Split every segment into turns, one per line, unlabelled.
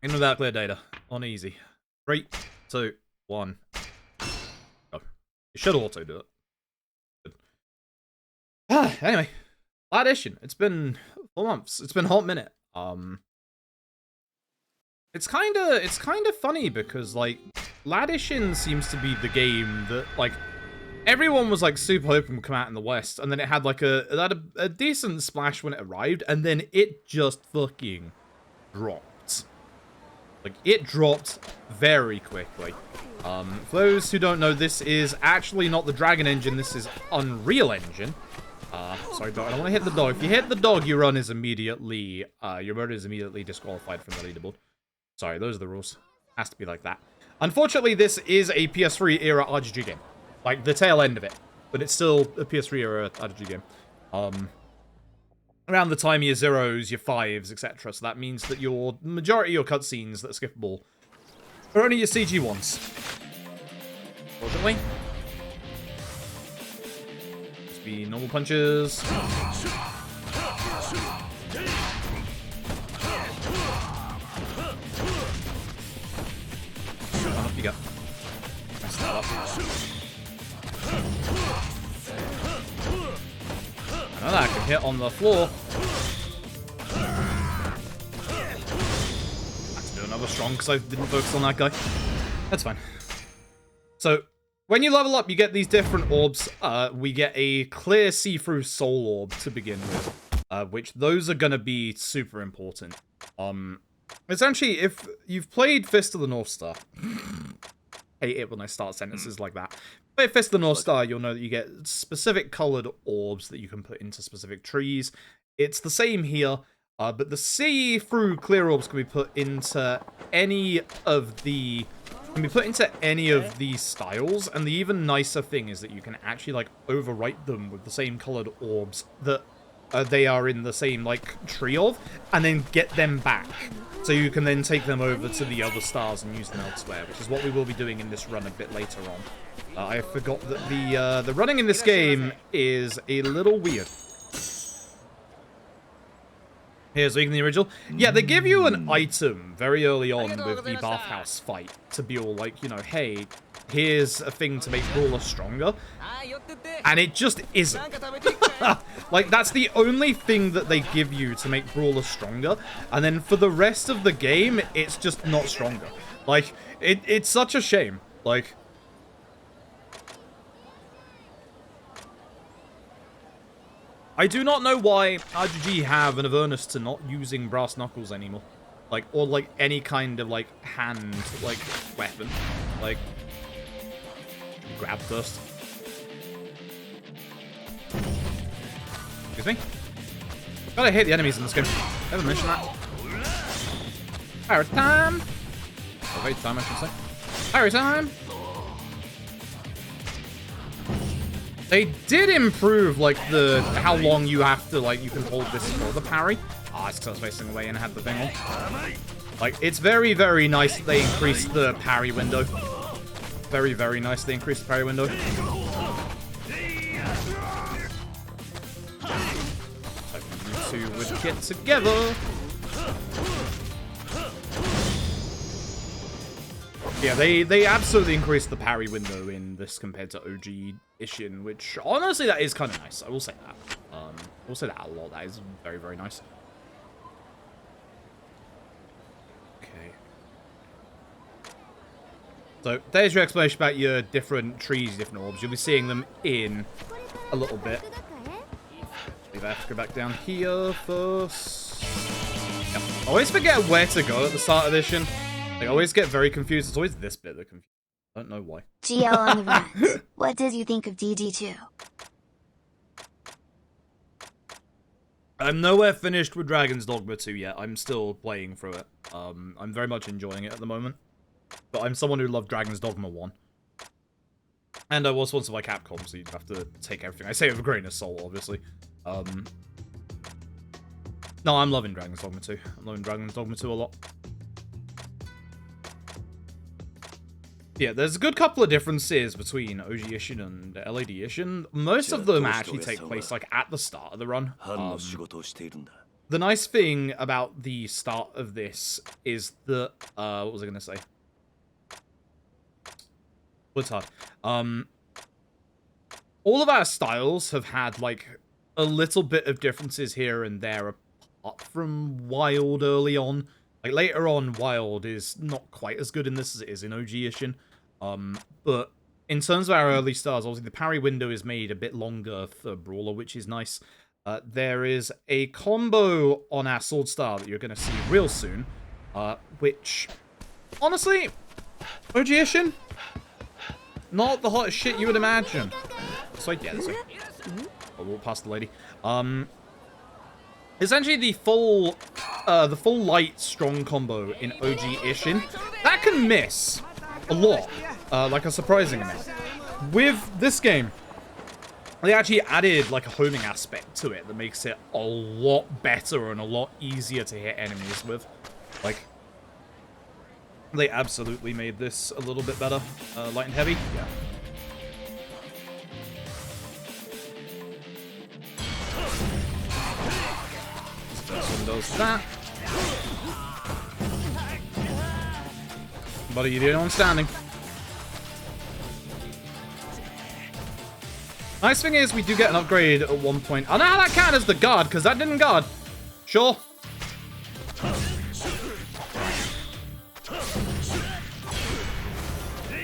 In without clear data. On easy. 3, 2, 1. Go. It should auto do it. Good. Anyway. LAD Ishin. It's been 4 months. It's been a hot minute. It's kinda funny because like LAD Ishin seems to be the game that like everyone was like super hoping would come out in the West, and then it had like a decent splash when it arrived, and then it just fucking dropped. Like it dropped very quickly. For those who don't know, this is actually not the Dragon Engine, this is Unreal Engine. Sorry, dog. I don't want to hit the dog. If you hit the dog, your run is immediately, your murder is immediately disqualified from the leaderboard. Sorry, those are the rules. Has to be like that. Unfortunately, this is a PS3 era RGG game. Like, the tail end of it. But it's still a PS3 era RGG game. Around the time your 0s, your 5s, etc. So that means that your majority of your cutscenes that are skippable are only your CG ones. Fortunately. Just be normal punches. Up you go. Mess that up. I know that I can hit on the floor. Had to do another strong because I didn't focus on that guy. That's fine. So, when you level up, you get these different orbs. We get a clear see-through soul orb to begin with, which those are going to be super important. Essentially, if you've played Fist of the North Star, hate it when I start sentences like that. But Fist of the North Star, you'll know that you get specific colored orbs that you can put into specific trees. It's the same here, but the see-through clear orbs can be put into any of the these styles, and the even nicer thing is that you can actually like overwrite them with the same colored orbs that they are in the same like tree of, and then get them back. So you can then take them over to the other stars and use them elsewhere, which is what we will be doing in this run a bit later on. I forgot that the running in this game is a little weird. Here's League in the original. Yeah, they give you an item very early on with the bathhouse fight to be all like, you know, hey, here's a thing to make Brawler stronger. And it just isn't. Like, that's the only thing that they give you to make Brawler stronger. And then for the rest of the game, it's just not stronger. Like, it's such a shame. Like, I do not know why RGG have an awareness to not using brass knuckles anymore. Like, or like any kind of like hand, like, weapon. Like, grab first. Excuse me? Gotta hit the enemies in this game. Never mentioned that. Fire time! Or wait time, I should say. Fire time! They did improve, like, how long you have to, like, you can hold this for the parry. Ah, it's because I was facing away and I had the thing on. Like, it's very, very nice that they increased the parry window. Very, very nice they increased the parry window. Hoping you two would get together. Yeah, they absolutely increased the parry window in this compared to OG Ishin, which, honestly, that is kind of nice. I will say that. I will say that a lot. That is very, very nice. Okay. So, there's your explanation about your different trees, different orbs. You'll be seeing them in a little bit. I believe I have to go back down here first. Yep. I always forget where to go at the start of this Ishin. Like, I always get very confused. It's always this bit that confuses. I don't know why.
GL on the runs. What did you think of DD2?
I'm nowhere finished with Dragon's Dogma 2 yet. I'm still playing through it. I'm very much enjoying it at the moment. But I'm someone who loved Dragon's Dogma 1. And I was sponsored by Capcom, so you'd have to take everything I say with a grain of salt, obviously. No, I'm loving Dragon's Dogma 2. I'm loving Dragon's Dogma 2 a lot. Yeah, there's a good couple of differences between OG Ishin and LAD Ishin. Most of them actually take place, like, at the start of the run. the nice thing about the start of this is that, what was I going to say? What's hard? All of our styles have had, like, a little bit of differences here and there apart from Wild early on. Like, later on, Wild is not quite as good in this as it is in OG Ishin. But in terms of our early stars, obviously the parry window is made a bit longer for Brawler, which is nice. There is a combo on our sword star that you're going to see real soon, which, honestly, OG Ishin, not the hottest shit you would imagine. So yeah, this way. I'll walk past the lady. Essentially the full light strong combo in OG Ishin, that can miss a lot, like a surprising amount. With this game, they actually added like a homing aspect to it that makes it a lot better and a lot easier to hit enemies with. Like, they absolutely made this a little bit better. Light and heavy, yeah. This one does that. What are you doing on standing? Nice thing is we do get an upgrade at one point. I know how that counted as the guard, because that didn't guard. Sure.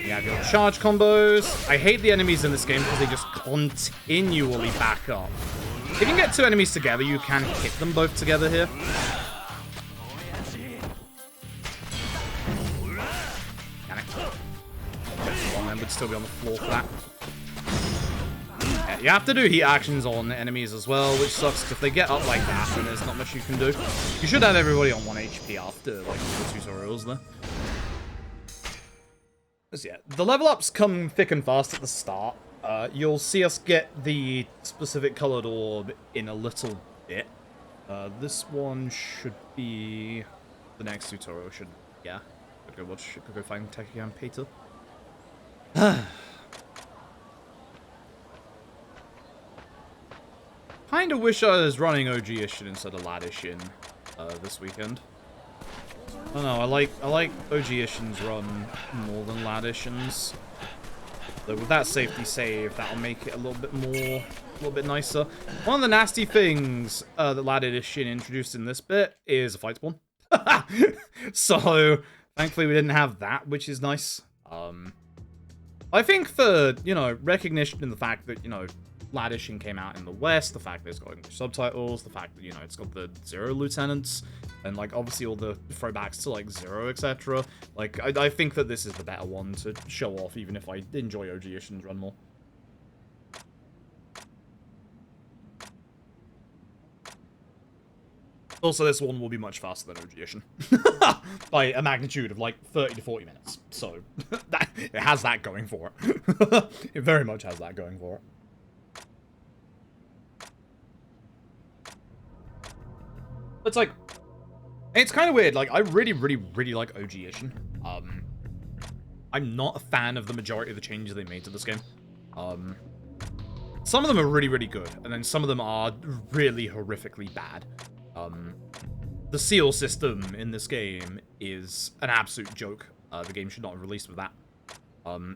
You have your charge combos. I hate the enemies in this game because they just continually back up. If you can get two enemies together, you can hit them both together here. One then would still be on the floor for that. Yeah, you have to do heat actions on enemies as well, which sucks because if they get up like that, then there's not much you can do. You should have everybody on 1 HP after like the tutorials there. So yeah, the level ups come thick and fast at the start. You'll see us get the specific colored orb in a little bit. This one should be the next tutorial. Yeah. Go find Techie and Peter. Kinda wish I was running OG Ishin instead of LAD Ishin this weekend. I don't know, I like OG Ishin's run more than LAD Ishin's. Though with that safety save, that'll make it a little bit nicer. One of the nasty things that LAD Ishin introduced in this bit is a fight spawn. So, thankfully we didn't have that, which is nice. I think for, you know, recognition in the fact that, you know, LAD Ishin came out in the West, the fact that it's got English subtitles, the fact that, you know, it's got the Zero lieutenants, and, like, obviously all the throwbacks to, like, Zero, etc. Like, I think that this is the better one to show off, even if I enjoy OG Ishin's run more. Also, this one will be much faster than OG Ishin. By a magnitude of, like, 30 to 40 minutes. So, it has that going for it. It very much has that going for it. It's like, it's kind of weird. Like, I really like OG Ishin. I'm not a fan of the majority of the changes they made to this game. Some of them are really good, and then some of them are really horrifically bad. The seal system in this game is an absolute joke. The game should not have released with that.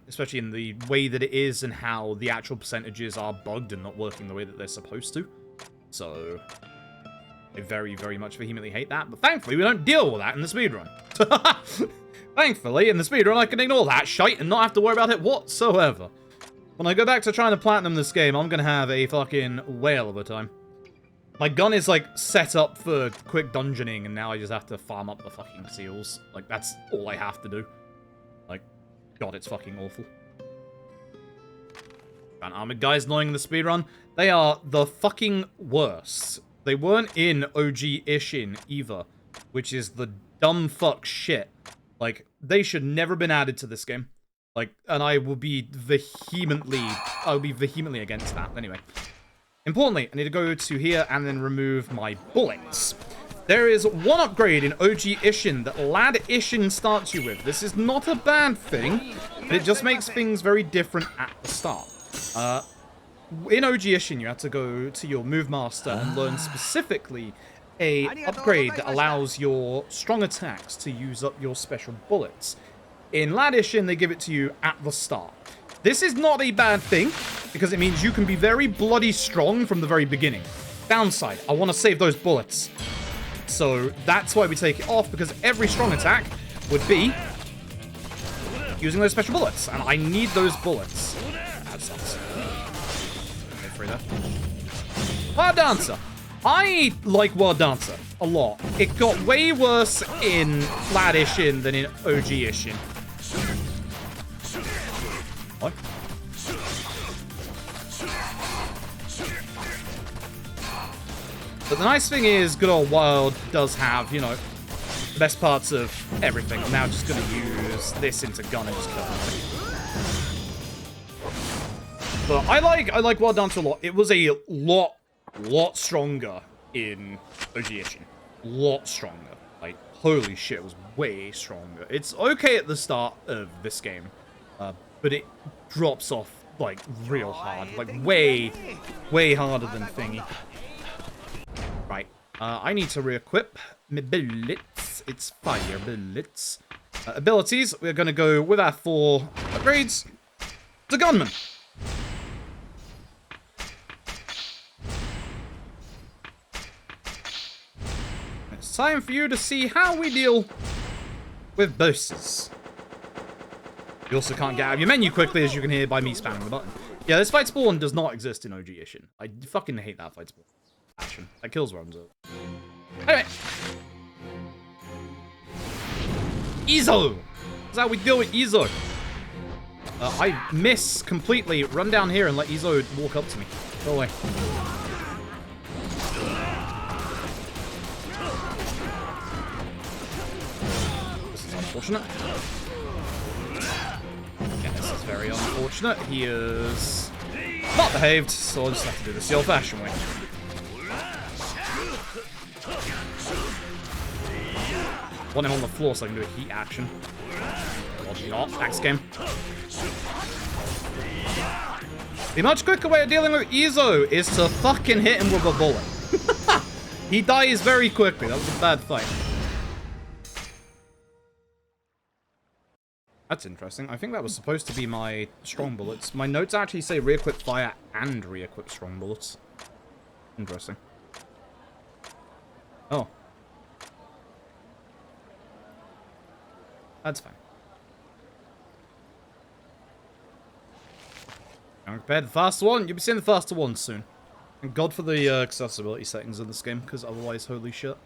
Especially in the way that it is and how the actual percentages are bugged and not working the way that they're supposed to. So, I very much vehemently hate that, but thankfully we don't deal with that in the speedrun. Thankfully, in the speedrun I can ignore that shite and not have to worry about it whatsoever. When I go back to trying to platinum this game, I'm gonna have a fucking whale of a time. My gun is, like, set up for quick dungeoning, and now I just have to farm up the fucking seals. Like, that's all I have to do. Like, God, it's fucking awful. Armored guys annoying the speedrun, they are the fucking worst. They weren't in OG Ishin either, which is the dumb fuck shit. Like, they should never been added to this game. Like, and I will be vehemently against that. Anyway. Importantly, I need to go to here and then remove my bullets. There is one upgrade in OG Ishin that LAD Ishin starts you with. This is not a bad thing, but it just makes things very different at the start. In OG Ishin, you have to go to your Move Master and learn specifically a upgrade that allows your strong attacks to use up your special bullets. In LAD Ishin, they give it to you at the start. This is not a bad thing, because it means you can be very bloody strong from the very beginning. Downside, I want to save those bullets. So that's why we take it off, because every strong attack would be using those special bullets, and I need those bullets. That sucks. Okay, free there. Wild Dancer. I like Wild Dancer a lot. It got way worse in LAD Ishin than in OG Ishin. What? But the nice thing is, good old Wild does have, you know, the best parts of everything. I'm now just going to use this into gun and just kill him. But I like Wild Dancer a lot. It was a lot stronger in OG Ishin. Lot stronger. Like, holy shit, it was way stronger. It's okay at the start of this game, but it drops off, like, real hard. Like, way harder than Thingy. Right. I need to re-equip my bullets. It's fire bullets. Abilities, we're going to go with our 4 upgrades. The Gunman. It's time for you to see how we deal with bosses. You also can't get out of your menu quickly, as you can hear by me spamming the button. Yeah, this fight spawn does not exist in OG Ishin. I fucking hate that fight spawn. Action. That kills runs up. Anyway. Izo! That's how we deal with Izo. I miss completely. Run down here and let Izo walk up to me. Go away. This is unfortunate. Yeah, this is very unfortunate. He is not behaved, so I'll just have to do this the old-fashioned way. Want him on the floor so I can do a heat action. Or not. Next game. The much quicker way of dealing with Izo is to fucking hit him with a bullet. He dies very quickly. That was a bad fight. That's interesting. I think that was supposed to be my strong bullets. My notes actually say re-equip fire and re-equip strong bullets. Interesting. Oh. That's fine. I'm prepared for the faster one. You'll be seeing the faster one soon. Thank God for the accessibility settings in this game, because otherwise, holy shit.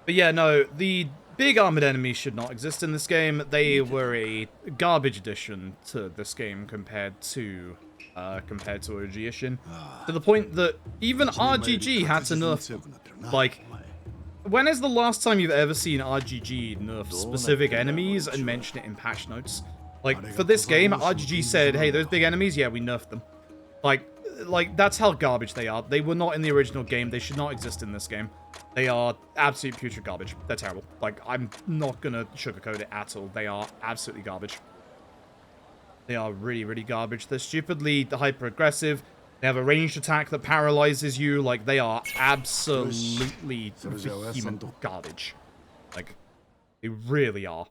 But yeah, no, the big armored enemies should not exist in this game. They were a garbage addition to this game compared to OG Ishin. To the point that even RGG had to nerf them. Like, when is the last time you've ever seen RGG nerf specific enemies and mention it in patch notes? Like, for this game, RGG said, hey, those big enemies, yeah, we nerfed them. Like, that's how garbage they are. They were not in the original game. They should not exist in this game. They are absolute putrid garbage. They're terrible. Like, I'm not gonna sugarcoat it at all. They are absolutely garbage. They are really, really garbage. They're stupidly hyper-aggressive. They have a ranged attack that paralyzes you. Like, they are absolutely vehement garbage. Like, they really are.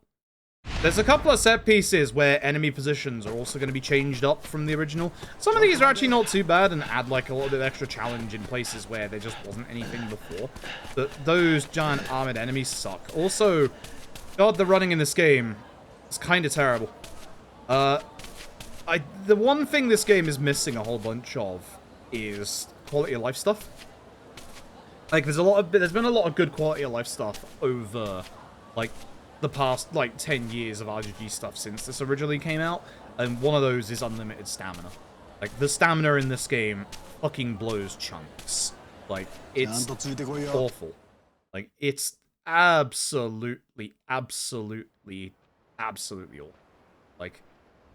There's a couple of set pieces where enemy positions are also going to be changed up from the original. Some of these are actually not too bad and add, like, a little bit of extra challenge in places where there just wasn't anything before. But those giant armored enemies suck. Also, God, the running in this game is kind of terrible. The one thing this game is missing a whole bunch of is quality of life stuff. Like, there's been a lot of good quality of life stuff over, like, the past, like, 10 years of RGG stuff since this originally came out, and one of those is unlimited stamina. Like, the stamina in this game fucking blows chunks. Like, it's awful. Like, it's absolutely awful. Like,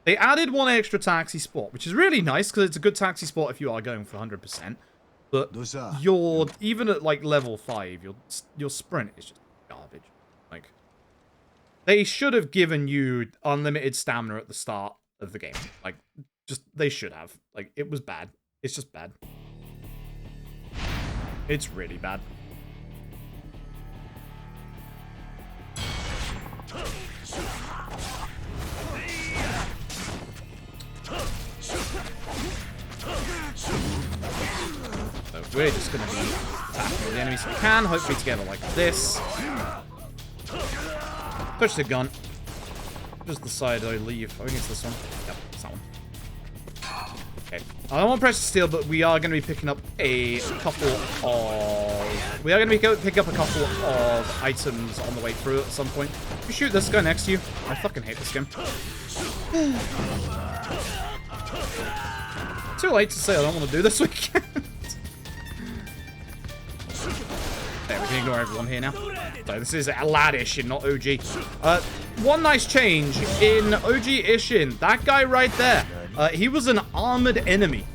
they added one extra taxi spot, which is really nice, because it's a good taxi spot if you are going for 100%. But even at, like, level 5, your sprint is just garbage. Like, they should have given you unlimited stamina at the start of the game. Like, they should have. Like, it was bad. It's just bad. It's really bad. we're just going to be attacking all the enemies we can, hopefully together like this. Push the gun. Just the side I leave. I think it's this one. Yep, it's that one. Okay. I don't want to press the steel, but we are going to be picking up a couple of... We are going to be pick up a couple of items on the way through at some point. You shoot this guy next to you. I fucking hate this game. Too late to say I don't want to do this weekend. There, we can ignore everyone here now. So this is LAD Ishin, not OG. One nice change in OG Ishin. That guy right there, he was an armored enemy.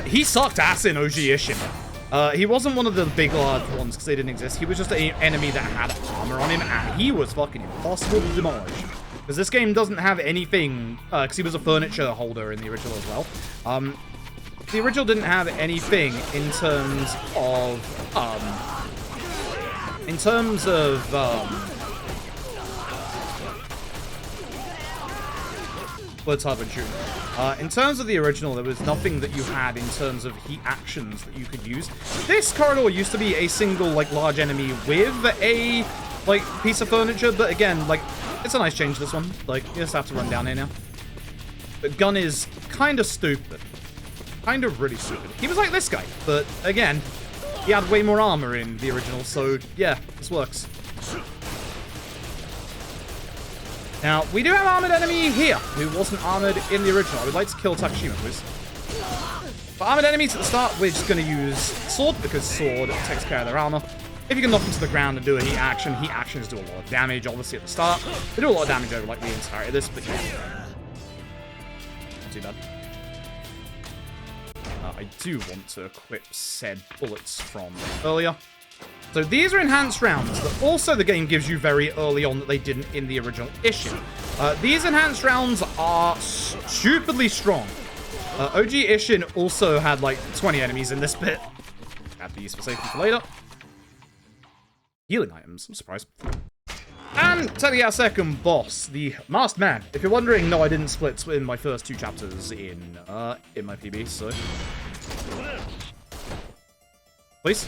He sucked ass in OG Ishin. He wasn't one of the big large ones because they didn't exist. He was just an enemy that had armor on him, and he was fucking impossible to demolish. Because this game doesn't have anything, because he was a furniture holder in the original as well. The original didn't have anything in terms of, Blood's hard when shooting. In terms of the original, there was nothing that you had in terms of heat actions that you could use. This corridor used to be a single, like, large enemy with a, like, piece of furniture, but again, like, it's a nice change, this one. Like, you just have to run down here now. The gun is kind of stupid. Kind of really stupid. He was like this guy, but again, he had way more armor in the original, so yeah, this works. Now, we do have an armored enemy here, who wasn't armored in the original. I would like to kill Takashima, please. For armored enemies at the start, we're just going to use sword, because sword takes care of their armor. If you can knock them to the ground and do a heat actions do a lot of damage, obviously, at the start. They do a lot of damage over, like, the entirety of this, but yeah. Not too bad. I do want to equip said bullets from earlier. So these are enhanced rounds that also the game gives you very early on that they didn't in the original issue. These enhanced rounds are stupidly strong. OG Ishin also had like 20 enemies in this bit. Have these for safety for later. Healing items, I'm surprised. And taking our second boss, the Masked Man. If you're wondering, no, I didn't split in my first two chapters in my PB, so... Please.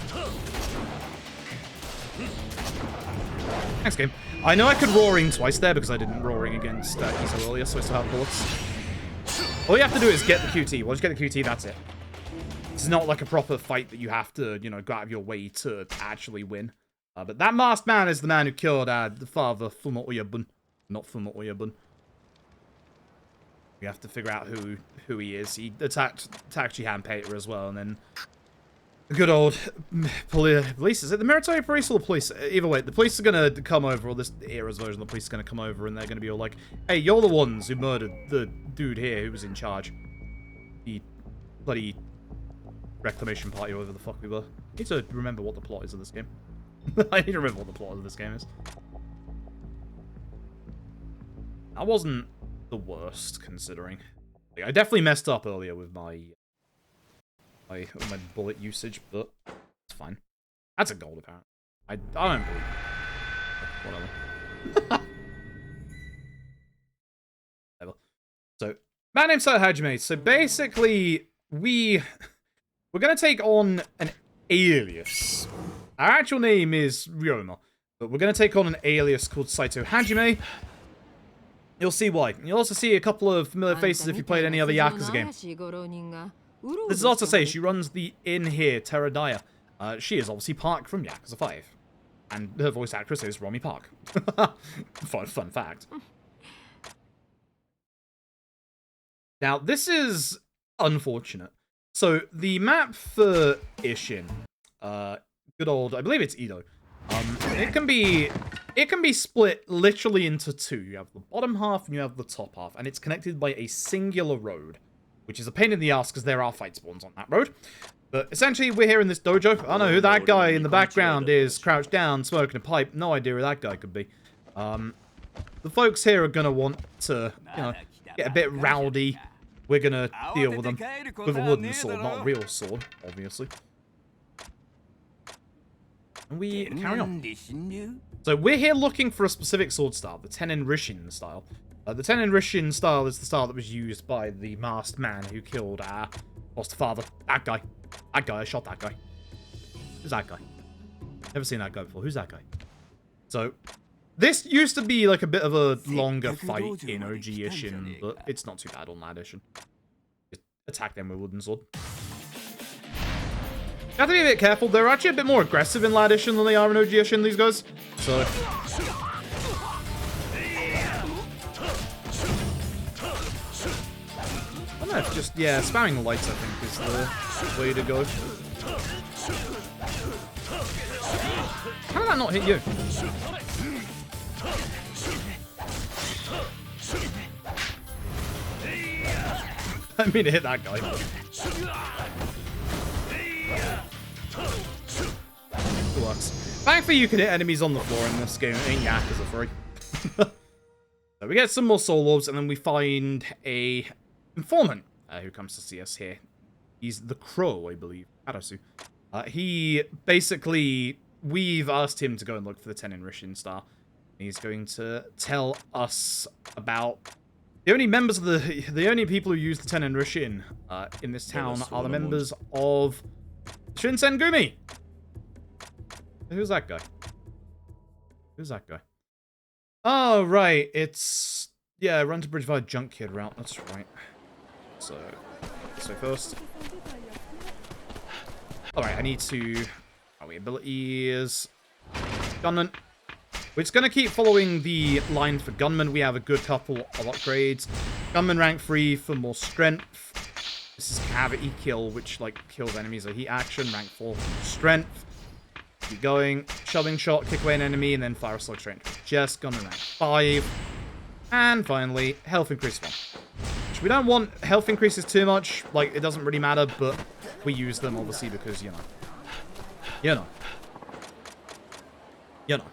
Thanks, game. I know I could roaring twice there because I didn't roaring against Iso earlier, so I still have bullets. All you have to do is get the QT. Once you get the QT, that's it. It's not like a proper fight that you have to, you know, go out of your way to actually win. But that Masked Man is the man who killed the father, Fumo Oyabun. Not Fumo Oyabun. We have to figure out who he is. He attacked Jihan Pater as well, and then the good old police. Is it the military police or the police? Either way, the police are going to come over, or this era's version of the police are going to come over, and they're going to be all like, hey, you're the ones who murdered the dude here who was in charge. The bloody reclamation party, whatever the fuck we were. I need to remember what the plot is of this game. I need to remember what the plot of this game is. That wasn't the worst, considering. I definitely messed up earlier with my bullet usage, but it's fine. That's a gold, apparently. I don't believe it. Whatever. Whatever. So, man named Sato Hajime. So basically, we're gonna take on an alias. Our actual name is Ryoma, but we're going to take on an alias called Saito Hajime. You'll see why. You'll also see a couple of familiar faces if you played any other Yakuza game. This is also to say, she runs the inn here, Teradaya. She is obviously Park from Yakuza 5. And her voice actress is Romy Park. Fun fact. Now, this is unfortunate. So, the map for Ishin... good old, I believe it's Edo. It can be split literally into two. You have the bottom half and you have the top half, and it's connected by a singular road, which is a pain in the ass because there are fight spawns on that road. But essentially, we're here in this dojo. I don't know who that guy in the background is, crouched down, smoking a pipe. No idea who that guy could be. The folks here are gonna want to, you know, get a bit rowdy. We're gonna deal with them with a wooden sword, not a real sword, obviously. And we carry on. So we're here looking for a specific sword style, the Tenin Rishin style. The Tenin Rishin style is the style that was used by the Masked Man who killed our foster father. That guy, I shot that guy. Who's that guy? Never seen that guy before. Who's that guy? So, this used to be like a bit of a longer fight in OG Ishin, but it's not too bad on LAD Ishin. Just attack them with wooden sword. You have to be a bit careful. They're actually a bit more aggressive in LAD Ishin than they are in OG Ishin, these guys. So... I don't know if just, yeah, spamming the lights, I think, is the way to go. How did that not hit you? I mean to hit that guy. It works. Thankfully, you can hit enemies on the floor in this game. It ain't Yakuza free. So we get some more soul orbs, and then we find a informant who comes to see us here. He's the Crow, I believe. Arasu. He basically... We've asked him to go and look for the Tenin Rishin star. He's going to tell us about... The only members of the only people who use the Tenin Rishin in this town are the members of Shinsen Gumi. Who's that guy? Who's that guy? Oh, right. It's... Yeah, run to bridge via junk kid route. That's right. So first. Alright, I need to... Our ability is... Gunman. We're just going to keep following the line for Gunman. We have a good couple of upgrades. Gunman rank 3 for more strength. This is Cavity Kill, which, like, kills enemies. A heat action, rank 4 for strength. Keep going. Shoving shot, kick away an enemy, and then fire a slug straight into the chest. Gunman rank 5. And finally, health increase 1. Which we don't want health increases too much. Like, it doesn't really matter, but we use them, obviously, because, you know. You know. You know.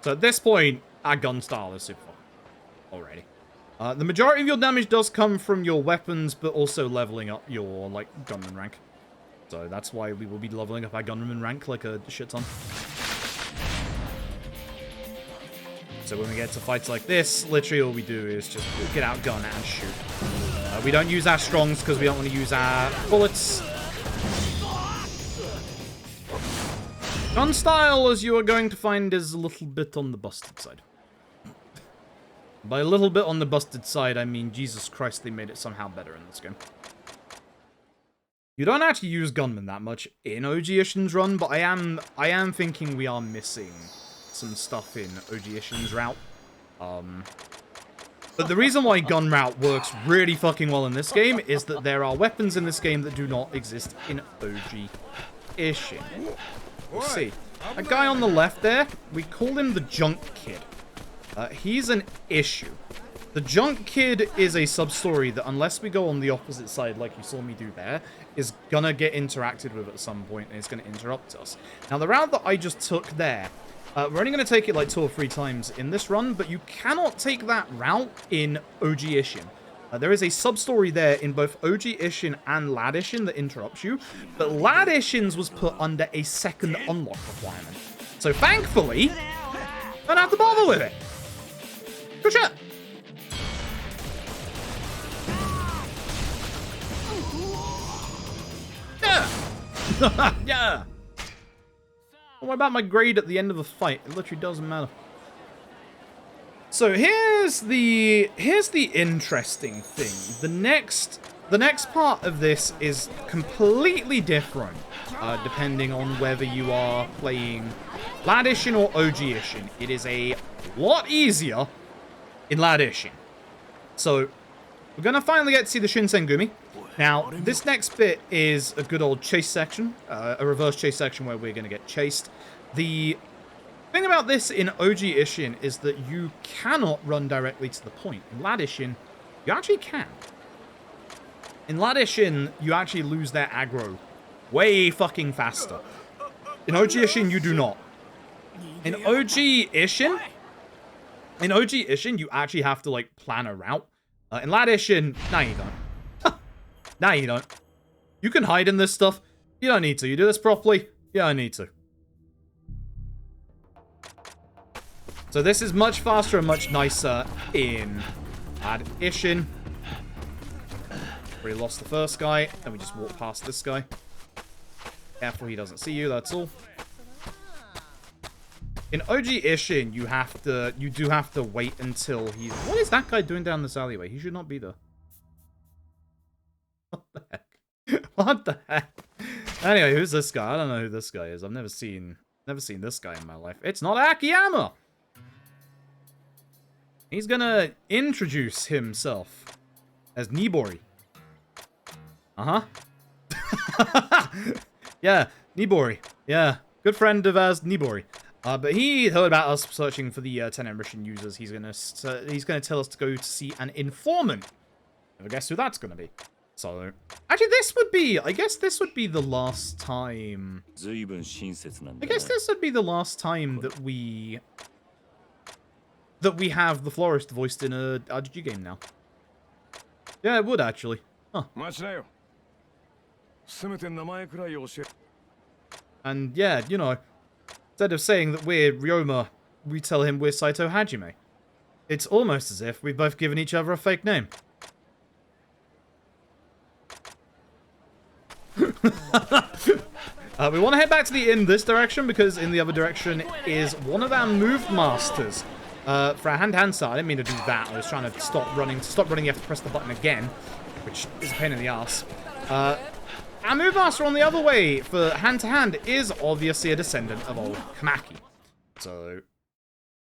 So at this point, our gun style is super fun already. The majority of your damage does come from your weapons, but also leveling up your, like, gunman rank. So that's why we will be leveling up our gunman rank like a shit ton. So when we get to fights like this, literally all we do is just get out gun and shoot. We don't use our strongs because we don't want to use our bullets. Gun style, as you are going to find, is a little bit on the busted side. By a little bit on the busted side, I mean, Jesus Christ, they made it somehow better in this game. You don't actually use gunmen that much in OG Ishin's run, but I am thinking we are missing some stuff in OG Ishin's route. But the reason why gun route works really fucking well in this game is that there are weapons in this game that do not exist in OG Ishin. We'll see. A guy on the left there, we call him the Junk Kid. He's an issue. The Junk Kid is a sub-story that, unless we go on the opposite side like you saw me do there, is gonna get interacted with at some point, and it's gonna interrupt us. Now, the route that I just took there, we're only gonna take it like 2 or 3 times in this run, but you cannot take that route in OG Ishin. There is a sub-story there in both OG Ishin and LAD Ishin that interrupts you, but LAD Ishin's was put under a second unlock requirement. So thankfully, I don't have to bother with it. Good shit. Yeah. Yeah. What about my grade at the end of the fight? It literally doesn't matter. So here's the interesting thing. The next part of this is completely different, depending on whether you are playing LAD Ishin or OG Ishin. It is a lot easier in LAD Ishin. So we're gonna finally get to see the Shinsen Gumi. Now, this next bit is a good old chase section, a reverse chase section where we're gonna get chased. The thing about this in OG Ishin is that you cannot run directly to the point. In LAD Ishin, you actually can. In LAD Ishin, you actually lose their aggro way fucking faster. In OG Ishin, you do not. In OG Ishin, you actually have to, like, plan a route. In LAD Ishin, nah, you don't. Nah, you don't. You can hide in this stuff. You don't need to. You do this properly, you don't need to. So this is much faster and much nicer in LAD Ishin. We lost the first guy, then we just walk past this guy. Careful he doesn't see you, that's all. In OG Ishin, you do have to wait until he's... What is that guy doing down this alleyway? He should not be there. What the heck? What the heck? Anyway, who's this guy? I don't know who this guy is. I've never seen this guy in my life. It's not Akiyama! He's gonna introduce himself as Nibori. Uh-huh. Yeah, Nibori. Yeah, good friend of ours, Nibori. But he heard about us searching for the 10 ambition users. He's gonna tell us to go to see an informant. Never guess who that's gonna be. So, actually, I guess this would be the last time. I guess this would be the last time that we have the florist voiced in a RGG game now. Yeah, it would actually. Huh. And yeah, you know, instead of saying that we're Ryoma, we tell him we're Saito Hajime. It's almost as if we've both given each other a fake name. We want to head back to the inn this direction because in the other direction is one of our move masters. For our hand-to-hand side, I didn't mean to do that. I was trying to stop running. To stop running, you have to press the button again, which is a pain in the ass. Our move master on the other way for hand-to-hand is obviously a descendant of old Kamaki. So,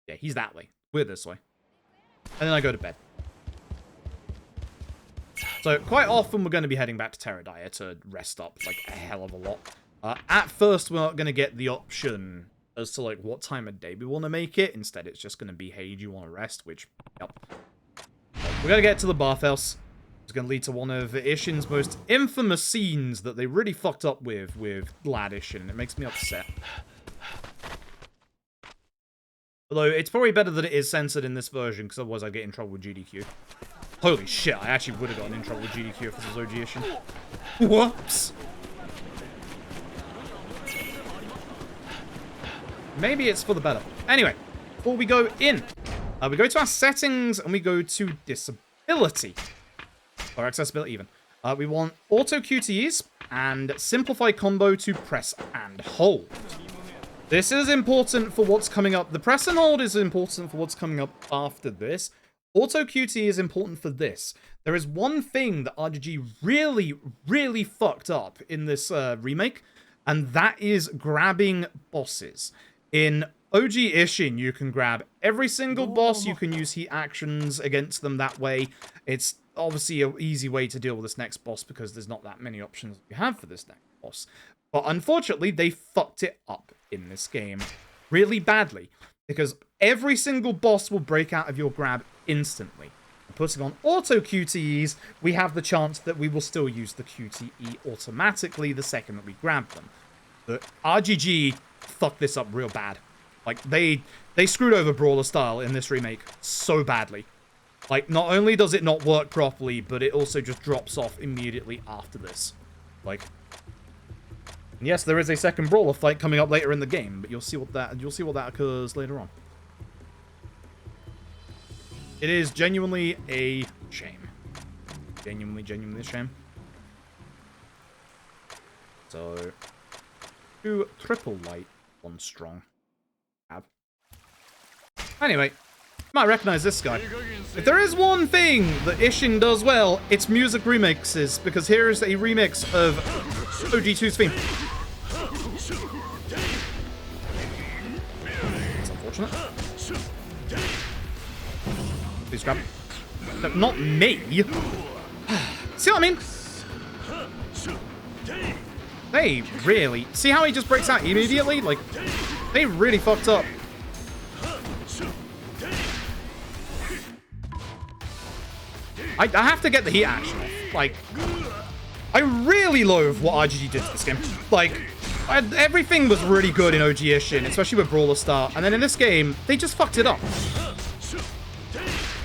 yeah, he's that way. We're this way. And then I go to bed. So, quite often we're going to be heading back to Teradaya to rest up, like, a hell of a lot. At first, we're not going to get the option as to, like, what time of day we want to make it. Instead, it's just going to be, hey, do you want to rest? Which, yep. We're going to get to the bathhouse. It's going to lead to one of Ishin's most infamous scenes that they really fucked up with LAD Ishin, and it makes me upset. Although, it's probably better that it is censored in this version, because otherwise I'd get in trouble with GDQ. Holy shit, I actually would have gotten in trouble with GDQ if this was OG Ishin. Whoops! Maybe it's for the better. Anyway, before we go in, we go to our settings and we go to disability. Or accessibility even. We want auto QTEs and simplify combo to press and hold. This is important for what's coming up. The press and hold is important for what's coming up after this. Auto QTE is important for this. There is one thing that RGG really, really fucked up in this remake, and that is grabbing bosses. In OG Ishin, you can grab every single boss. You can use heat actions against them that way. It's obviously an easy way to deal with this next boss because there's not that many options you have for this next boss. But unfortunately, they fucked it up in this game really badly because every single boss will break out of your grab instantly. And putting on auto QTEs, we have the chance that we will still use the QTE automatically the second that we grab them. But RGG fucked this up real bad. Like, they screwed over Brawler style in this remake so badly. Like, not only does it not work properly, but it also just drops off immediately after this. Like, yes, there is a second Brawler fight coming up later in the game, but you'll see what that occurs later on. It is genuinely a shame. Genuinely a shame. So, 2 triple light, 1 strong. Anyway, you might recognize this guy. If there is one thing that Ishin does well, it's music remixes, because here is a remix of OG2's theme. It's unfortunate. Please grab. No, not me. See what I mean? They really... See how he just breaks out immediately? Like, they really fucked up. I have to get the heat action off. Like, I really loathe what RGG did to this game. Like, everything was really good in OG Ishin, especially with Brawler Star. And then in this game, they just fucked it up.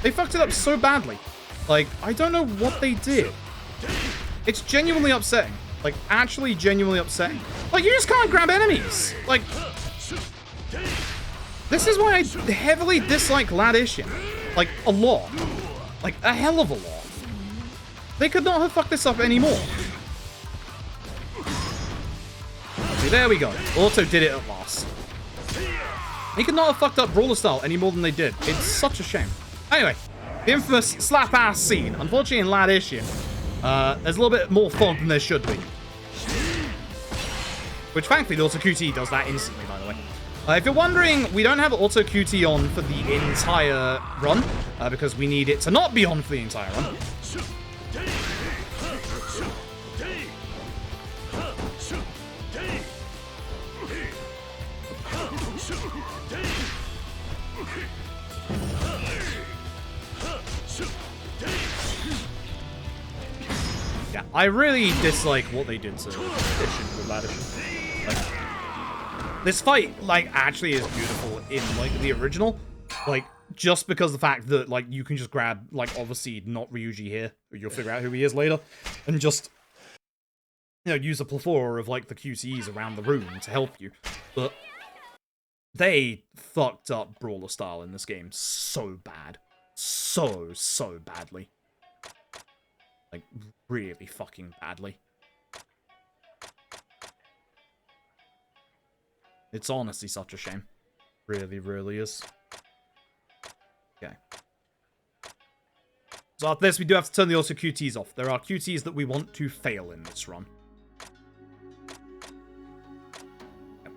They fucked it up so badly. Like, I don't know what they did. It's genuinely upsetting. Like, actually genuinely upsetting. Like, you just can't grab enemies. Like, this is why I heavily dislike LAD Ishin. Like, a lot. Like, a hell of a lot. They could not have fucked this up anymore. See, there we go. Auto did it at last. They could not have fucked up Brawler Style any more than they did. It's such a shame. Anyway, the infamous slap-ass scene. Unfortunately, in LAD Ishin, there's a little bit more fog than there should be. Which, thankfully, the Auto QT does that instantly, by the way. If you're wondering, we don't have Auto QT on for the entire run, because we need it to not be on for the entire run. Yeah, I really dislike what they did to Ishin with LAD Ishin. Like, this fight, like, actually is beautiful in, like, the original. Like, just because the fact that, like, you can just grab, like, obviously not Ryuji here, you'll figure out who he is later, and just, you know, use a plethora of, like, the QTEs around the room to help you. But they fucked up Brawler Style in this game so bad. So badly. Like, really fucking badly. It's honestly such a shame. Really, really is. Okay. So after this, we do have to turn the auto QTs off. There are QTs that we want to fail in this run.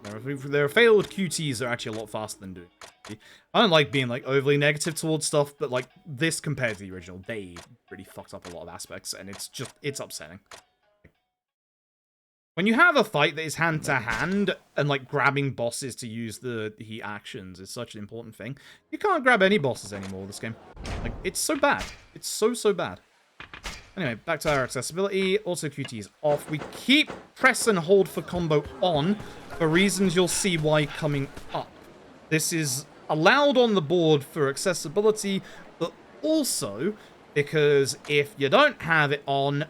There are failed QTs that are actually a lot faster than doing. I don't like being, like, overly negative towards stuff, but, like, this compared to the original, they really fucked up a lot of aspects, and it's just, it's upsetting. When you have a fight that is hand-to-hand, and, like, grabbing bosses to use the heat actions is such an important thing, you can't grab any bosses anymore this game. Like, it's so bad. It's so bad. Anyway, back to our accessibility. Auto QT is off. We keep press and hold for combo on, for reasons you'll see why coming up. This is allowed on the board for accessibility, but also because if you don't have it on,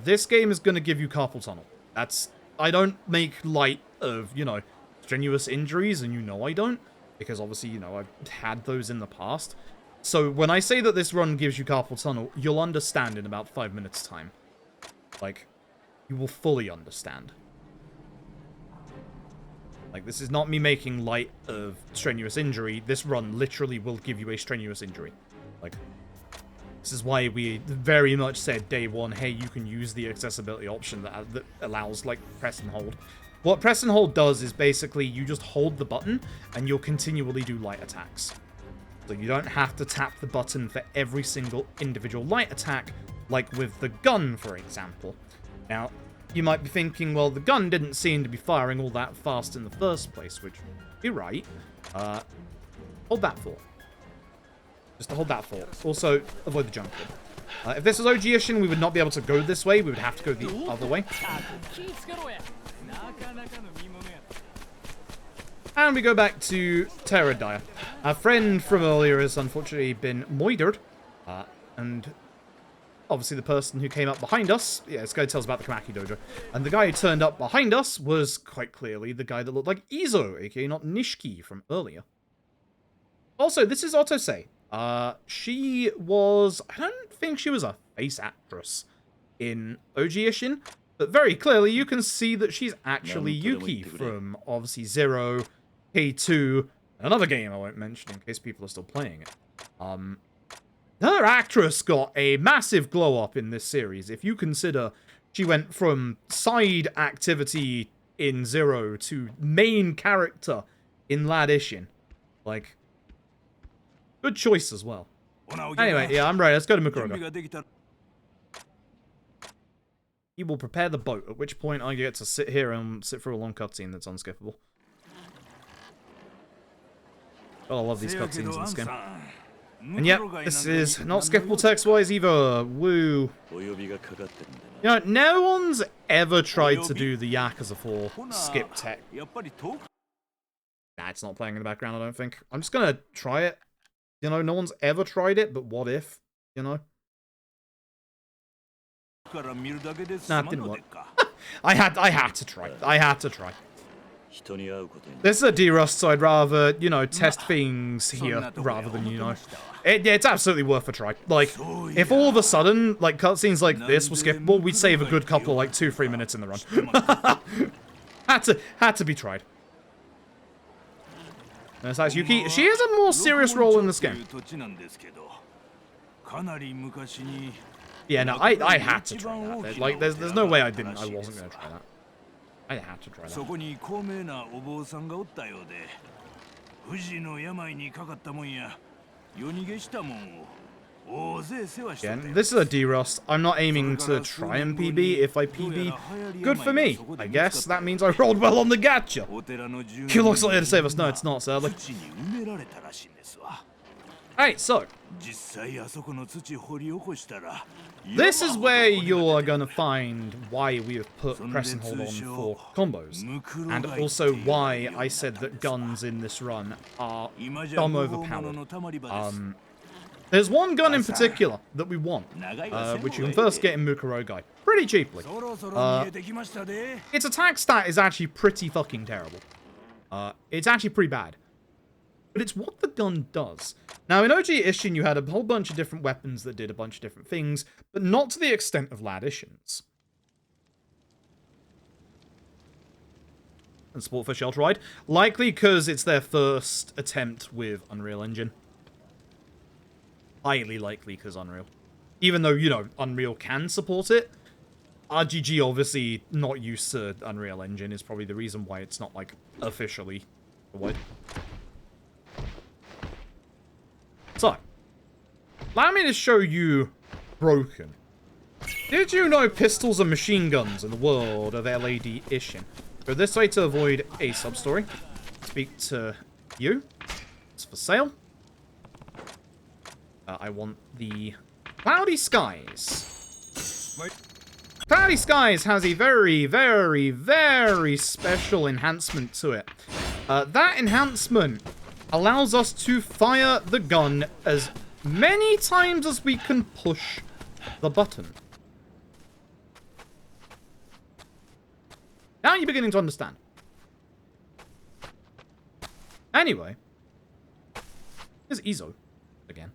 this game is going to give you carpal tunnel. That's, I don't make light of, you know, strenuous injuries, and you know I don't, because obviously, you know, I've had those in the past. So when I say that this run gives you carpal tunnel, you'll understand in about 5 minutes' time. Like, you will fully understand. Like, this is not me making light of strenuous injury. This run literally will give you a strenuous injury. Like, this is why we very much said day one, hey, you can use the accessibility option that allows, like, press and hold. What press and hold does is basically you just hold the button and you'll continually do light attacks. So you don't have to tap the button for every single individual light attack, like with the gun, for example. Now, you might be thinking, well, the gun didn't seem to be firing all that fast in the first place, which, you're right. Hold that thought. Just to hold that thought. Also, avoid the jump. If this was OG Ishin, we would not be able to go this way. We would have to go the other way. And we go back to Terradire. Our friend from earlier has unfortunately been moidered. And obviously the person who came up behind us, yeah, this guy tells about the Kamaki Dojo. And the guy who turned up behind us was quite clearly the guy that looked like Izo, aka not Nishiki from earlier. Also, this is Otose. She was, I don't think she was a face actress in OG Ishin, but very clearly you can see that she's actually Yuki from obviously Zero, K2, another game I won't mention in case people are still playing it. Her actress got a massive glow up in this series. If you consider she went from side activity in Zero to main character in LAD Ishin. Like, good choice as well. Anyway, yeah, I'm ready. Let's go to Mukuroga. He will prepare the boat, at which point I get to sit here and sit through a long cutscene that's unskippable. Oh, I love these cutscenes in this game. And yep, this is not skippable text-wise either. Woo. You know, no one's ever tried to do the Yakuza 4 skip tech. Nah, it's not playing in the background, I don't think. I'm just gonna try it. You know, no one's ever tried it, but what if? You know? Nah, it didn't work. I had to try. I had to try. This is a D-Rust, so I'd rather, you know, test things here rather than, you know... it's absolutely worth a try. Like, if all of a sudden, like, cutscenes like this were skippable, we'd save a good couple, like, 2-3 minutes in the run. had to be tried. There's Yuki. She has a more serious role in this game. Yeah, no, I had to try that. Like, there's no way I wasn't gonna try that. I had to try that. Again, this is a D-Rust. I'm not aiming to try and PB. If I PB, good for me. I guess that means I rolled well on the gacha. Q looks like here to save us. No, it's not, sadly. Alright, so. This is where you're gonna find why we have put press and hold on for combos. And also why I said that guns in this run are dumb overpowered. There's one gun in particular that we want, which you can first get in Mukurogai pretty cheaply. Its attack stat is actually pretty fucking terrible. It's actually pretty bad. But it's what the gun does. Now, in OG Ishin, you had a whole bunch of different weapons that did a bunch of different things, but not to the extent of LAD Ishin's. And support for Shelter Ride. Likely because it's their first attempt with Unreal Engine. Highly likely because Unreal. Even though, you know, Unreal can support it, RGG obviously not used to Unreal Engine is probably the reason why it's not, like, officially what. So, allow me to show you broken. Did you know pistols are machine guns in the world of LAD Ishin? Go this way to avoid a sub-story. Speak to you. It's for sale. I want the Cloudy Skies. Wait. Cloudy Skies has a very, very, very special enhancement to it. That enhancement allows us to fire the gun as many times as we can push the button. Now you're beginning to understand. Anyway, here's Izo again.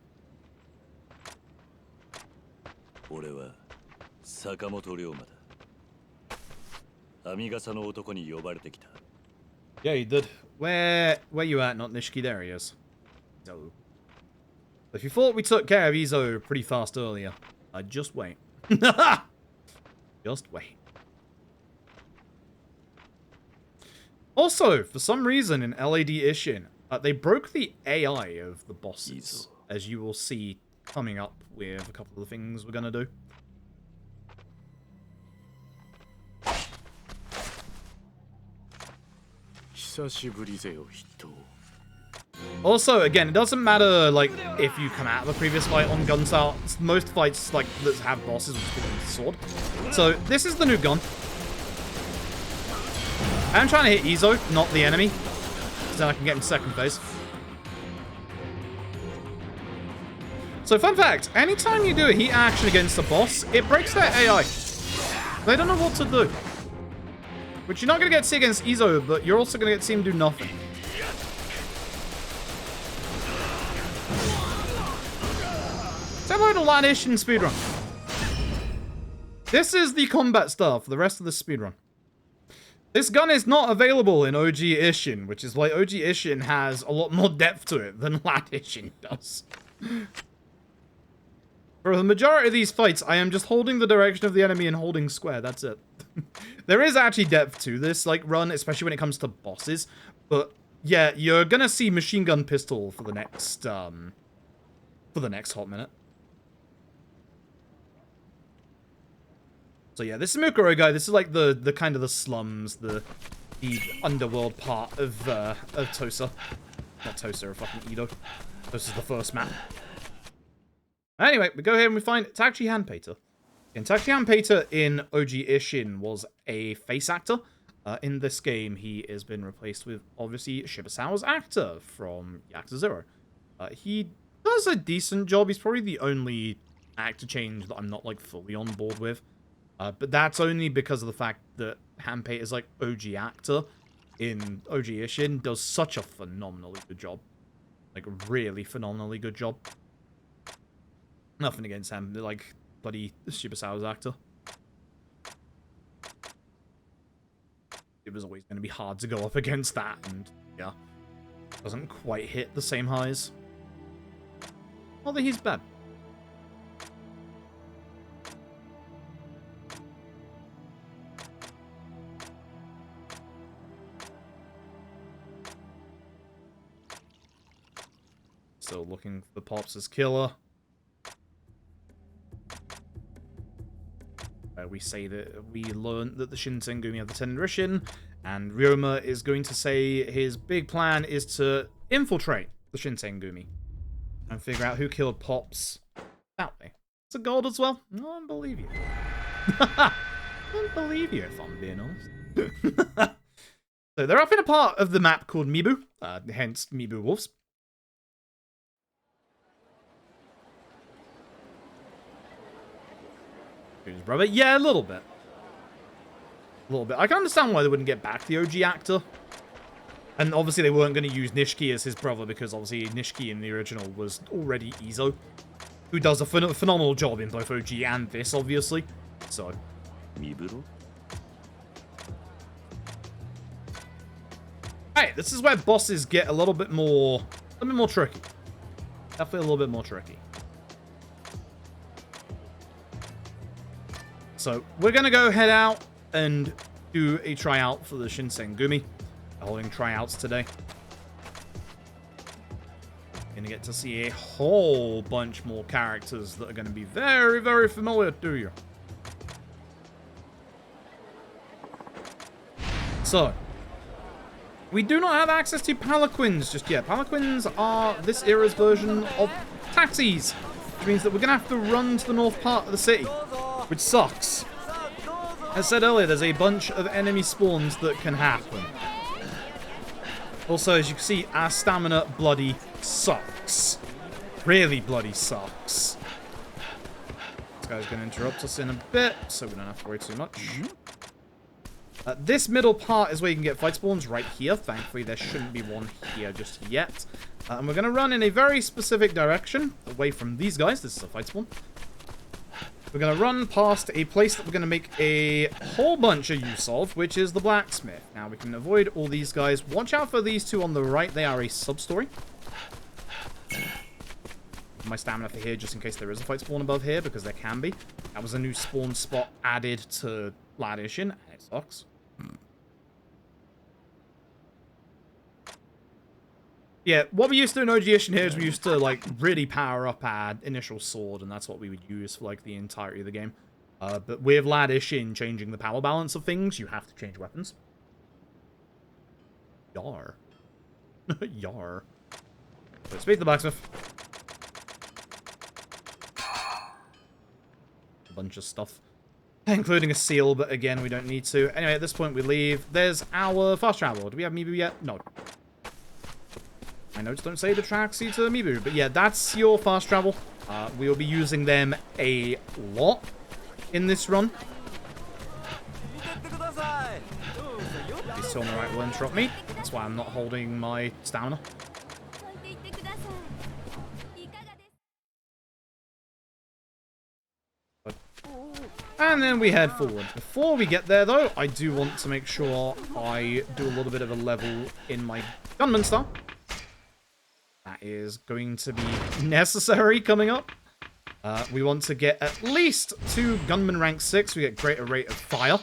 Yeah, he did. Where you at, not Nishiki? There he is. So, if you thought we took care of Izo pretty fast earlier, just wait. Just wait. Also, for some reason in LAD Ishin, they broke the AI of the bosses, as you will see coming up with a couple of the things we're gonna do. Also, again, it doesn't matter, like, if you come out of a previous fight on gun style. Most fights, like, that have bosses with the sword. So, this is the new gun. I'm trying to hit Izo, not the enemy. So then I can get in second phase. So, fun fact, anytime you do a heat action against a boss, it breaks their AI. They don't know what to do. Which you're not going to get to see against Izo, but you're also going to get to see him do nothing. Say hello to LAD Ishin Speedrun. This is the combat style for the rest of the speedrun. This gun is not available in OG Ishin, which is why OG Ishin has a lot more depth to it than LAD Ishin does. For the majority of these fights, I am just holding the direction of the enemy and holding square. That's it. There is actually depth to this, like, run, especially when it comes to bosses. But, yeah, you're gonna see machine gun pistol for the next hot minute. So, yeah, this is Mukurogai. This is, like, the kind of the slums, the underworld part of Tosa. Not Tosa, or fucking Edo. This is the first map. Anyway, we go here and we find Takeshi Hanpeter. And Takeshi Hanpeter in OG Ishin was a face actor. In this game, he has been replaced with, obviously, Shibusawa's actor from Yakuza 0. He does a decent job. He's probably the only actor change that I'm not, like, fully on board with. But that's only because of the fact that Hanpeter's, like, OG actor in OG Ishin does such a phenomenally good job. Like, really phenomenally good job. Nothing against him. Like, bloody Super Sour's actor. It was always going to be hard to go up against that, and yeah. Doesn't quite hit the same highs. Although he's bad. Still looking for Pops as killer. We say that we learned that the Shinsen Gumi have the 10 Rishin, and Ryoma is going to say his big plan is to infiltrate the Shinsen Gumi and figure out who killed Pops that way. It's a gold as well? I don't believe you. I don't believe you, if I'm being honest. So they're up in a part of the map called Mibu, hence Mibu Wolves. His brother? Yeah, a little bit. A little bit. I can understand why they wouldn't get back the OG actor. And obviously they weren't going to use Nishiki as his brother because obviously Nishiki in the original was already Izo, who does a phenomenal job in both OG and this, obviously. So. Hey, this is where bosses get a little bit more tricky. Definitely a little bit more tricky. So, we're going to go head out and do a tryout for the Shinsen Gumi. We're holding tryouts today. Going to get to see a whole bunch more characters that are going to be very, very familiar to you. So, we do not have access to palanquins just yet. Palanquins are this era's version of taxis, which means that we're going to have to run to the north part of the city, which sucks. As said earlier, there's a bunch of enemy spawns that can happen. Also, as you can see, our stamina bloody sucks. Really bloody sucks. This guy's going to interrupt us in a bit, so we don't have to worry too much. This middle part is where you can get fight spawns, right here. Thankfully, there shouldn't be one here just yet. And we're going to run in a very specific direction, away from these guys. This is a fight spawn. We're going to run past a place that we're going to make a whole bunch of use of, which is the blacksmith. Now, we can avoid all these guys. Watch out for these two on the right. They are a sub-story. My stamina for here, just in case there is a fight spawn above here, because there can be. That was a new spawn spot added to LAD Ishin, and it sucks. Yeah, what we used to do in OG Ishin here is we used to, like, really power up our initial sword, and that's what we would use for, like, the entirety of the game. But with LAD Ishin changing the power balance of things, you have to change weapons. Yar. Yar. So, speak to the blacksmith. A bunch of stuff. Including a seal, but again, we don't need to. Anyway, at this point, we leave. There's our fast travel. Do we have Mibu yet? No. My notes don't say the taxi to Mibu, but yeah, that's your fast travel. We will be using them a lot in this run. He's still on the right, will interrupt me. That's why I'm not holding my stamina. And then we head forward. Before we get there, though, I do want to make sure I do a little bit of a level in my Gunman style. That is going to be necessary coming up. We want to get at least 2 Gunman rank 6. We get greater rate of fire.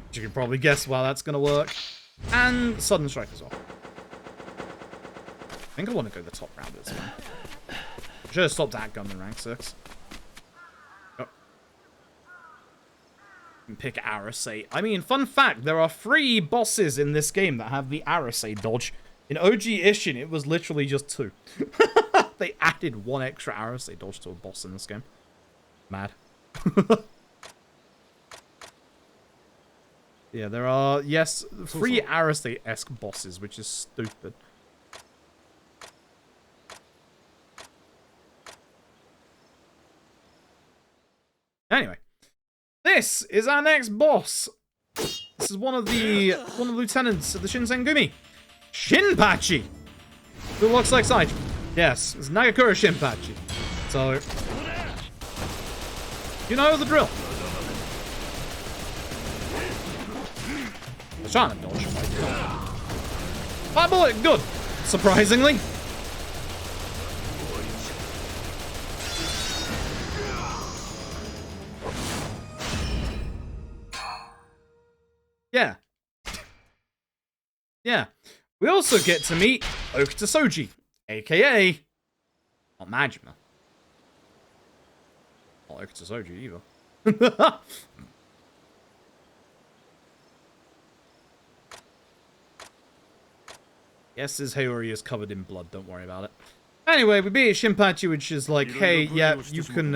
Which you can probably guess why that's going to work. And Sudden Strike as well. I think I want to go the top round this one. Should have stopped at Gunman rank 6. Oh. And pick Arasate. I mean, fun fact, there are 3 bosses in this game that have the Arasate dodge. In OG Ishin, it was literally just 2. They added 1 extra Arasate dodge to a boss in this game. Mad. Yeah, there are, yes, 3 Arasate-esque bosses, which is stupid. Anyway, this is our next boss. This is one of the lieutenants of the Shinsengumi, Shinpachi, who looks like Saiji. Yes, it's Nagakura Shinpachi. So, you know the drill. I was trying to dodge. Fire bullet, good. Surprisingly. Yeah. Yeah. We also get to meet Okuta Soji, aka not Majima. Not Okuta Soji either. Yes, his Haori is covered in blood, don't worry about it. Anyway, we beat Shinpachi, which is like, hey, yeah, you can,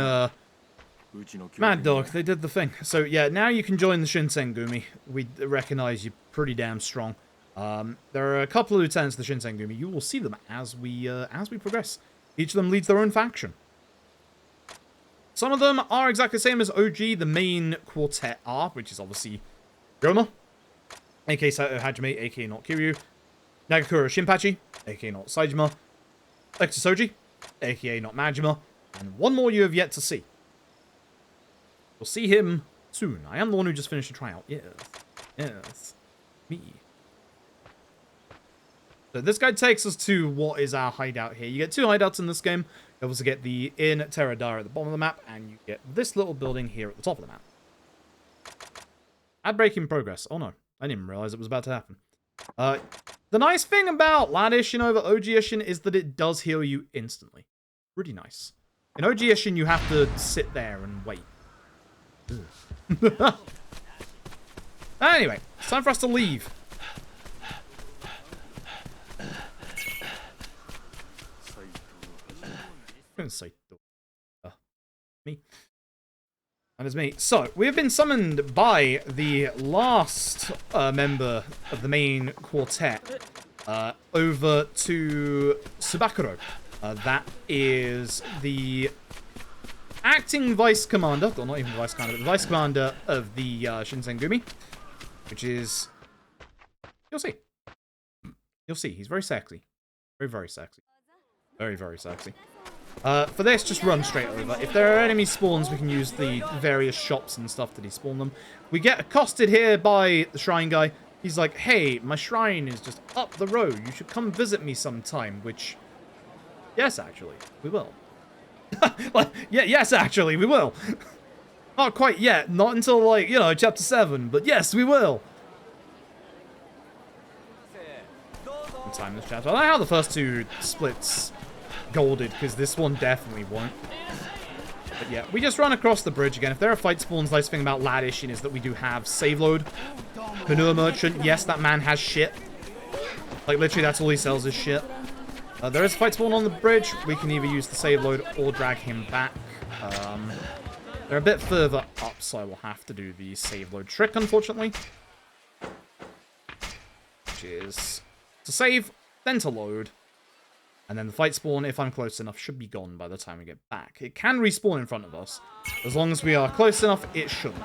Mad Dog, they did the thing. So, yeah, now you can join the Shinsengumi. We recognize you're pretty damn strong. There are a couple of lieutenants of the Shinsengumi. You will see them as we progress. Each of them leads their own faction. Some of them are exactly the same as OG, the main quartet are, which is obviously Goma, aka Saito Hajime, aka not Kiryu, Nagakura Shinpachi, aka not Saejima, Okuta Soji, aka not Majima, and one more you have yet to see. You'll see him soon. I am the one who just finished a tryout. Yes. Yes. Me. So this guy takes us to what is our hideout here. You get two hideouts in this game. You also get the Inn Terradara at the bottom of the map, and you get this little building here at the top of the map. Ad break in progress. Oh no, I didn't even realize it was about to happen. The nice thing about LAD Ishin over OG Ishin is that it does heal you instantly. Pretty nice. In OG Ishin, you have to sit there and wait. Anyway, it's time for us to leave. Me. That is me. So, we have been summoned by the last member of the main quartet over to Subakuro. That is the acting vice commander, or not even vice commander, but the vice commander of the Shinsengumi, which is... You'll see. You'll see. He's very sexy. Very, very sexy. Very, very sexy. For this, just run straight over. If there are enemy spawns, we can use the various shops and stuff to despawn them. We get accosted here by the shrine guy. He's like, hey, my shrine is just up the road. You should come visit me sometime, which... Yes, actually, we will. Yeah, yes, actually, we will. Not quite yet. Not until, like, you know, chapter 7. But yes, we will. Time this chapter. I don't know how the first two splits golded, because this one definitely won't. But yeah, we just run across the bridge again. If there are fight spawns, the nice thing about LAD Ishin is that we do have save load. Manure Merchant, yes, that man has shit. Like, literally, that's all he sells is shit. There is a fight spawn on the bridge. We can either use the save load or drag him back. They're a bit further up, so I will have to do the save load trick, unfortunately. Which is to save, then to load. And then the fight spawn, if I'm close enough, should be gone by the time we get back. It can respawn in front of us. As long as we are close enough, it shouldn't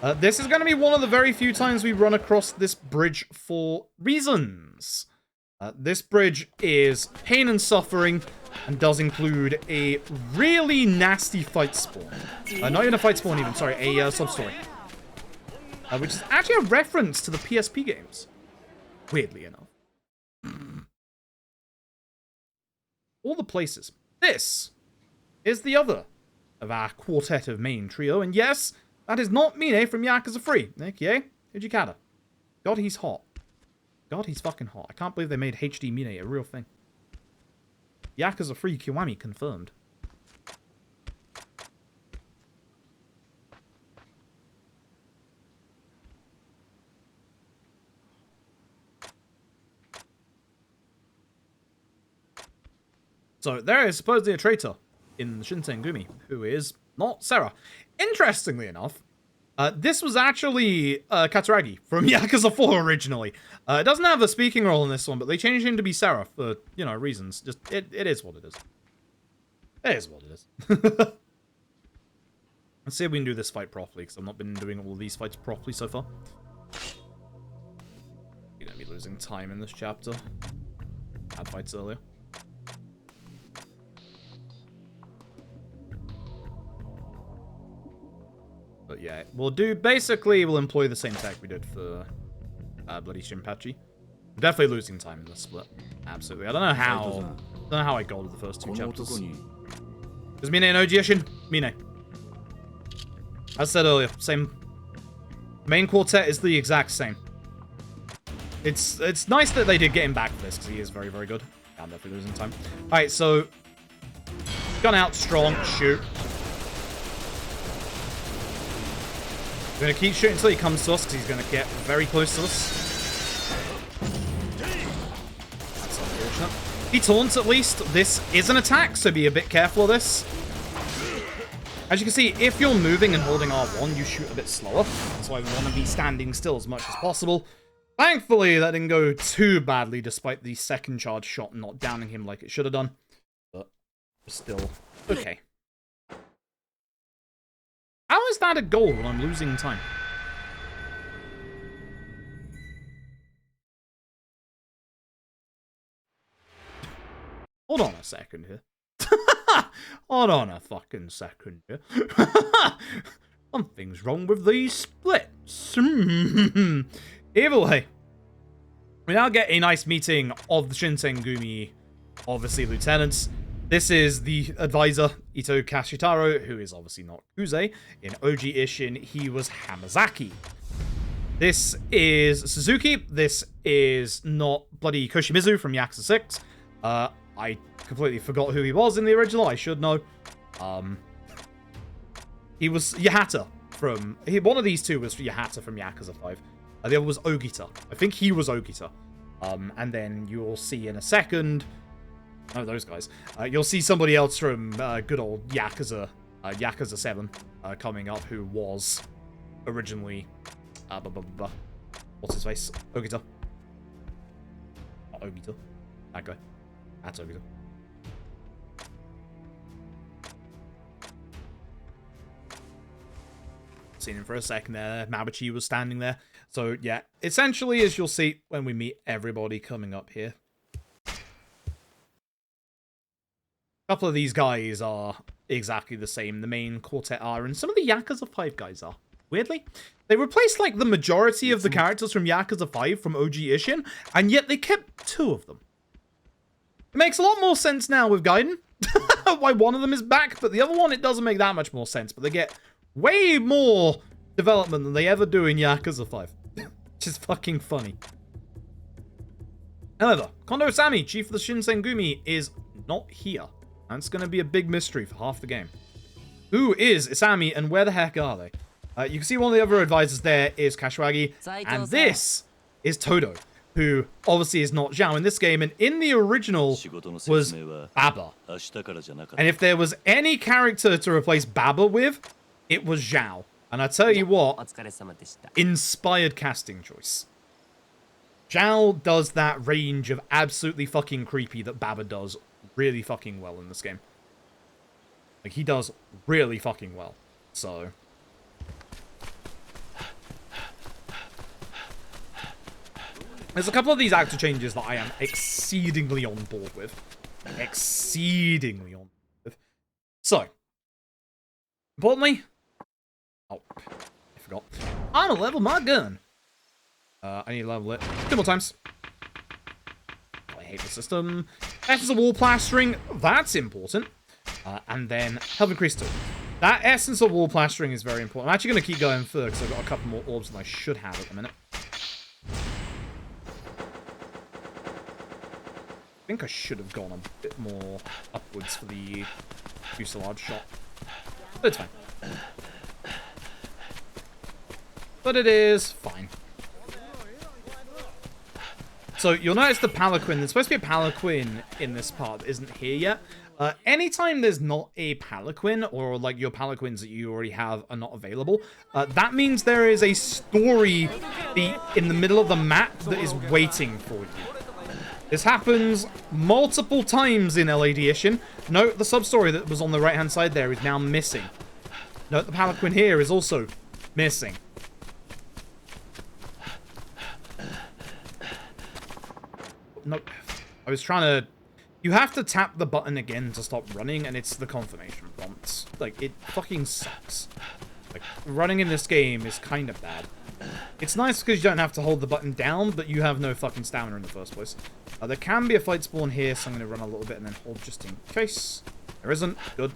be. This is going to be one of the very few times we run across this bridge for reasons. This bridge is pain and suffering and does include a really nasty fight spawn. Not even a fight spawn even, sorry, a sub-story. Which is actually a reference to the PSP games. Weirdly enough. All the places. This is the other of our quartet of main trio. And yes, that is not Mine from Yakuza 3. Okay, Hijikata. God, he's hot. God, he's fucking hot. I can't believe they made HD Mine a real thing. Yakuza 3 Kiwami confirmed. So, there is supposedly a traitor in the Shinsengumi, who is not Sarah. Interestingly enough, this was actually Katsuragi from Yakuza 4 originally. It doesn't have a speaking role in this one, but they changed him to be Sarah for, you know, reasons. Just, it is what it is. It is what it is. Let's see if we can do this fight properly, because I've not been doing all these fights properly so far. You're going to be losing time in this chapter. Had fights earlier. But yeah, we'll employ the same tech we did for bloody Shinpachi. Definitely losing time in this split. Absolutely. I don't know how I golded the first two chapters. Is Mine an OG Ishin? Mine. As I said earlier, same. Main quartet is the exact same. It's nice that they did get him back for this, because he is very, very good. Yeah, I'm definitely losing time. Alright, so gun out, strong, shoot. We're going to keep shooting until he comes to us, because he's going to get very close to us. That's unfortunate. He taunts at least. This is an attack, so be a bit careful of this. As you can see, if you're moving and holding R1, you shoot a bit slower. That's why we want to be standing still as much as possible. Thankfully, that didn't go too badly, despite the second charge shot not downing him like it should have done. But still, okay. How is that a goal when I'm losing time? Hold on a second here. Hold on a fucking second here. Something's wrong with these splits. Either way, we now get a nice meeting of the Shinsen Gumi, obviously lieutenants. This is the advisor, Ito Kashitaro, who is obviously not Kuze. In OG Ishin, he was Hamazaki. This is Suzuki. This is not bloody Koshimizu from Yakuza 6. I completely forgot who he was in the original. I should know. He was Yahata from... one of these two was Yahata from Yakuza 5. The other was Ogita. I think he was Ogita. And then you'll see in a second... Oh, those guys. You'll see somebody else from good old Yakuza, Yakuza 7 coming up, who was originally... what's his face? Ogita. Not Ogita. That guy. That's Ogita. Seen him for a second there. Mabuchi was standing there. So, yeah. Essentially, as you'll see when we meet everybody coming up here. A couple of these guys are exactly the same. The main quartet are, and some of the Yakuza 5 guys are. Weirdly. They replaced, like, the majority of the characters from Yakuza 5 from OG Ishin, and yet they kept 2 of them. It makes a lot more sense now with Gaiden. Why one of them is back, but the other one, it doesn't make that much more sense. But they get way more development than they ever do in Yakuza 5. Which is fucking funny. However, Kondo Sami, chief of the Shinsen Gumi, is not here. And it's going to be a big mystery for half the game. Who is Isami and where the heck are they? You can see one of the other advisors there is Kashiwagi. And this is Todo, who obviously is not Zhao in this game. And in the original was Baba. And if there was any character to replace Baba with, it was Zhao. And I tell you what, inspired casting choice. Zhao does that range of absolutely fucking creepy that Baba does really fucking well in this game. Like, he does really fucking well. So... there's a couple of these actor changes that I am exceedingly on board with. Exceedingly on board with. So, importantly... oh, I forgot. I'm gonna level my gun. I need to level it 2 more times. I hate the system. Essence of wall plastering, that's important. And then health increase 2. That essence of wall plastering is very important. I'm actually going to keep going further because I've got a couple more orbs than I should have at the minute. I think I should have gone a bit more upwards for the fuselage shot. But it's fine. But it is fine. So you'll notice the palanquin. There's supposed to be a palanquin in this part that isn't here yet. Anytime there's not a palanquin, or like your palanquins that you already have are not available, that means there is a story in the middle of the map that is waiting for you. This happens multiple times in LAD Ishin. Note the sub-story that was on the right-hand side there is now missing. Note the palanquin here is also missing. Nope. I was trying to... You have to tap the button again to stop running, and it's the confirmation prompt. Like, it fucking sucks. Like, running in this game is kind of bad. It's nice because you don't have to hold the button down, but you have no fucking stamina in the first place. There can be a fight spawn here, so I'm going to run a little bit and then hold just in case. There isn't. Good.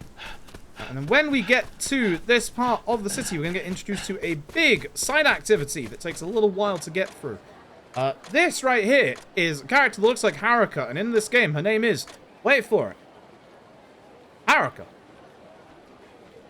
And then when we get to this part of the city, we're going to get introduced to a big side activity that takes a little while to get through. This right here is a character that looks like Haruka, and in this game, her name is, wait for it, Haruka.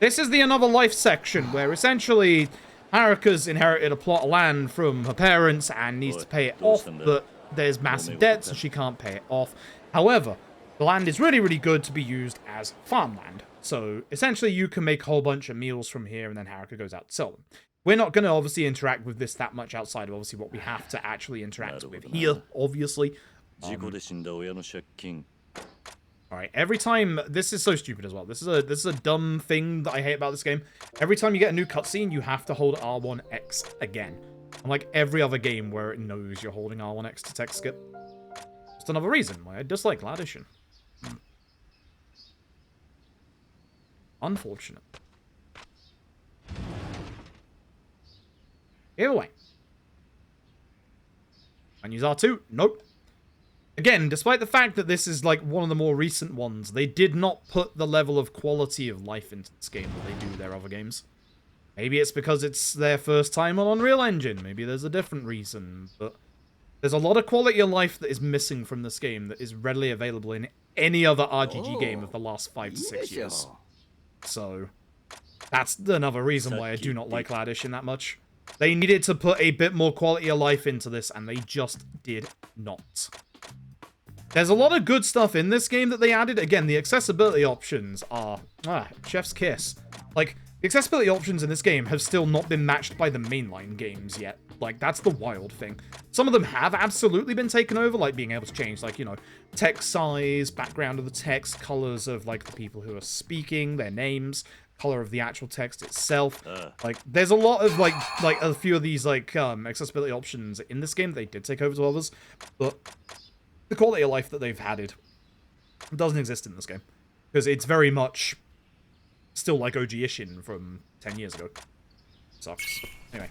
This is the Another Life section, where essentially Haruka's inherited a plot of land from her parents and needs to pay it off, but there's massive debts and she can't pay it off. However, the land is really, really good to be used as farmland. So essentially you can make a whole bunch of meals from here, and then Haruka goes out to sell them. We're not going to obviously interact with this that much outside of obviously what we have to actually interact with here, obviously. Alright, every time... This is so stupid as well. This is a dumb thing that I hate about this game. Every time you get a new cutscene, you have to hold R1X again. Unlike every other game where it knows you're holding R1X to text skip. Just another reason why I dislike LAD Ishin. Unfortunate. Either way. And use R2? Nope. Again, despite the fact that this is like one of the more recent ones, they did not put the level of quality of life into this game that they do their other games. Maybe it's because it's their first time on Unreal Engine. Maybe there's a different reason. But there's a lot of quality of life that is missing from this game that is readily available in any other RPG game of the last 5 to 6 years. So, that's another reason why I do not like LAD Ishin that much. They needed to put a bit more quality of life into this, and they just did not. There's a lot of good stuff in this game that they added. Again, the accessibility options are... chef's kiss. Like, the accessibility options in this game have still not been matched by the mainline games yet. Like, that's the wild thing. Some of them have absolutely been taken over, like being able to change, like, you know, text size, background of the text, colors of, like, the people who are speaking, their names, color of the actual text itself. Like, there's a lot of, like a few of these, like, accessibility options in this game. They did take over to others, but the quality of life that they've added doesn't exist in this game. Because it's very much still like OG Ishin from 10 years ago. Sucks. Anyway.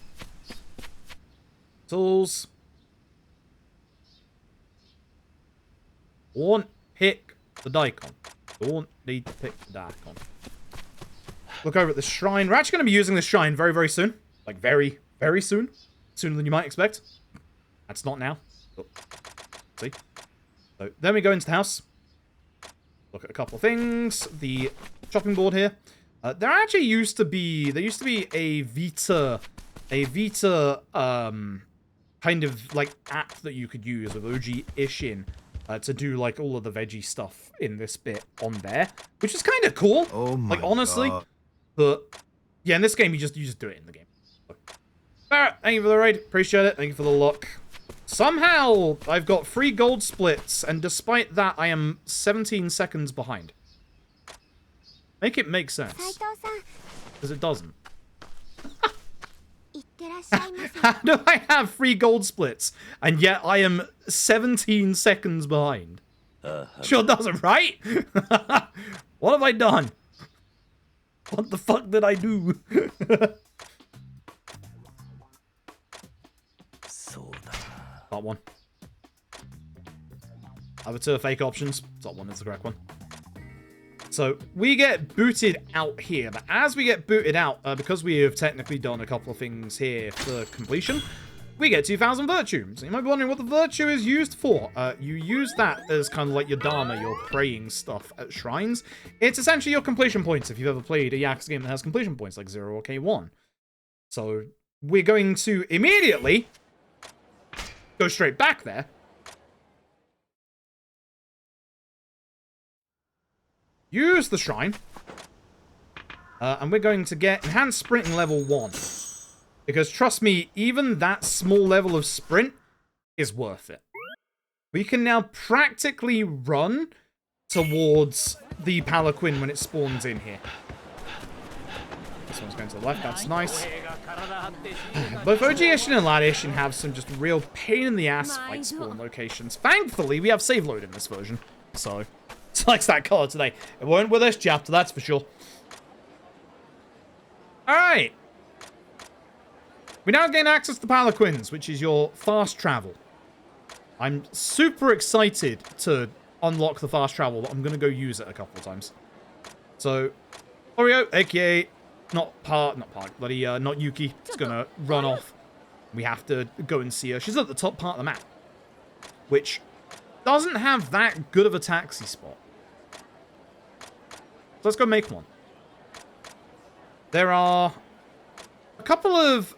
Tools. Don't pick the daikon. Don't need to pick the daikon. Look over at the shrine. We're actually going to be using this shrine very, very soon. Like, very, very soon. Sooner than you might expect. That's not now. Oh. See? So, then we go into the house. Look at a couple of things. The chopping board here. There actually used to be... There used to be a Vita... kind of, like, app that you could use with OG Ishin to do, like, all of the veggie stuff in this bit on there. Which is kind of cool. Oh my God. Honestly. But, yeah, in this game, you just do it in the game. So, Barrett, thank you for the raid. Appreciate it. Thank you for the luck. Somehow, I've got 3 gold splits, and despite that, I am 17 seconds behind. Make it make sense. Because it doesn't. How do I have 3 gold splits, and yet I am 17 seconds behind? Sure doesn't, right? What have I done? What the fuck did I do? Part 1. Other 2 are fake options. Top 1 is the correct one. So, we get booted out here, but as we get booted out, because we have technically done a couple of things here for completion, we get 2,000 virtue. So you might be wondering what the virtue is used for. You use that as kind of like your dharma, your praying stuff at shrines. It's essentially your completion points if you've ever played a Yakuza game that has completion points, like 0 or K1. So, we're going to immediately go straight back there. Use the shrine. And we're going to get enhanced sprinting level 1. Because trust me, even that small level of sprint is worth it. We can now practically run towards the palanquin when it spawns in here. This one's going to the left. That's nice. Both OG Ishin and LAD Ishin have some just real pain in the ass fight spawn locations. Thankfully, we have save load in this version. So, it's like that color today. It won't with this chapter, that's for sure. Alright. We now gain access to Palanquins, which is your fast travel. I'm super excited to unlock the fast travel, but I'm going to go use it a couple of times. So, Oreo, aka not Yuki, is going to run off. We have to go and see her. She's at the top part of the map, which doesn't have that good of a taxi spot. So let's go make one. There are a couple of...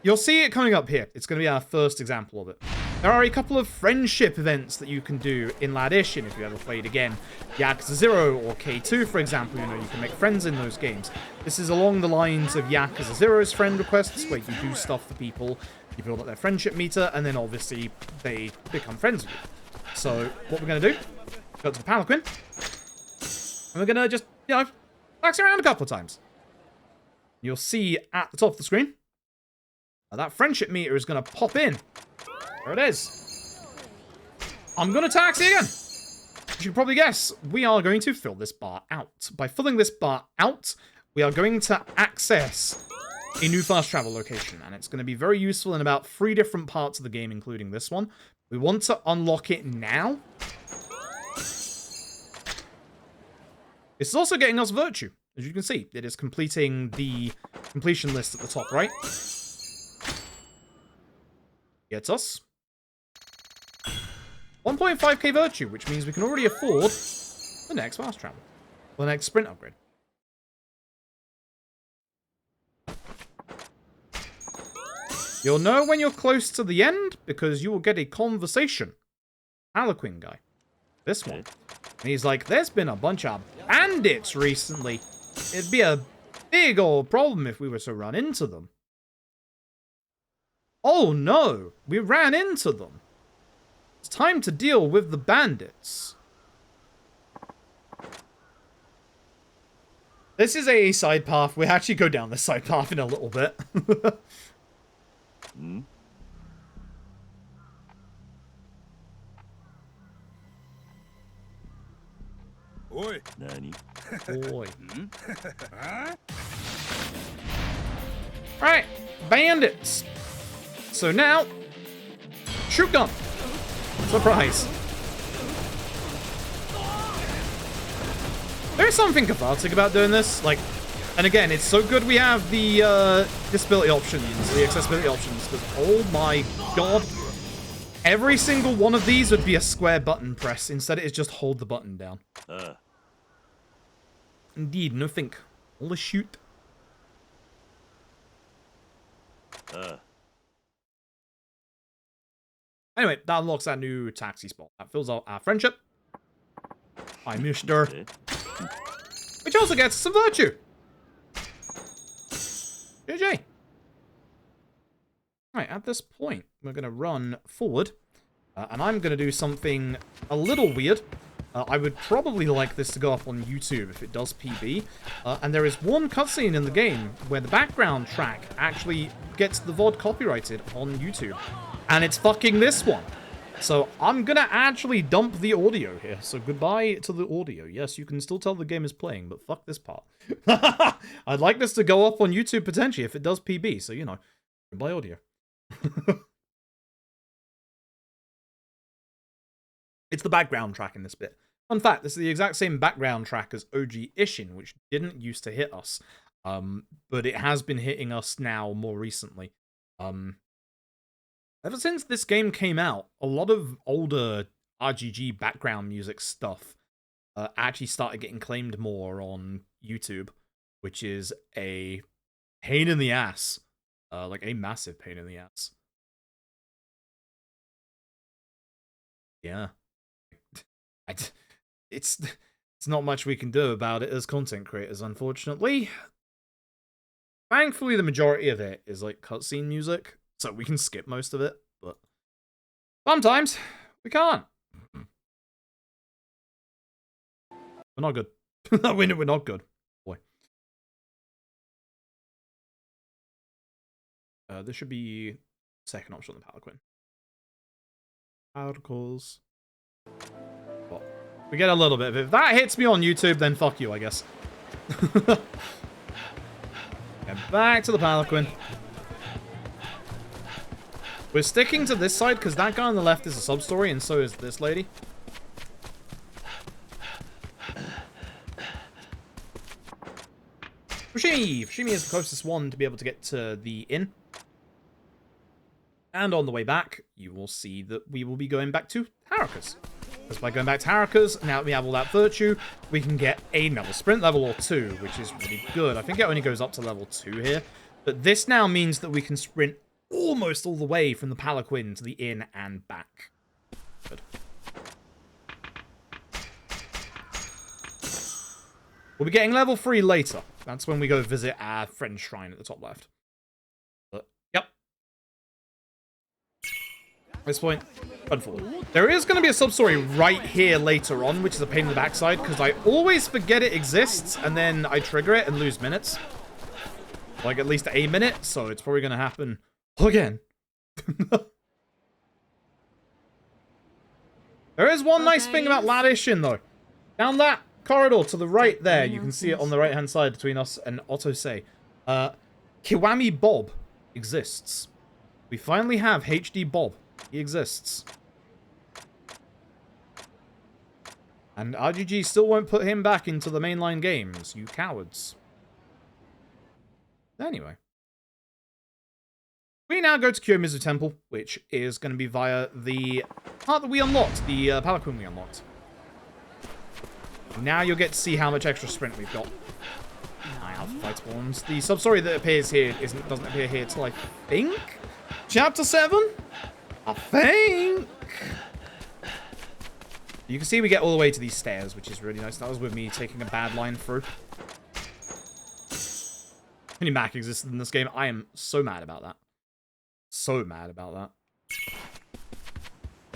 You'll see it coming up here. It's going to be our first example of it. There are a couple of friendship events that you can do in LAD Ishin if you ever played again. Yakuza 0 or K2, for example, you know, you can make friends in those games. This is along the lines of Yakuza 0's friend requests, where you do stuff for people, you build up their friendship meter, and then obviously they become friends with you. So, what we're going to do, go to the Palanquin, and we're going to just, you know, box around a couple of times. You'll see at the top of the screen, that friendship meter is going to pop in. There it is. I'm going to taxi again. As you can probably guess, we are going to fill this bar out. By filling this bar out, we are going to access a new fast travel location. And it's going to be very useful in about 3 different parts of the game, including this one. We want to unlock it now. This is also getting us virtue. As you can see, it is completing the completion list at the top right. Gets us 1.5k virtue, which means we can already afford the next fast travel. Or the next sprint upgrade. You'll know when you're close to the end, because you will get a conversation. Palanquin guy. This one. And he's like, there's been a bunch of bandits recently. It'd be a big old problem if we were to run into them. Oh no, we ran into them. It's time to deal with the bandits. This is a side path. We'll actually go down this side path in a little bit.
Oi.
Nani?
Boy. Right, bandits. So now, shoot gun. Surprise. There's something cathartic about doing this. Like, and again, it's so good we have the disability options, the accessibility options, because oh my god. Every single one of these would be a square button press. Instead, it is just hold the button down. Indeed, no think. All the shoot. Anyway, that unlocks our new taxi spot. That fills out our friendship. Hi, Mister. Which also gets some virtue. GG. Right, at this point, we're going to run forward. And I'm going to do something a little weird. I would probably like this to go up on YouTube if it does PB. And there is one cutscene in the game where the background track actually gets the VOD copyrighted on YouTube. And it's fucking this one. So I'm going to actually dump the audio here. So goodbye to the audio. Yes, you can still tell the game is playing, but fuck this part. I'd like this to go up on YouTube potentially if it does PB. So, you know, goodbye audio. It's the background track in this bit. Fun fact, this is the exact same background track as OG Ishin, which didn't used to hit us. But it has been hitting us now more recently. Ever since this game came out, a lot of older RGG background music stuff actually started getting claimed more on YouTube, which is a pain in the ass. Like a massive pain in the ass. Yeah. It's not much we can do about it as content creators, unfortunately. Thankfully, the majority of it is like cutscene music, so we can skip most of it, but sometimes we can't. We're not good. We're not good. This should be second option on the Palanquin. Articles. Well, we get a little bit of it. If that hits me on YouTube, then fuck you, I guess. Get back to the Palanquin. We're sticking to this side because that guy on the left is a sub-story, and so is this lady. Fushimi! Fushimi is the closest one to be able to get to the inn. And on the way back, you will see that we will be going back to Haruka's. Because by going back to Haruka's, now that we have all that virtue, we can get another sprint level or 2, which is really good. I think it only goes up to level 2 here. But this now means that we can sprint almost all the way from the Palanquin to the inn and back. Good. We'll be getting level 3 later. That's when we go visit our friend's shrine at the top left. But, yep. At this point, run forward. There is going to be a sub-story right here later on, which is a pain in the backside, because I always forget it exists, and then I trigger it and lose minutes. Like, at least a minute, so it's probably going to happen again. There is one nice thing about LAD Ishin, though. Down that corridor to the right there, you can see it on the right-hand side between us and Otose. Kiwami Bob exists. We finally have HD Bob. He exists. And RGG still won't put him back into the mainline games, you cowards. Anyway. We now go to Kiyomizu Temple, which is going to be via the part that we unlocked, the Palanquin we unlocked. Now you'll get to see how much extra sprint we've got. I have fight spawns. The sub-story that appears here doesn't appear here till, I think, Chapter 7? I think. You can see we get all the way to these stairs, which is really nice. That was with me taking a bad line through. Any Mac existed in this game. I am so mad about that. So mad about that.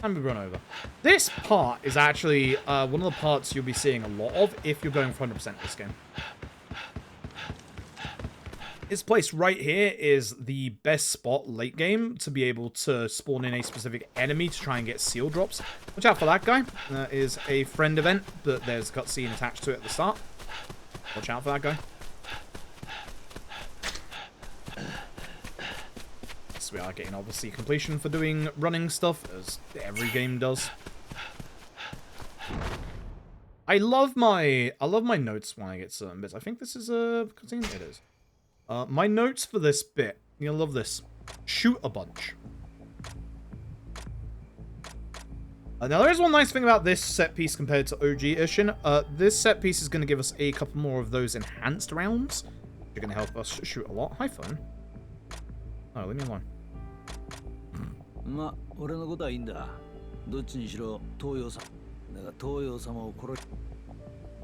And we run over. This part is actually one of the parts you'll be seeing a lot of if you're going for 100% this game. This place right here is the best spot late game to be able to spawn in a specific enemy to try and get seal drops. Watch out for that guy. That is a friend event, but there's a cutscene attached to it at the start. Watch out for that guy. We are getting, obviously, completion for doing running stuff, as every game does. I love my notes when I get certain bits. I think this is a cutscene. It is. My notes for this bit. You'll love this. Shoot a bunch. Now, there is one nice thing about this set piece compared to OG Ishin. This set piece is going to give us a couple more of those enhanced rounds. Which are going to help us shoot a lot. Hi, phone. Oh, leave me alone.
まあ俺のことはいいんだ。どっちにしろ東洋さん。だが東洋様を殺し。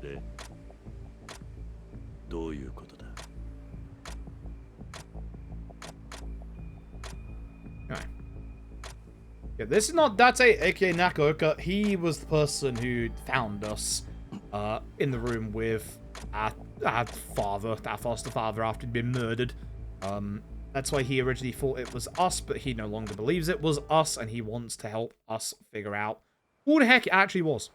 で、どういうことだ?
Okay. Yeah, this is not Date, aka Nakaoka. He was the person who found us in the room with our father, our foster father, after he'd been murdered. That's why he originally thought it was us, but he no longer believes it was us, and he wants to help us figure out who the heck it actually was.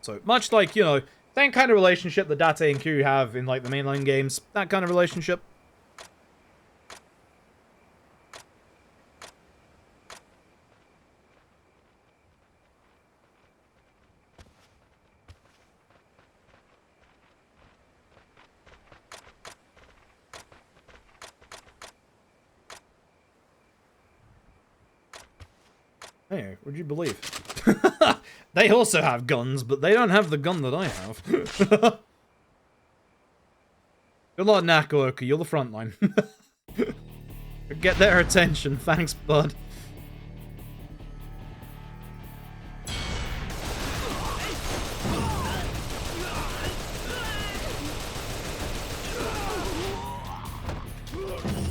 So, much like, you know, same kind of relationship that Date and Q have in, like, the mainline games. That kind of relationship. Hey, would you believe? They also have guns, but they don't have the gun that I have. Good luck, Nakaoka. You're the front line. Get their attention. Thanks, bud.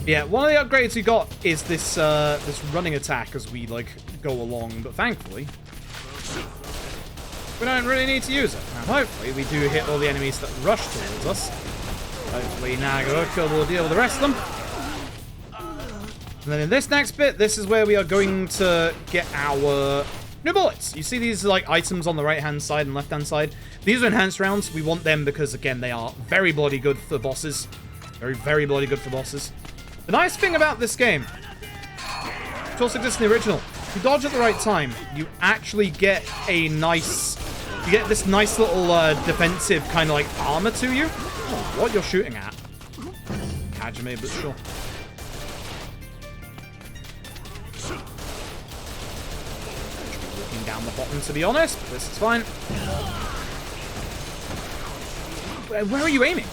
Yeah, one of the upgrades we got is this this running attack as we like go along, but thankfully we don't really need to use it. Now, hopefully we do hit all the enemies that rush towards us. Hopefully Nagaoka will deal with the rest of them. And then in this next bit, this is where we are going to get our new bullets. You see these like items on the right-hand side and left-hand side? These are enhanced rounds. We want them because, again, they are very bloody good for bosses. Very, very bloody good for bosses. The nice thing about this game, which also exists in the original, if you dodge at the right time, you actually get a nice... You get this nice little defensive kind of like armor to you. Oh, what you're shooting at. Hajime, but sure. Walking down the bottom, to be honest, but this is fine. Where are you aiming?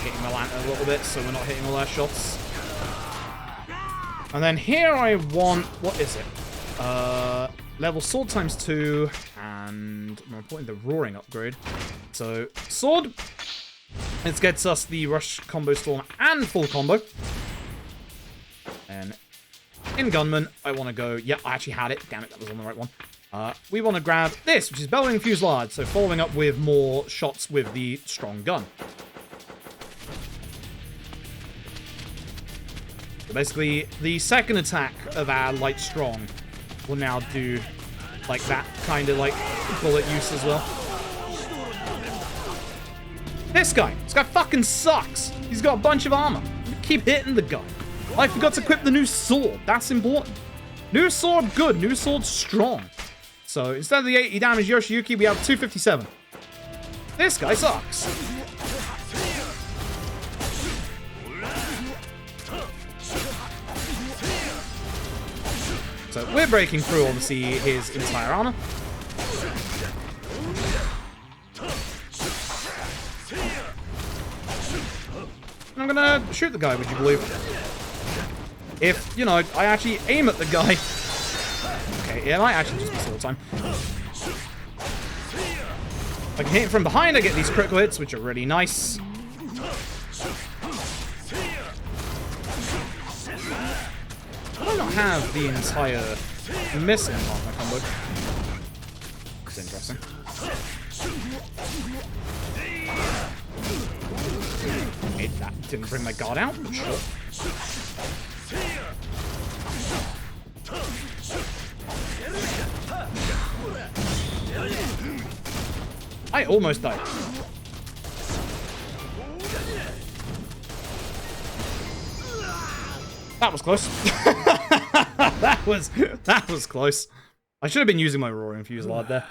Hitting my lantern a little bit, so we're not hitting all our shots. And then here I want... What is it? Level sword ×2, and more importantly, the roaring upgrade. So, sword. It gets us the rush combo storm and full combo. And in Gunman, I want to go... Yep, I actually had it. Damn it, that was on the right one. We want to grab this, which is bellowing fusillade. So following up with more shots with the strong gun. So basically, the second attack of our light strong will now do like that kind of like bullet use as well. This guy fucking sucks. He's got a bunch of armor. Keep hitting the guy. I forgot to equip the new sword. That's important. New sword good. New sword strong. So instead of the 80 damage Yoshiyuki, we have 257. This guy sucks. So we're breaking through, obviously, his entire armor. I'm gonna shoot the guy, would you believe? If, you know, I actually aim at the guy. Okay, it might actually just be sword time. If I can hit him from behind, I get these critical hits, which are really nice. I do not have the entire missing part of my combo. It's interesting. Okay, that didn't bring my guard out, but sure. I almost died. That was close. that was close. I should have been using my roaring fusillade there.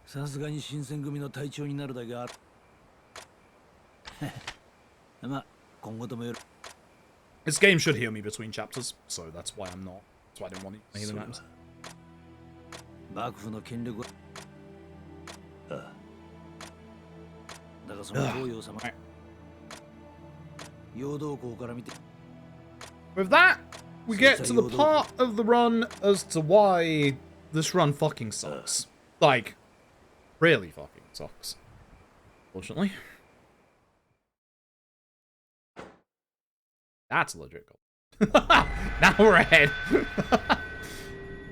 さすがに新選組の隊長になるだけある。まあ今後ともよろ。
This game should heal me between chapters, so that's why I'm not. That's why I didn't want to heal items.
幕府の権力は。だがその東洋様。陽動校から見て。
With that, we get to the part of the run as to why this run fucking sucks. Like, really fucking sucks. Fortunately. That's a legit goal. Now we're ahead.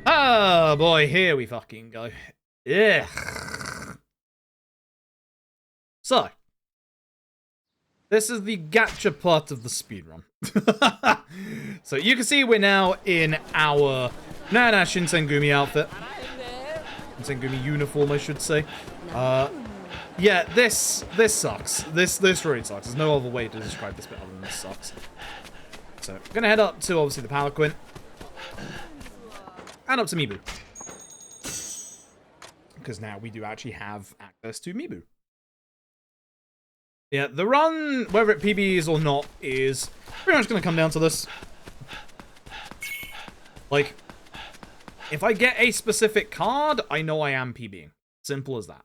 Oh boy, here we fucking go. Yeah. So, this is the gacha part of the speedrun. So you can see we're now in our Shinsengumi outfit. Shinsengumi uniform, I should say. Yeah, this sucks. This really sucks. There's no other way to describe this bit other than this sucks. So, I'm gonna head up to, obviously, the Palanquin. And up to Mibu. Because now we do actually have access to Mibu. Yeah, the run, whether it PBs or not, is pretty much gonna come down to this. Like, if I get a specific card, I know I am PBing. Simple as that.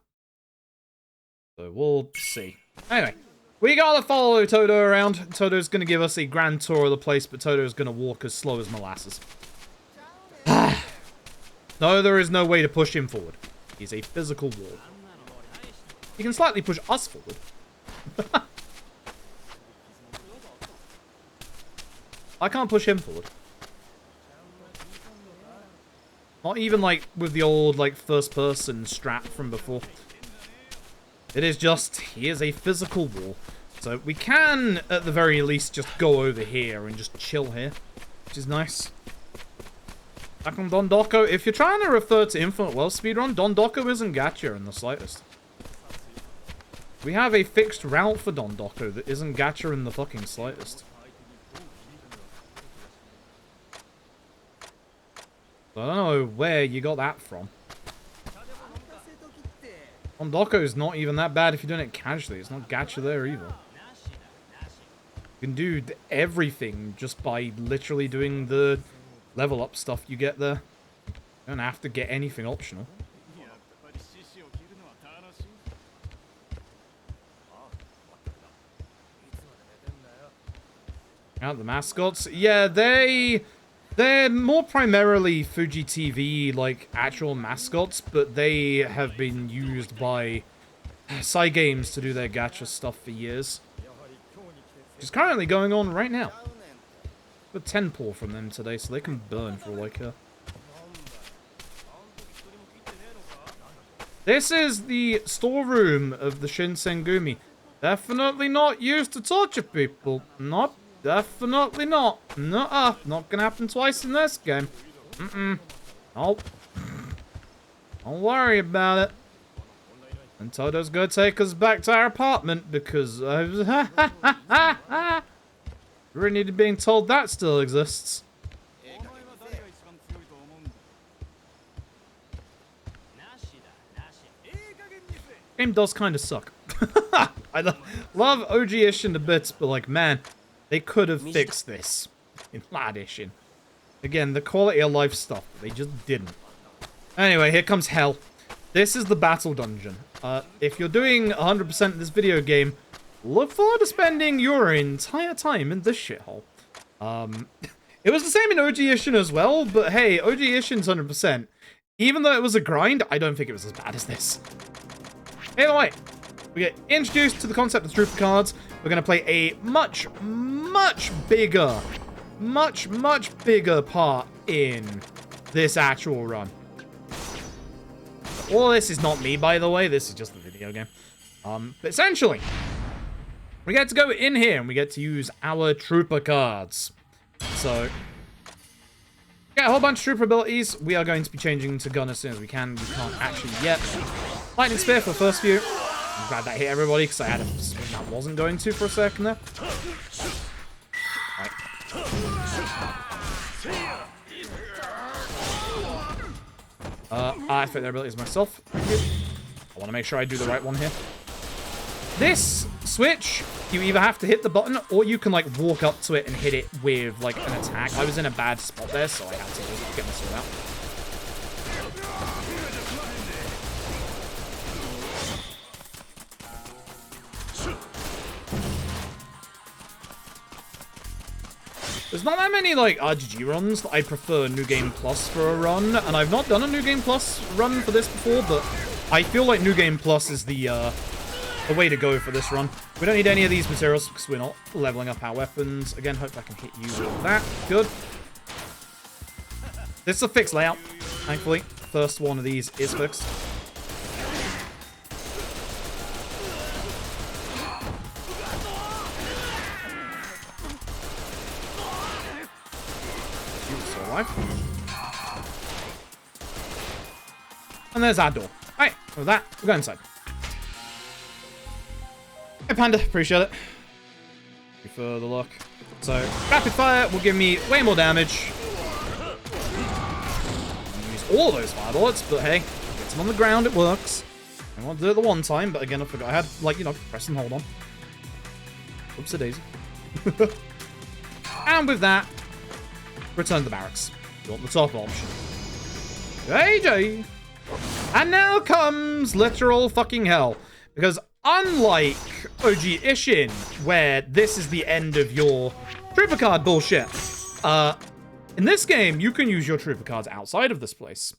So, we'll see. Anyway. We gotta follow Todo around. Todo's gonna give us a grand tour of the place, but Todo's gonna walk as slow as molasses. No, there is no way to push him forward. He's a physical wall. He can slightly push us forward. I can't push him forward. Not even like with the old like first-person strat from before. It is just, here's a physical wall. So we can, at the very least, just go over here and just chill here, which is nice. Back on Dondoko, if you're trying to refer to Infinite Welp Speedrun, Dondoko isn't gacha in the slightest. We have a fixed route for Dondoko that isn't gacha in the fucking slightest. I don't know where you got that from. Dondoko is not even that bad if you're doing it casually. It's not gacha there either. You can do everything just by literally doing the level up stuff you get there. You don't have to get anything optional. Out the mascots. Yeah, they're more primarily Fuji TV, like, actual mascots, but they have been used by side games to do their gacha stuff for years. Which is currently going on right now. Got 10 pull from them today, so they can burn for all I care. This is the storeroom of the Shinsen Gumi. Definitely not used to torture people. Nope. Definitely not. Nuh-uh. Not gonna happen twice in this game. Nope. Don't worry about it. And Todo's gonna take us back to our apartment because really needed being told that still exists. Game does kind of suck. I love OG Ishin a bit, but like, man, they could have fixed this in LAD Ishin. Again, the quality of life stuff, they just didn't. Anyway, here comes hell. This is the battle dungeon. If you're doing 100% of this video game, look forward to spending your entire time in this shithole. It was the same in OG Ishin as well, but hey, OG Ishin's 100%. Even though it was a grind, I don't think it was as bad as this. Either way, we get introduced to the concept of trooper cards. We're going to play a much bigger part in this actual run. All this is not me, by the way. This is just the video game. But essentially, we get to go in here and we get to use our trooper cards. So, get a whole bunch of trooper abilities. We are going to be changing to gun as soon as we can. We can't actually yet. Lightning Spear for the first few. I'm glad that hit everybody because I had a swing that wasn't going to for a second there. Right. I fit their abilities myself. Thank you. I want to make sure I do the right one here. This switch, you either have to hit the button or you can like walk up to it and hit it with like an attack. I was in a bad spot there, so I had to get my sword out. There's not that many, like, RGG runs. I prefer New Game Plus for a run, and I've not done a New Game Plus run for this before, but I feel like New Game Plus is the way to go for this run. We don't need any of these materials because we're not leveling up our weapons. Again, hope I can hit you with that. Good. This is a fixed layout, thankfully. First one of these is fixed. And there's our door. Alright, with that, we'll go inside. Hey Panda, appreciate it. Thank you for the look. So, rapid fire will give me way more damage. Use all of those fire bullets, but hey, gets them on the ground, it works. I want to do it the one time, but again, I forgot I had, like, you know, press and hold on. Oops a daisy. And with that, return to the barracks. You want the top option. JJ! And now comes literal fucking hell. Because unlike OG Ishin, where this is the end of your trooper card bullshit, in this game, you can use your trooper cards outside of this place.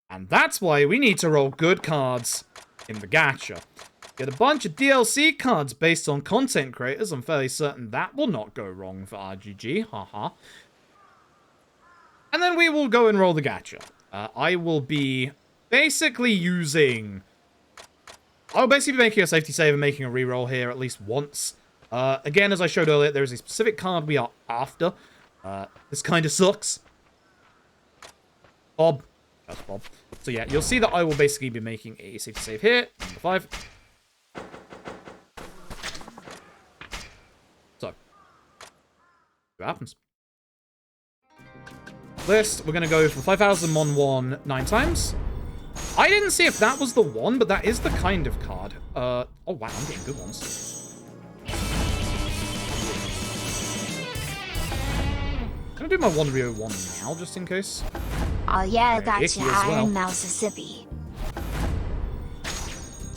And that's why we need to roll good cards in the gacha. Get a bunch of DLC cards based on content creators. I'm fairly certain that will not go wrong for RGG. Haha. And then we will go and roll the gacha. I will be basically using... I'll basically be making a safety save and making a reroll here at least once. Again, as I showed earlier, there is a specific card we are after. This kind of sucks. Bob. That's Bob. So yeah, you'll see that I will basically be making a safety save here. Number 5. So. See what happens. List, we're going to go for 5,000 Mon 1 9 times. I didn't see if that was the one, but that is the kind of card. Oh wow, I'm getting good ones. I'm gonna do my 1v01 now, just in case.
Oh yeah, I got
Icky
you.
as well.
I'm Mississippi.
2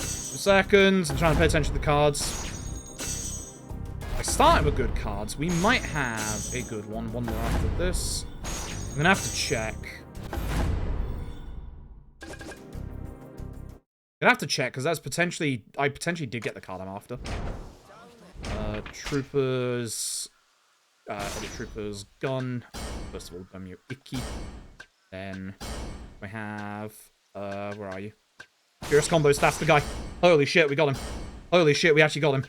seconds. I'm trying to pay attention to the cards. I started with good cards. We might have a good one. One more after this. I'm gonna have to check. I have to check, because that's potentially... I potentially did get the card I'm after. Troopers... edit Troopers, gun. First of all, Bumio Icky. Then we have... where are you? Furious Combos, that's the guy. Holy shit, we got him. Holy shit, we actually got him.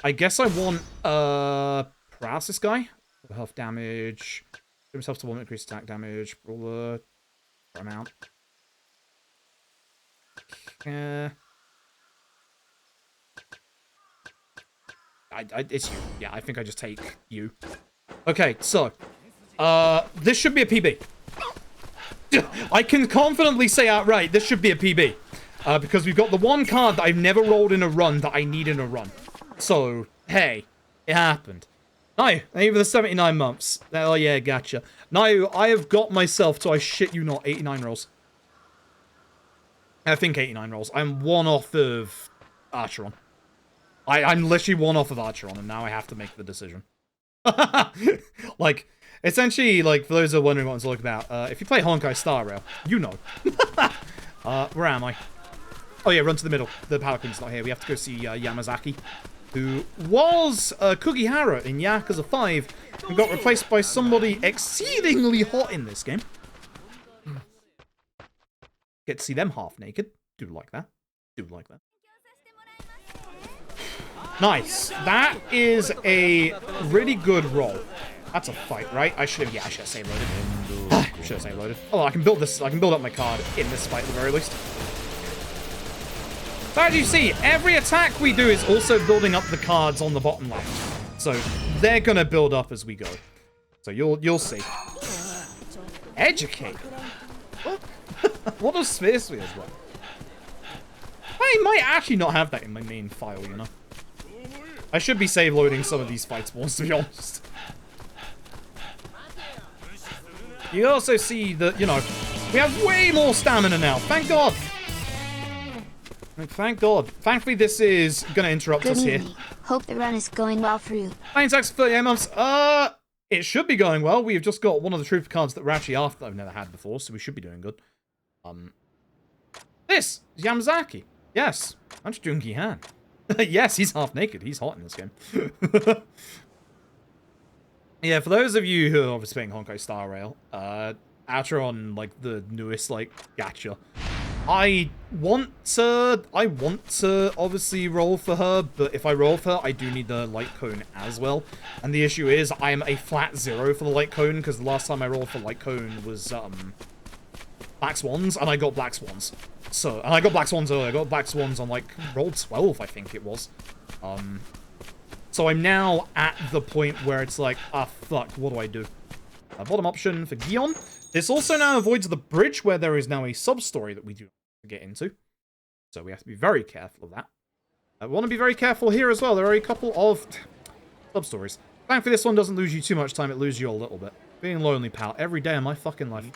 I guess I want... Paralysis guy. Health damage. Give himself to 1 increase attack damage. Brawler. Amount. It's you. Yeah, I think I just take you. Okay, so. This should be a PB. I can confidently say outright, this should be a PB. Because we've got the one card that I've never rolled in a run that I need in a run. So, hey, it happened. No, thank you for the 79 months. Oh yeah, gotcha. Now, I have got myself to, I shit you not, 89 rolls. I think 89 rolls. I'm 1 off of Archeron. I'm literally 1 off of Archeron, and now I have to make the decision. Like, essentially, like, for those who are wondering what I'm talking about, if you play Honkai Star Rail, you know. Where am I? Oh yeah, run to the middle. The Paladin's not here. We have to go see Yamazaki, who was Kugihara in Yakuza 5, and got replaced by somebody exceedingly hot in this game. Get to see them half naked. Do like that. Do like that. Nice. That is a really good roll. That's a fight, right? I should have save loaded. Should have save loaded. Oh, I can build this. I can build up my card in this fight at the very least. So as you see, every attack we do is also building up the cards on the bottom left. So they're gonna build up as we go. So you'll see. Educate. What? What does Sphere Sphere as well? I might actually not have that in my main file, you know. I should be save loading some of these fight spawns, to be honest. You also see that, you know, we have way more stamina now. Thank God. Thank God. Thankfully, this is gonna interrupt us here.
Hope the run is going well for you.
Thanks, X for 38 months. It should be going well. We've just got one of the trooper cards that we're actually after that I've never had before, so we should be doing good. This is Yamazaki. Yes, that's Junki Han. Yes, he's half naked. He's hot in this game. Yeah, for those of you who are obviously playing Honkai Star Rail, Outeron, like, the newest, like, gacha, I want to obviously roll for her, but if I roll for her, I do need the light cone as well. And the issue is, I am a flat 0 for the light cone, because the last time I rolled for light cone was, Black Swans, and I got Black Swans. So, and I got Black Swans earlier. I got Black Swans on, like, roll 12, I think it was. So I'm now at the point where it's like, fuck, what do I do? Bottom option for Gion. This also now avoids the bridge, where there is now a sub-story that we do get into. So we have to be very careful of that. I want to be very careful here as well. There are a couple of sub-stories. Thankfully, this one doesn't lose you too much time. It loses you a little bit. Being lonely, pal, every day of my fucking life.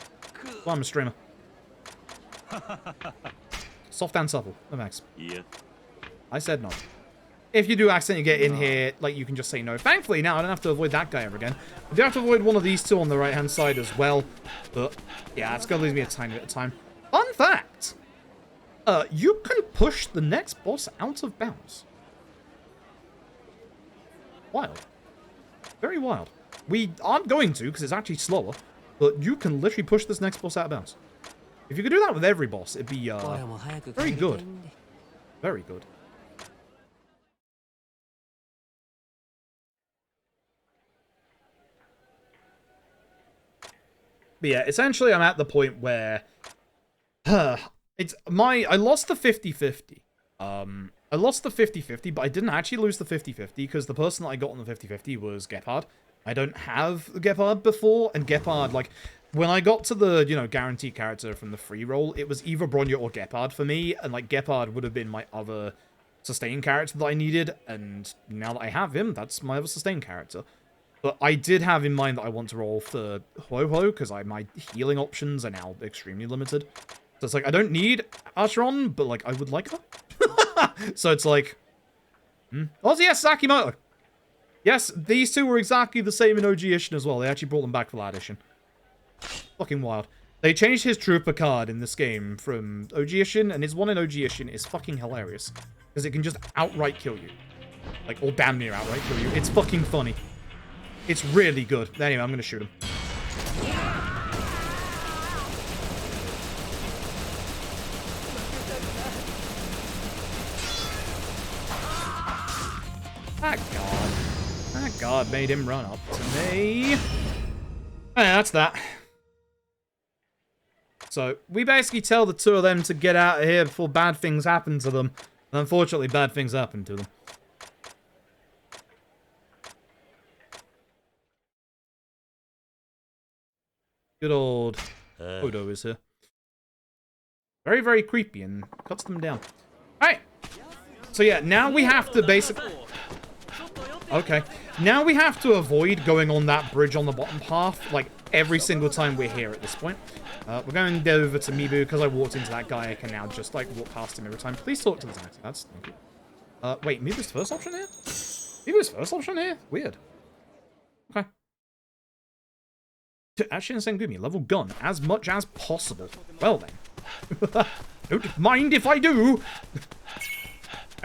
Well, I'm a streamer. Soft and supple. No thanks.
Yeah.
I said no. If you do accidentally get in here, like, you can just say no. Thankfully, now I don't have to avoid that guy ever again. I do have to avoid one of these two on the right-hand side as well. But, yeah, it's going to lose me a tiny bit of time. Fun fact! You can push the next boss out of bounds. Wild. Very wild. We aren't going to, because it's actually slower. but you can literally push this next boss out of bounds. If you could do that with every boss, it'd be very good. Very good. But yeah, essentially I'm at the point where I lost the 50-50. I lost the 50-50, but I didn't actually lose the 50-50 because the person that I got on the 50-50 was Gepard. I don't have Gepard before, and Gepard, like, when I got to the, you know, guaranteed character from the free roll, it was either Bronya or Gepard for me, and, like, Gepard would have been my other sustain character that I needed, and now that I have him, that's my other sustain character. But I did have in mind that I want to roll for Ho-Ho, because my healing options are now extremely limited. So it's like, I don't need Acheron, but, like, I would like her. So it's like... Oh, yes, Sakimoto! Yes, these two were exactly the same in OG Ishin as well. They actually brought them back for LAD Ishin. Fucking wild. They changed his trooper card in this game from OG Ishin, and his one in OG Ishin is fucking hilarious. Because it can just outright kill you. Like, or damn near outright kill you. It's fucking funny. It's really good. Anyway, I'm gonna shoot him. That god made him run up to me. Yeah, that's that. So, we basically tell the two of them to get out of here before bad things happen to them. And unfortunately, bad things happen to them. Good old Odo is here. Very, very creepy and cuts them down. Alright. So yeah, now we have to basically... Okay. Now we have to avoid going on that bridge on the bottom path, like, every single time we're here at this point. We're going over to Mibu, because I walked into that guy, I can now just, like, walk past him every time. Please talk to the Zanati, that's... Thank you. Wait, Mibu's first option here? Mibu's first option here? Weird. Okay. Shinsen Gumi, level gun, as much as possible. Well then. Don't mind if I do!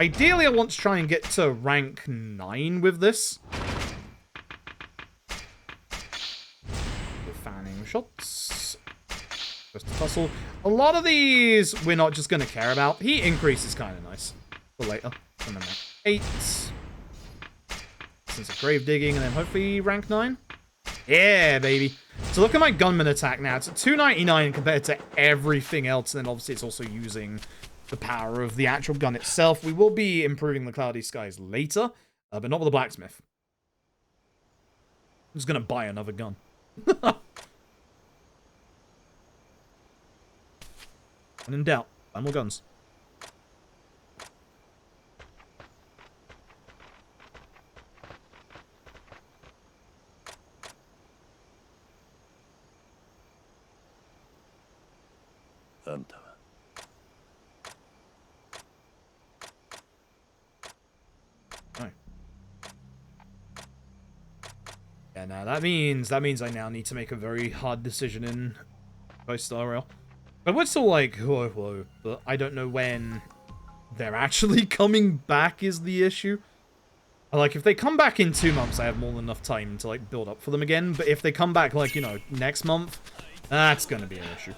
Ideally, I want to try and get to rank 9 with this. The fanning shots. Just a tussle. A lot of these we're not just going to care about. Heat increase is kind of nice. For later. And then 8. Since of grave digging, and then hopefully rank 9. Yeah, baby. So look at my gunman attack now. It's at 299 compared to everything else. And then obviously it's also using the power of the actual gun itself. We will be improving the Cloudy Skies later, but not with the blacksmith. I'm just going to buy another gun. When in doubt, buy more guns. Yeah, now that means I now need to make a very hard decision in Star Rail. I would still like whoa, but I don't know when they're actually coming back is the issue. Like, if they come back in 2 months, I have more than enough time to, like, build up for them again. But if they come back, like, you know, next month, that's gonna be an issue.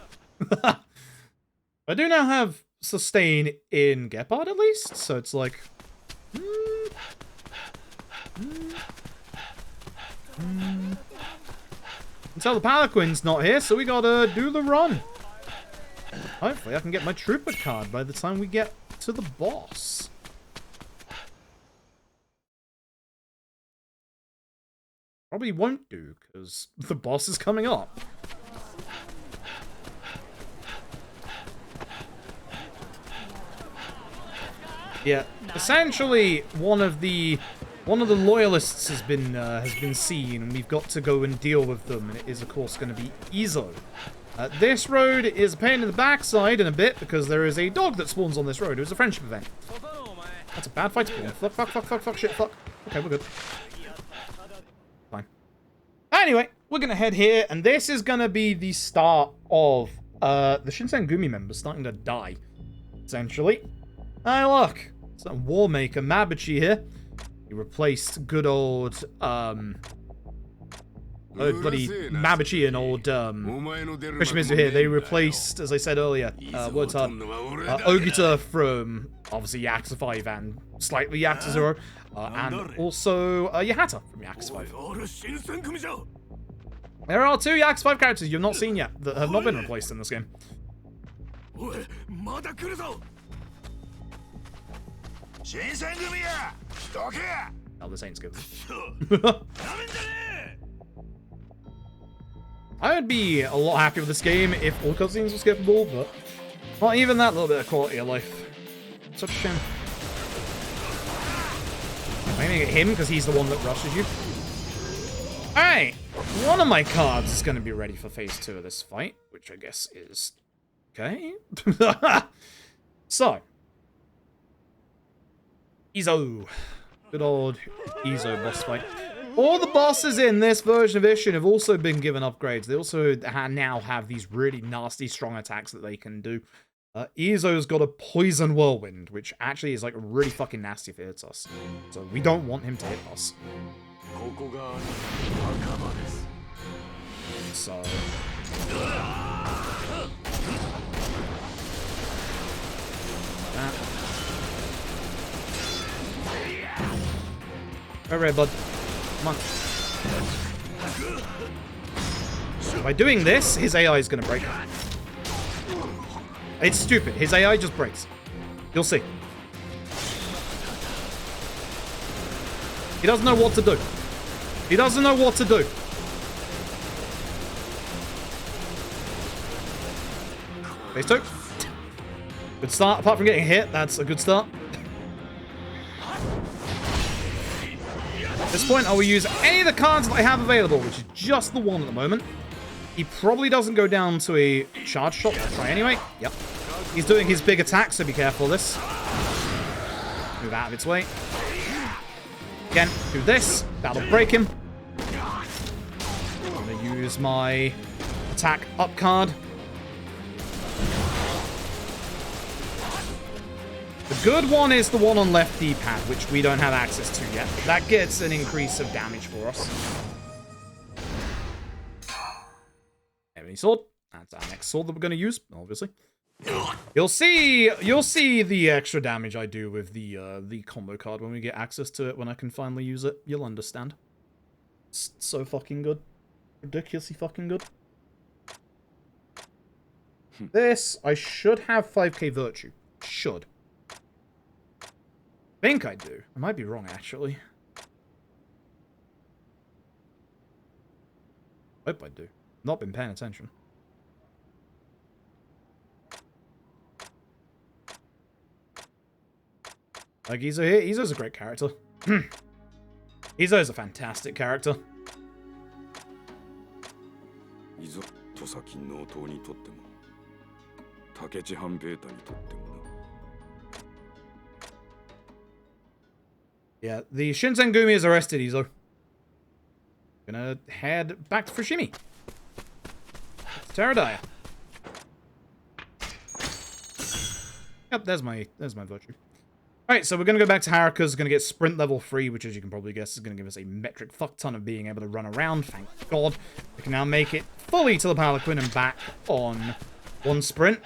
I do now have sustain in Gepard, at least, so it's like... Until the Palanquin's not here, so we gotta do the run. Hopefully I can get my trooper card by the time we get to the boss. Probably won't do, because the boss is coming up. Yeah, essentially one of the loyalists has been seen, and we've got to go and deal with them, and it is of course going to be Izo. This road is a pain in the backside in a bit because there is a dog that spawns on this road. It was a friendship event. That's a bad fight to spawn. Fuck, shit, fuck. Okay, we're good. Fine. Anyway, we're gonna head here, and this is gonna be the start of the Shinsen Gumi members starting to die, essentially. Hey, look, some Warmaker Mabuchi here. He replaced good old bloody Mabuchi and old Kushimitsu here. They replaced, as I said earlier, words hard, Ogita from obviously Yakuza 5 and slightly Yakuza 0, and also Yahata from Yakuza 5. There are 2 Yakuza 5 characters you've not seen yet that have not been replaced in this game. Oh, this ain't good. I would be a lot happier with this game if all cutscenes were skippable, but not even that little bit of quality of life. Such a shame. I'm aiming at him because he's the one that rushes you. Alright, one of my cards is going to be ready for phase 2 of this fight, which I guess is... okay. So. Izo. Good old Izo boss fight. All the bosses in this version of Ishin have also been given upgrades. They also now have these really nasty, strong attacks that they can do. Izo's got a Poison Whirlwind, which actually is like really fucking nasty if it hits us. So we don't want him to hit us. So... Alright, bud. Come on. By doing this, his AI is going to break. It's stupid. His AI just breaks. You'll see. He doesn't know what to do. He doesn't know what to do. Phase 2. Good start. Apart from getting hit, that's a good start. At this point, I will use any of the cards that I have available, which is just the one at the moment. He probably doesn't go down to a charge shot. I'll try anyway. Yep. He's doing his big attack, so be careful of this. Move out of its way. Again, do this. That'll break him. I'm going to use my attack up card. The good one is the one on left D-pad, which we don't have access to yet. But that gets an increase of damage for us. Ebony sword. That's our next sword that we're going to use, obviously. You'll see the extra damage I do with the combo card when we get access to it, when I can finally use it. You'll understand. It's so fucking good. Ridiculously fucking good. This, I should have 5k virtue. Should. I think I do. I might be wrong, actually. Hope I do. Not been paying attention. Like Izo here. Izo's a great character. Izo's a fantastic character.
Izo Tosaki no to ni tottemo Takechi Hanbeta ni tottemo.
Yeah, the Shinsen Gumi is arrested, Izo. Gonna head back to Fushimi. Teradaya. Yep, there's my virtue. Alright, so we're gonna go back to Haruka's, gonna get sprint level 3, which as you can probably guess is gonna give us a metric fuck ton of being able to run around, thank God. We can now make it fully to the Palanquin and back on one sprint.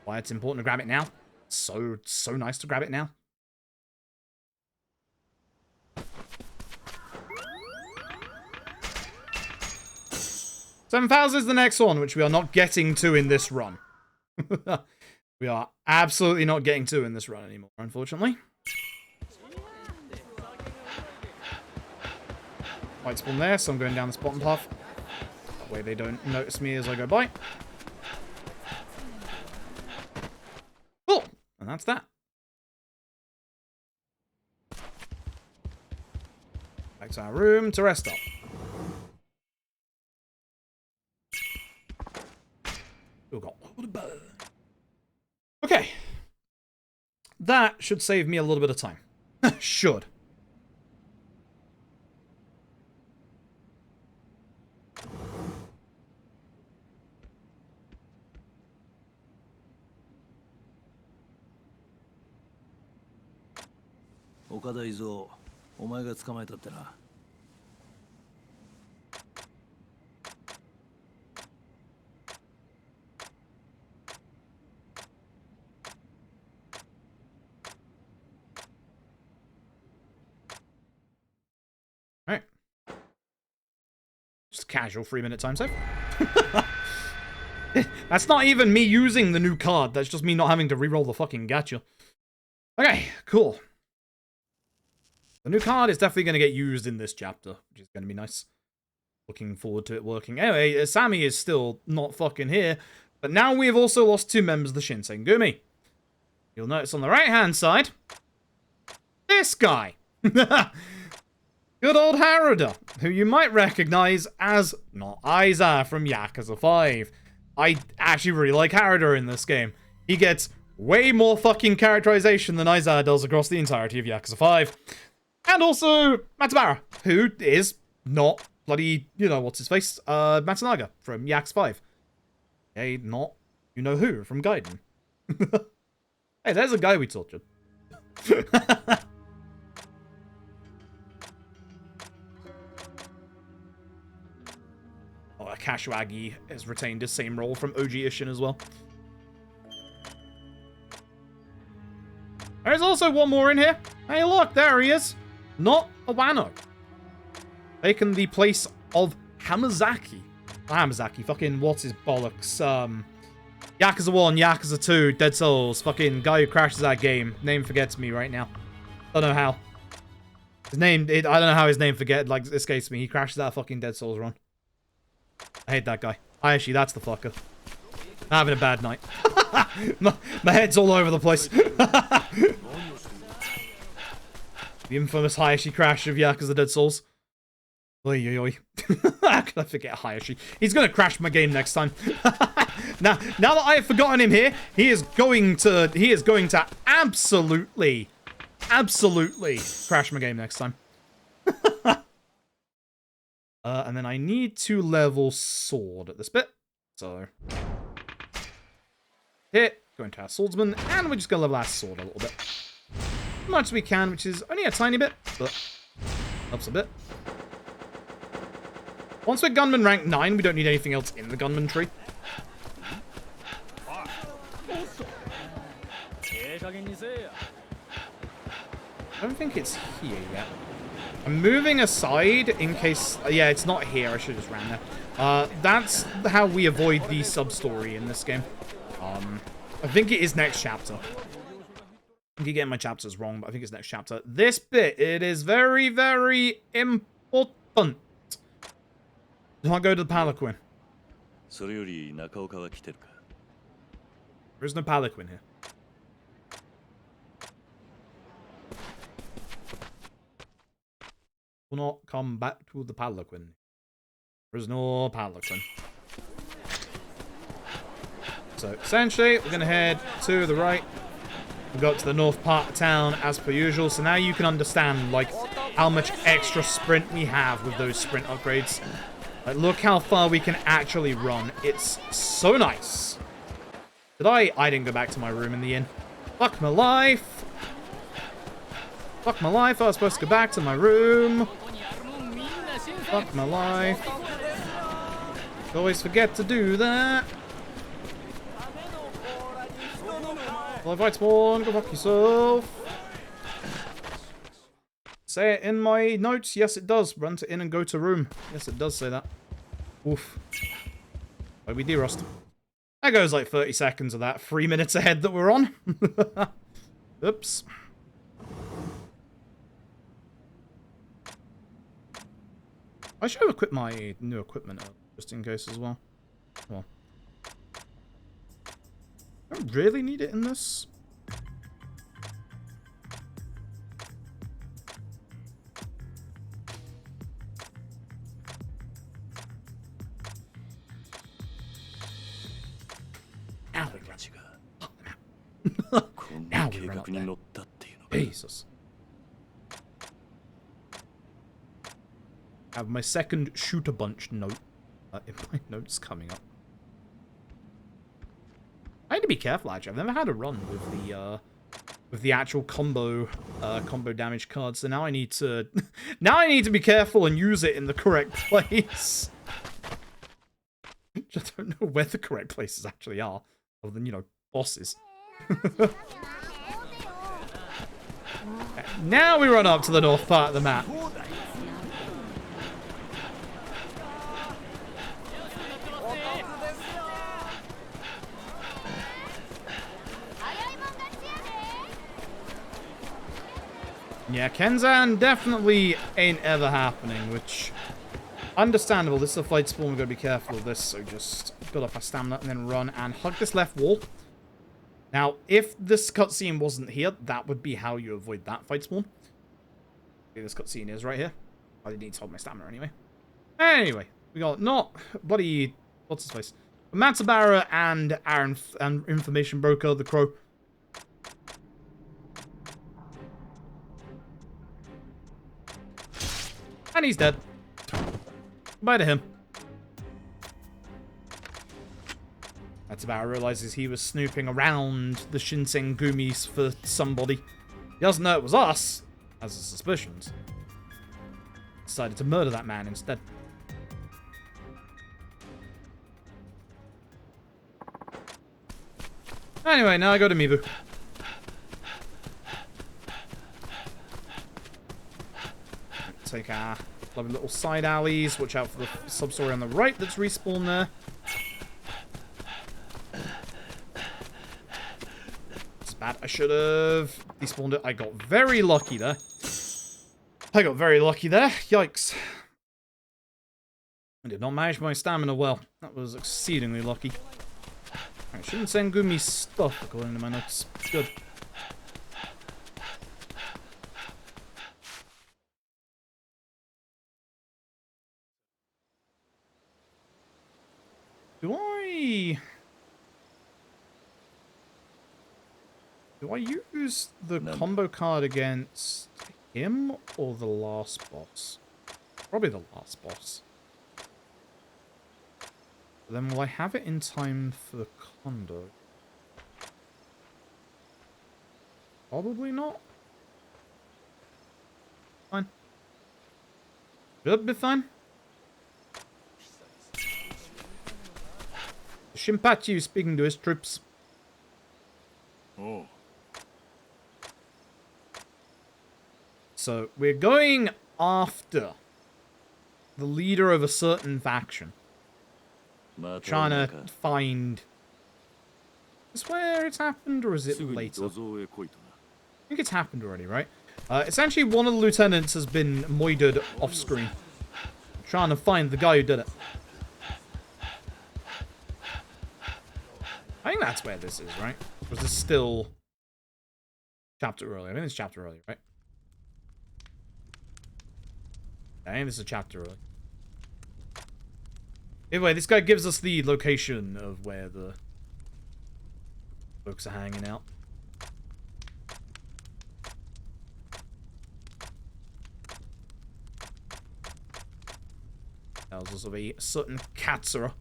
Why it's important to grab it now. So nice to grab it now. $7,000 is the next one, which we are not getting to in this run. We are absolutely not getting to in this run anymore, unfortunately. White spawn there, so I'm going down this bottom path. That way they don't notice me as I go by. Cool! And that's that. Back to our room to rest up. Oh god. Okay. That should save me a little bit of time. Should.
Okada Izo, お前が捕まえたってな。
Just a casual 3-minute time save. That's not even me using the new card. That's just me not having to reroll the fucking gacha. Okay, cool. The new card is definitely going to get used in this chapter, which is going to be nice. Looking forward to it working. Anyway, Sammy is still not fucking here, but now we have also lost 2 members of the Shinsen Gumi. You'll notice on the right-hand side, this guy. Good old Haruda, who you might recognize as not Aiza from Yakuza 5. I actually really like Haruda in this game. He gets way more fucking characterization than Aiza does across the entirety of Yakuza 5. And also Matsubara, who is not bloody, you know, what's his face? Matsunaga from Yakuza 5. Okay, not you know who from Gaiden. Hey, there's a guy we tortured. Oh, Kashiwagi has retained his same role from OG Ishin as well. There's also one more in here. Hey, look, there he is. Not a Wano. Taken the place of Hamazaki. Not Hamazaki, fucking what's his bollocks? Yakuza 1, Yakuza 2, Dead Souls, fucking guy who crashes that game. Name forgets me right now. Don't know how. His name, I don't know how his name escapes me. He crashes that fucking Dead Souls run. I hate that guy. Actually, that's the fucker. I'm having a bad night. my head's all over the place. The infamous Hayashi crash of Yakuza Dead Souls. Oi, oi, oi. How can I forget Hayashi? He's gonna crash my game next time. now that I have forgotten him here, he is going to absolutely crash my game next time. And then I need to level sword at this bit. So hit, go into our swordsman, and we're just gonna level our sword a little bit. As much as we can, which is only a tiny bit, but helps a bit. Once we're Gunman rank 9, we don't need anything else in the Gunman tree. I don't think it's here yet. I'm moving aside in case... yeah, it's not here. I should have just ran there. That's how we avoid the sub-story in this game. I think it is next chapter. I keep getting my chapters wrong, but I think it's next chapter. This bit, it is very, very important. Do not go to the Palanquin. There is no Palanquin here. Will not come back to the Palanquin. There is no Palanquin. So, essentially, we're going to head to the right. We got to the north part of town as per usual. So now you can understand, like, how much extra sprint we have with those sprint upgrades. Like, look how far we can actually run. It's so nice. Did I? I didn't go back to my room in the inn. Fuck my life. Fuck my life. I was supposed to go back to my room. Fuck my life. Always forget to do that. Well, fight spawn. Go fuck yourself. Say it in my notes. Yes, it does. Run to inn and go to room. Yes, it does say that. Oof. Why we derust. That goes like 30 seconds of that 3 minutes ahead that we're on. Oops. I should have equipped my new equipment just in case as well. Well. I don't really need it in this. Now we run up there. Jesus. I have my second shooter bunch note in my notes coming up. I need to be careful actually. I've never had a run with the actual combo damage card, so now I need to be careful and use it in the correct place. I don't know where the correct places actually are, other than, you know, bosses. Now we run up to the north part of the map. Yeah, Kenzan definitely ain't ever happening, which... Understandable. This is a fight spawn. We've got to be careful of this, so just build up our stamina and then run and hug this left wall. Now, if this cutscene wasn't here, that would be how you avoid that fight spawn. Okay, this cutscene is right here. I didn't need to hold my stamina anyway. Anyway, we got not bloody... What's his face? Matsubara and Aaron and Information Broker, the Crow. And he's dead. Bye to him. Matsubara realizes he was snooping around the Shinsen Gumis for somebody. He doesn't know it was us, has his suspicions. Decided to murder that man instead. Anyway, now I go to Mibu. Take our lovely little side alleys. Watch out for the sub-story on the right that's respawned there. It's bad. I should have despawned it. I got very lucky there. Yikes. I did not manage my stamina well. That was exceedingly lucky. I shouldn't send Gumi stuff according to my notes. It's good. Do I use the combo card against him or the last boss? Probably the last boss. Then will I have it in time for the condo? Probably not. Fine. Should be fine. Shinpachi is speaking to his troops.
Oh.
So, we're going after the leader of a certain faction. Trying to find... Is this where it's happened, or is it later? I think it's happened already, right? Essentially, one of the lieutenants has been moided off-screen. Trying to find the guy who did it. I think that's where this is, right? Or is this still... chapter earlier? I think it's chapter earlier, right? I think this is a chapter earlier. Anyway, this guy gives us the location of where the folks are hanging out. Tells us of a certain Katsura.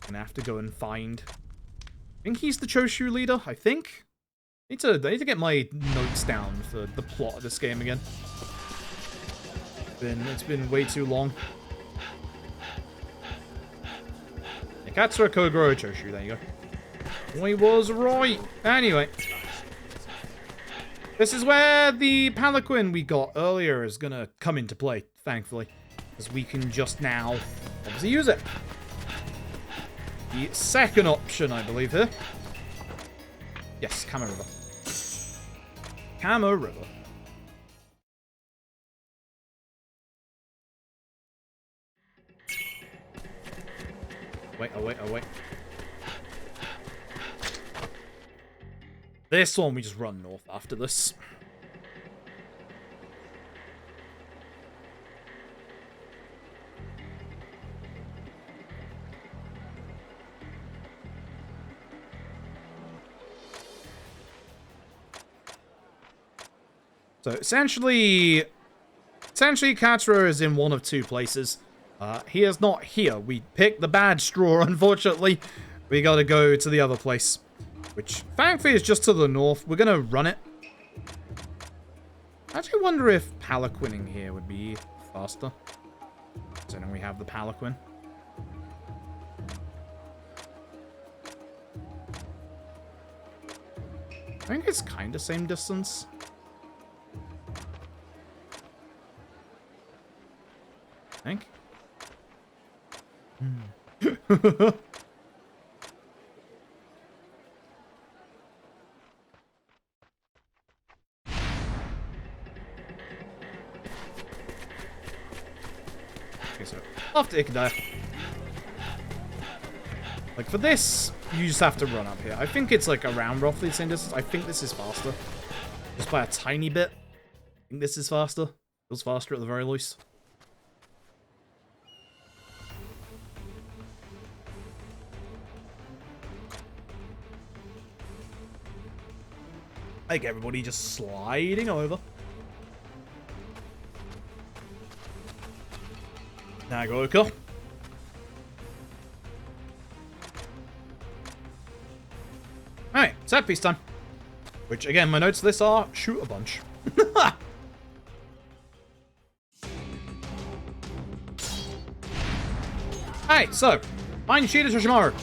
Gonna have to go and find. I think he's the Choshu leader, I think. I need to get my notes down for the plot of this game again. It's been way too long. Katsura Kogoro Choshu, there you go. I was right. Anyway. This is where the palanquin we got earlier is gonna come into play, thankfully. Because we can just now, obviously, use it. The second option, I believe, here. Yes, Kama River. Kama River. Oh wait. This one, we just run north after this. So essentially Katsura is in one of two places. He is not here. We picked the bad straw, unfortunately. We gotta go to the other place. Which, thankfully, is just to the north. We're gonna run it. I actually wonder if palanquining here would be faster. So then we have the palanquin. I think it's kind of same distance. I think. Okay, so after it can die. Like for this, you just have to run up here. I think it's like around roughly the same distance. I think this is faster. Just by a tiny bit. I think this is faster. Feels faster at the very least. Like everybody just sliding over. Nagoka. Alright, set piece time. Which, again, my notes for this are shoot a bunch. Alright, so, find Shida Toshimaru.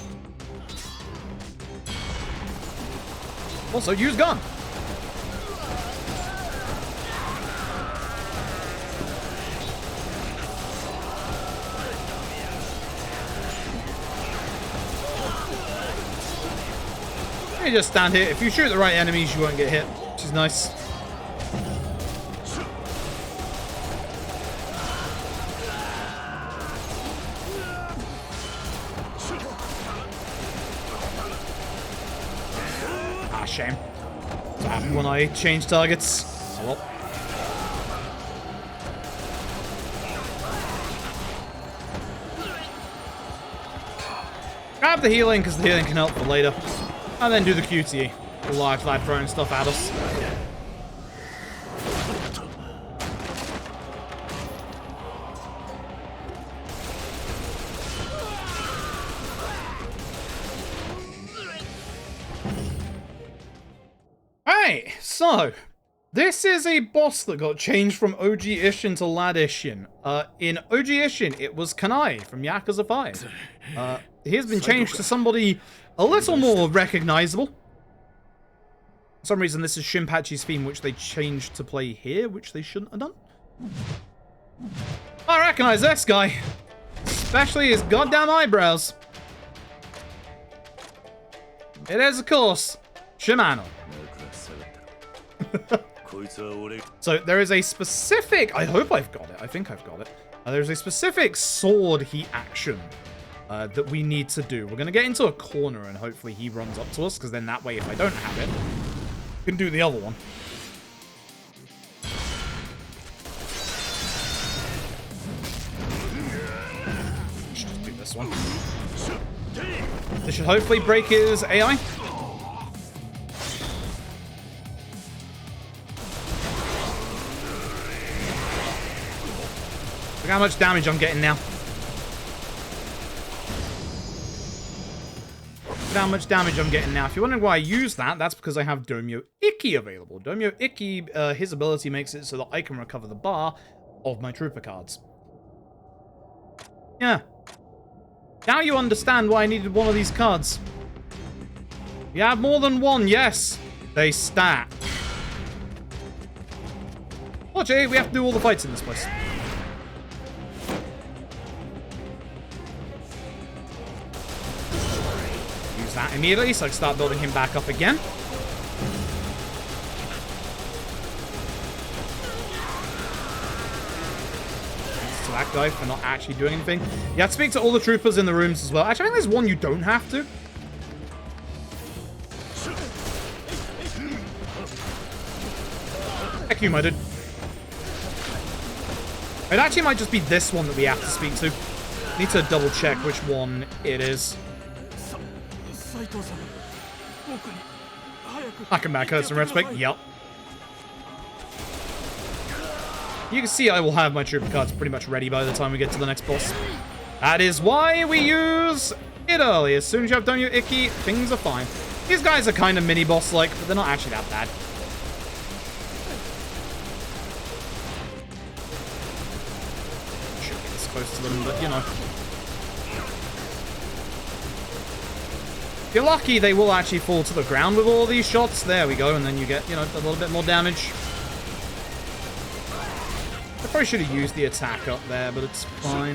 Also, use gun. You just stand here. If you shoot the right enemies, you won't get hit, which is nice. Ah, shame. What happened when I change targets? Oh well. Grab the healing, because the healing can help for later. And then do the QTE. The live flag throwing stuff at us. Alright, so this is a boss that got changed from OG Ishin to LAD Ishin. In OG Ishin, it was Kanai from Yakuza 5. He has been changed to somebody a little more recognizable. For some reason, this is Shinpachi's theme, which they changed to play here, which they shouldn't have done. I recognize this guy. Especially his goddamn eyebrows. It is, of course, Shimano. So there is a specific... I hope I've got it. I think I've got it. There's a specific sword heat action that we need to do. We're going to get into a corner and hopefully he runs up to us, because then that way, if I don't have it, we can do the other one. Let's just do this one. This should hopefully break his AI. Look how much damage I'm getting now. Look how much damage I'm getting now. If you're wondering why I use that, that's because I have Domyo Ikki available. Domyo Ikki, his ability makes it so that I can recover the bar of my trooper cards. Yeah. Now you understand why I needed one of these cards. You have more than one, yes. They stack. Oh, Jay, we have to do all the fights in this place. That immediately, so I can start building him back up again. Thanks to that guy for not actually doing anything. You have to speak to all the troopers in the rooms as well. Actually, I think there's one you don't have to. Heck you, my dude. It actually might just be this one that we have to speak to. Need to double check which one it is. I can back hurt some respect. Yep. You can see I will have my trooper cards pretty much ready by the time we get to the next boss. That is why we use it early. As soon as you have Domyo Ikki, things are fine. These guys are kind of mini-boss-like, but they're not actually that bad. Should get this close to them, but you know. If you're lucky, they will actually fall to the ground with all these shots. There we go, and then you get, you know, a little bit more damage. I probably should have used the attack up there, but it's fine.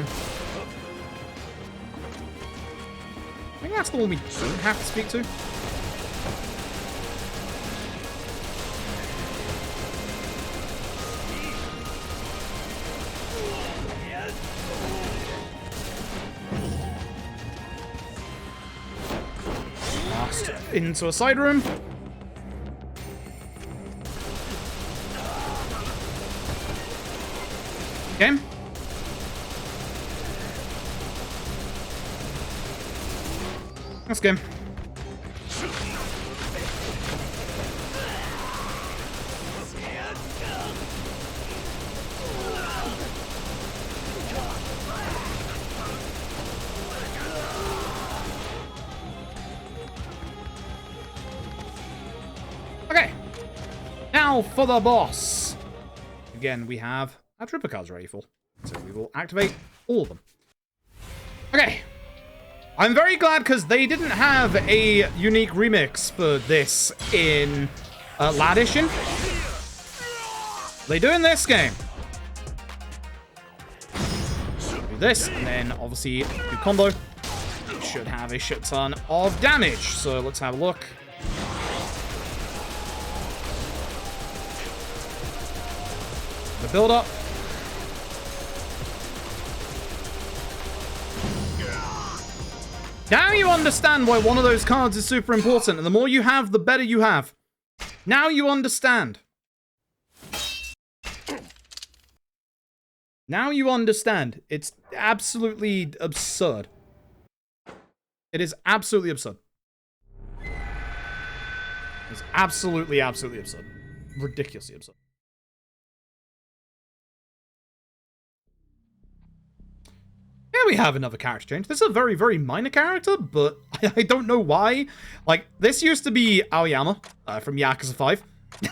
I think that's the one we don't have to speak to. into a side room. Okay. Let's go. Okay. Now for the boss. Again, we have our trooper cards ready for. So we will activate all of them. Okay. I'm very glad because they didn't have a unique remix for this in LAD Ishin. They do in this game. Do this, and then obviously do combo. Should have a shit ton of damage. So let's have a look. The build up. Now you understand why one of those cards is super important, and the more you have, the better you have. Now you understand. Now you understand. It's absolutely absurd. It is absolutely absurd. It's absolutely, absolutely absurd. Ridiculously absurd. Here we have another character change. This is a very, very minor character, but I don't know why. Like, this used to be Aoyama from Yakuza 5.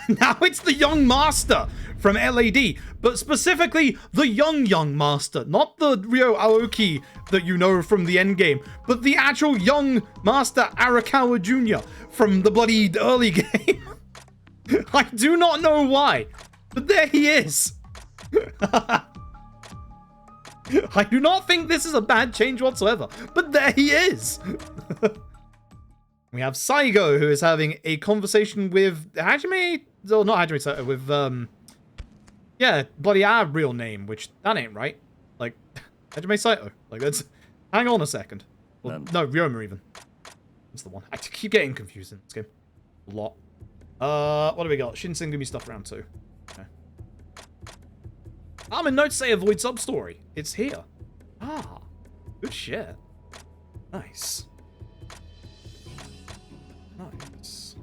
Now it's the Young Master from LAD, but specifically the Young Master. Not the Ryo Aoki that you know from the endgame, but the actual Young Master Arakawa Jr. from the bloody early game. I do not know why, but there he is. I do not think this is a bad change whatsoever, but there he is. We have Saigo, who is having a conversation with Hajime, or not Hajime Saito, with, yeah, bloody our real name, which, that ain't right. Like, Hajime Saito. Like, that's, hang on a second. Well, no, Ryoma even. That's the one. I keep getting confused in this game. A lot. What do we got? Shinsen give me stuff around too. Okay. I'm in notes say avoid sub-story. It's here. Ah, good shit. Nice. Nice.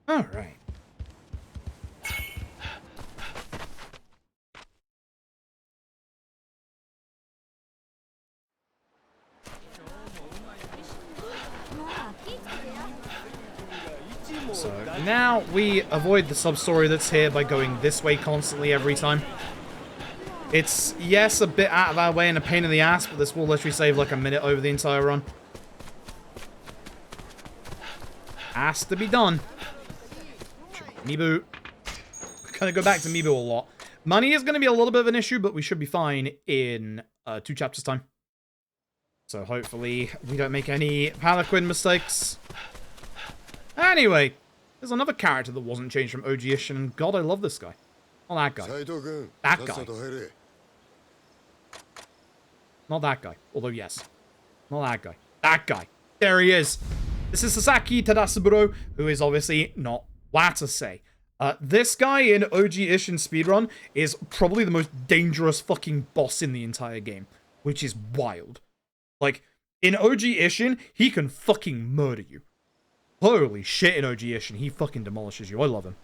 All right. So now we avoid the sub-story that's here by going this way constantly every time. It's, yes, a bit out of our way and a pain in the ass, but this will literally save like a minute over the entire run. Has to be done. Mibu. We're gonna go back to Mibu a lot. Money is gonna be a little bit of an issue, but we should be fine in 2 chapters time. So hopefully we don't make any Palanquin mistakes. Anyway, there's another character that wasn't changed from OG Ishin, and God, I love this guy. Oh, that guy. That guy. Not that guy. Although, yes. Not that guy. That guy. There he is. This is Sasaki Tadasuburo, who is obviously not Watase. This guy in OG Ishin Speedrun is probably the most dangerous fucking boss in the entire game, which is wild. Like, in OG Ishin, he can fucking murder you. Holy shit, in OG Ishin, he fucking demolishes you. I love him.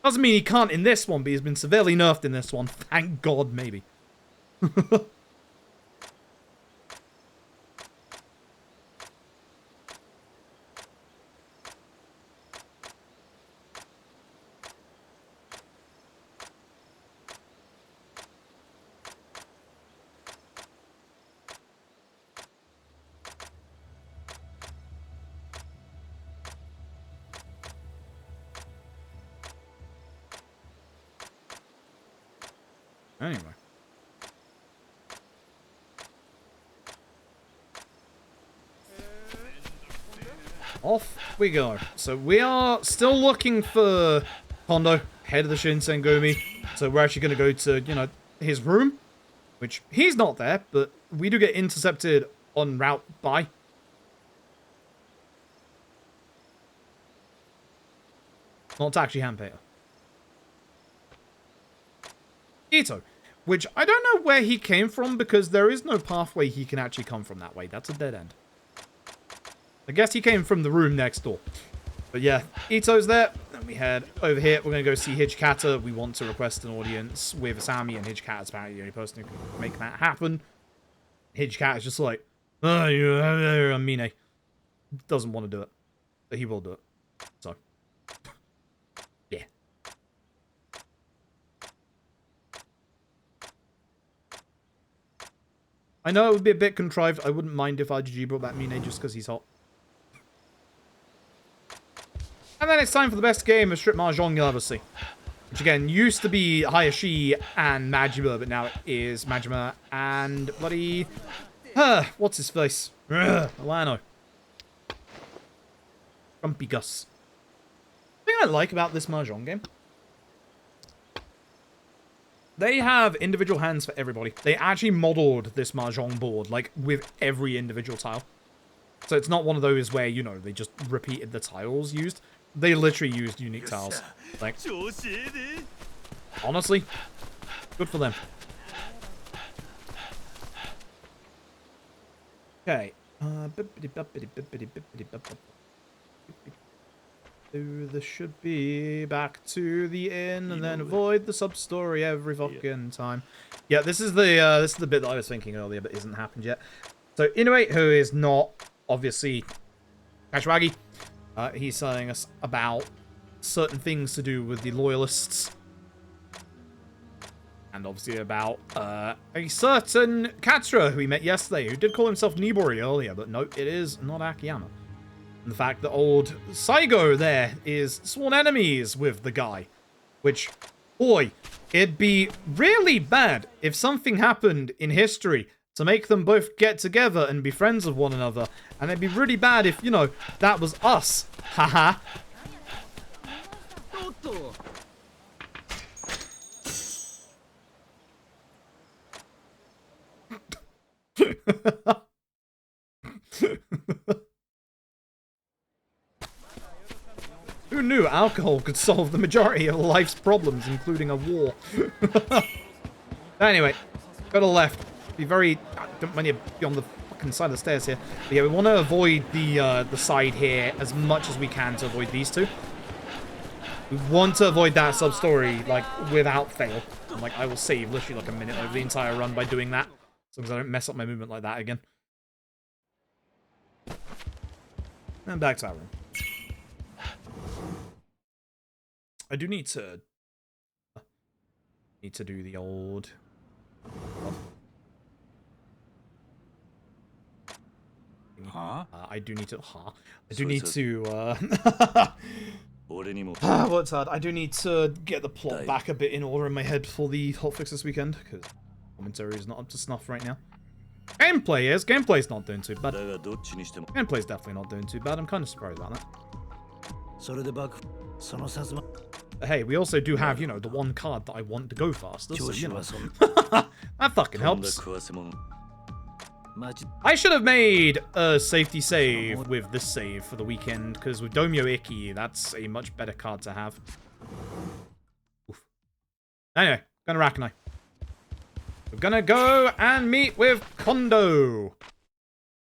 Doesn't mean he can't in this one, but he's been severely nerfed in this one. Thank God, maybe. Anyway. Off we go. So we are still looking for Kondo, head of the Shinsen Gumi. So we're actually going to go to, you know, his room, which he's not there, but we do get intercepted en route by. Not Taxi Hanpeter. Ito, which I don't know where he came from because there is no pathway he can actually come from that way. That's a dead end. I guess he came from the room next door. But yeah, Ito's there. Then we head over here. We're going to go see Hijikata. We want to request an audience with Asami, and Hijikata's apparently the only person who can make that happen. Hijikata's just like, oh, you're Mine. Doesn't want to do it. But he will do it. So, yeah. I know it would be a bit contrived. I wouldn't mind if RGG brought back Mine just because he's hot. And then it's time for the best game of Strip Mahjong you'll ever see. Which again, used to be Hayashi and Majima, but now it is Majima and bloody... what's his face? Milano. Grumpy Gus. The thing I like about this Mahjong game, they have individual hands for everybody. They actually modeled this Mahjong board, like, with every individual tile. So it's not one of those where, you know, they just repeated the tiles used. They literally used unique tiles. Like, honestly, good for them. Okay. This should be back to the inn and then avoid the sub-story every fucking time. Yeah, this is the bit that I was thinking earlier but isn't happened yet. So Inoue, who is not obviously Kashiwagi, he's telling us about certain things to do with the loyalists. And obviously about a certain Katsura who we met yesterday, who did call himself Nibori earlier, but no, it is not Akiyama. And the fact that old Saigo there is sworn enemies with the guy. Which, boy, it'd be really bad if something happened in history to make them both get together and be friends with one another. And it'd be really bad if, you know, that was us. Haha. Who knew alcohol could solve the majority of life's problems, including a war? Anyway, go to the left. Be very... don't mind you be on the fucking side of the stairs here. But yeah, we want to avoid the side here as much as we can to avoid these two. We want to avoid that sub-story, like, without fail. And, like, I will save literally like a minute over the entire run by doing that. As long as I don't mess up my movement like that again. And back to our room. I do need to do the old... I do need to... I do need to... what's that? I do need to get the plot back a bit in order in my head for the hotfix this weekend, because commentary is not up to snuff right now. Gameplay is. Gameplay's not doing too bad. Gameplay's definitely not doing too bad. I'm kind of surprised about that. But hey, we also do have, you know, the one card that I want to go faster, so, you know. That fucking helps. I should have made a safety save with this save for the weekend, because with Domyo Ikki, that's a much better card to have. Oof. Anyway, gonna Rakanai. We're gonna go and meet with Kondo.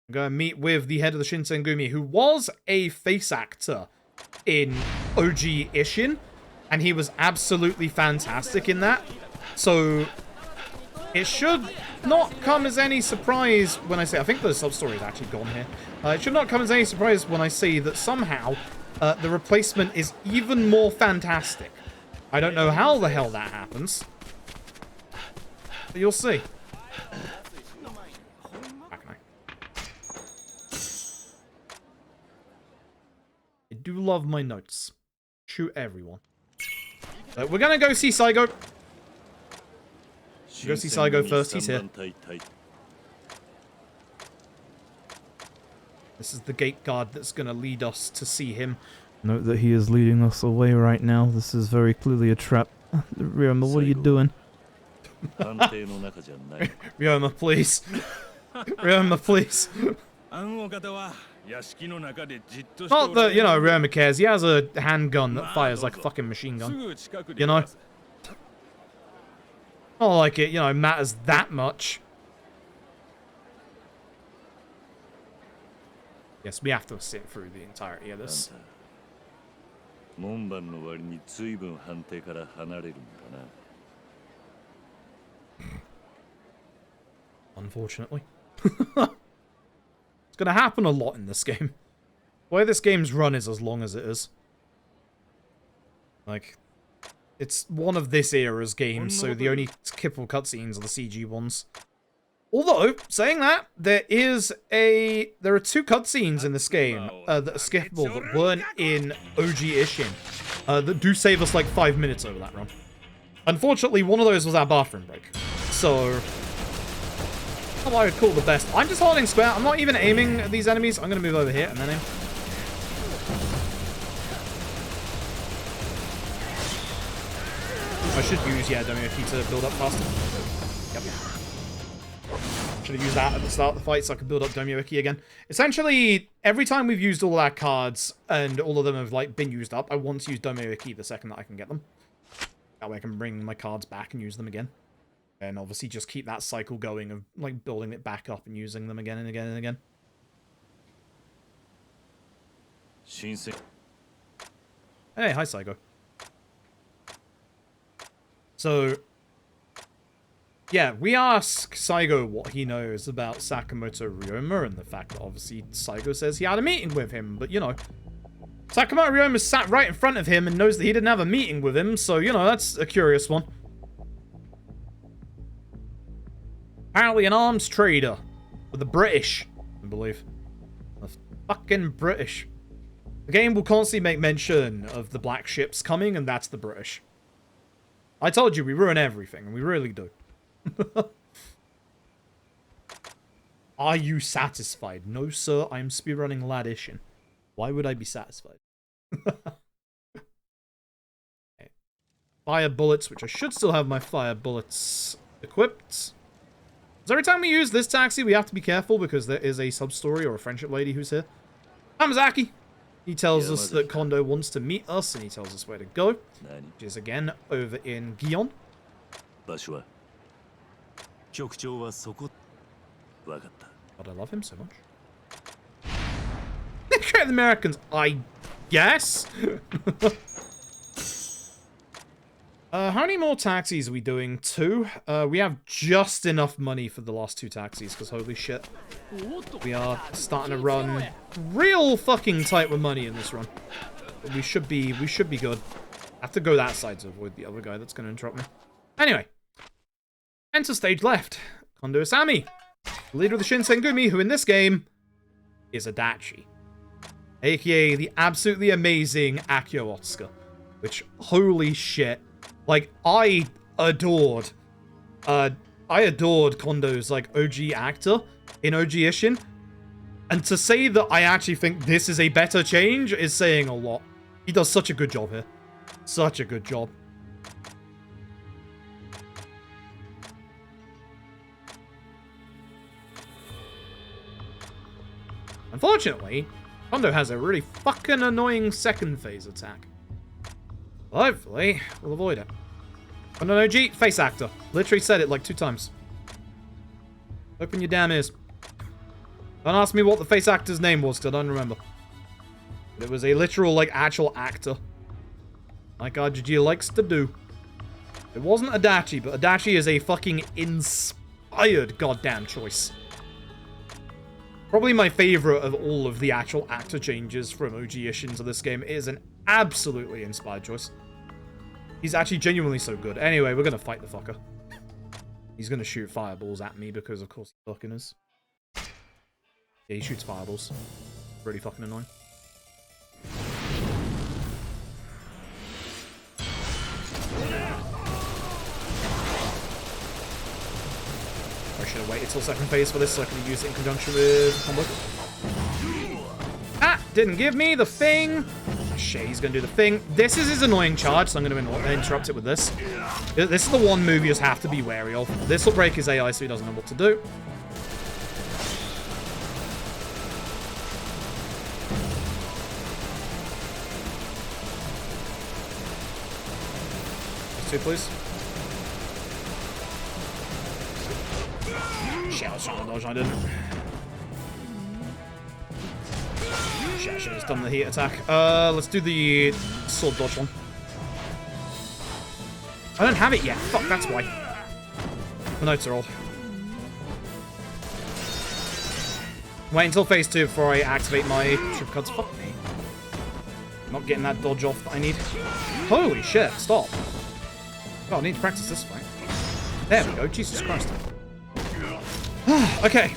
I'm gonna meet with the head of the Shinsen Gumi, who was a face actor in OG Ishin, and he was absolutely fantastic in that. So it should not come as any surprise when I say... I think the sub-story is actually gone here. It should not come as any surprise when I say that somehow the replacement is even more fantastic. I don't know how the hell that happens, but you'll see. I do love my notes. Shoot everyone. We're gonna go see Saigo. Go see Saigo first, he's here. This is the gate guard that's going to lead us to see him. Note that he is leading us away right now. This is very clearly a trap. Ryoma, what are you doing? Ryoma, please. Ryoma, please. Not that, you know, Ryoma cares. He has a handgun that fires like a fucking machine gun. You know? Not like it, you know, matters that much. Yes, we have to sit through the entirety of this. Unfortunately. It's gonna happen a lot in this game. The way this game's run is as long as it is. Like, it's one of this era's games, so the only skippable cutscenes are the CG ones. Although, saying that, there are 2 cutscenes in this game that are skippable that weren't in OG Ishin. That do save us like 5 minutes over that run. Unfortunately, one of those was our bathroom break. So, not what I would call the best. I'm just holding square. I'm not even aiming at these enemies. I'm going to move over here and then aim. I should use, yeah, WFP to build up faster. Yep. Should have used that at the start of the fight so I could build up Domyoki again. Essentially, every time we've used all our cards and all of them have like been used up, I want to use Domyoki the second that I can get them. That way I can bring my cards back and use them again. And obviously just keep that cycle going of like building it back up and using them again and again and again.
Shinsen.
Hey, hi Saigo. So, yeah, we ask Saigo what he knows about Sakamoto Ryoma and the fact that obviously Saigo says he had a meeting with him, but you know, Sakamoto Ryoma sat right in front of him and knows that he didn't have a meeting with him, so you know, that's a curious one. Apparently an arms trader with the British, I believe. The fucking British. The game will constantly make mention of the black ships coming, and that's the British. I told you, we ruin everything, and we really do. Are you satisfied? No, sir, I am speedrunning LAD Ishin. Why would I be satisfied? Okay. Fire bullets, which I should still have my fire bullets equipped. So every time we use this taxi, we have to be careful because there is a sub-story or a friendship lady who's here. Hamazaki! He tells us that Kondo wants to meet us, and he tells us where to go. Which is, again, over in Gion. God, I love him so much. Great Americans, I guess? How many more taxis are we doing? 2? We have just enough money for the last 2 taxis, because holy shit. We are starting to run real fucking tight with money in this run. But we should be good. I have to go that side to avoid the other guy that's going to interrupt me. Anyway. Enter stage left. Kondo Asami. The leader of the Shinsen Gumi, who in this game is Adachi. AKA the absolutely amazing Akio Otsuka. Which, holy shit. Like, I adored Kondo's, like, OG actor in OG Ishin. And to say that I actually think this is a better change is saying a lot. He does such a good job here. Such a good job. Unfortunately, Kondo has a really fucking annoying second phase attack. Hopefully, we'll avoid it. Kondo no G, face actor. Literally said it like 2 times. Open your damn ears. Don't ask me what the face actor's name was, because I don't remember. But it was a literal, like, actual actor. Like RGG likes to do. It wasn't Adachi, but Adachi is a fucking inspired goddamn choice. Probably my favorite of all of the actual actor changes from OG Ishin to this game. It is an absolutely inspired choice. He's actually genuinely so good. Anyway, we're gonna fight the fucker. He's gonna shoot fireballs at me because, of course, he fucking is. Yeah, he shoots fireballs. Pretty fucking annoying. I should have waited till second phase for this so I could use it in conjunction with combo. Didn't give me the thing. Shit, he's gonna do the thing. This is his annoying charge, so I'm gonna interrupt it with this. This is the one move you just have to be wary of. This will break his AI so he doesn't know what to do. These two, please. Shit, I was trying to dodge, I didn't. Shit, I should have just done the heat attack. Let's do the sword dodge one. I don't have it yet. Fuck, that's why. The notes are old. Wait until phase 2 before I activate my trip cards. Fuck me. I'm not getting that dodge off that I need. Holy shit, stop. Oh, I need to practice this fight. There we go, Jesus Christ. Okay.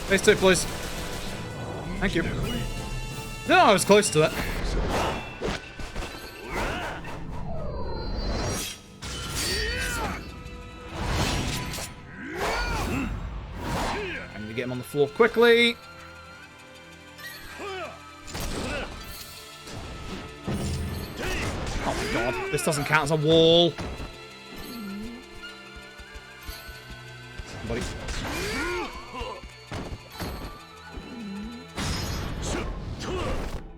Phase 2, please. Thank you. No, I was close to it. I need to get him on the floor quickly. Oh my god, this doesn't count as a wall. Buddy.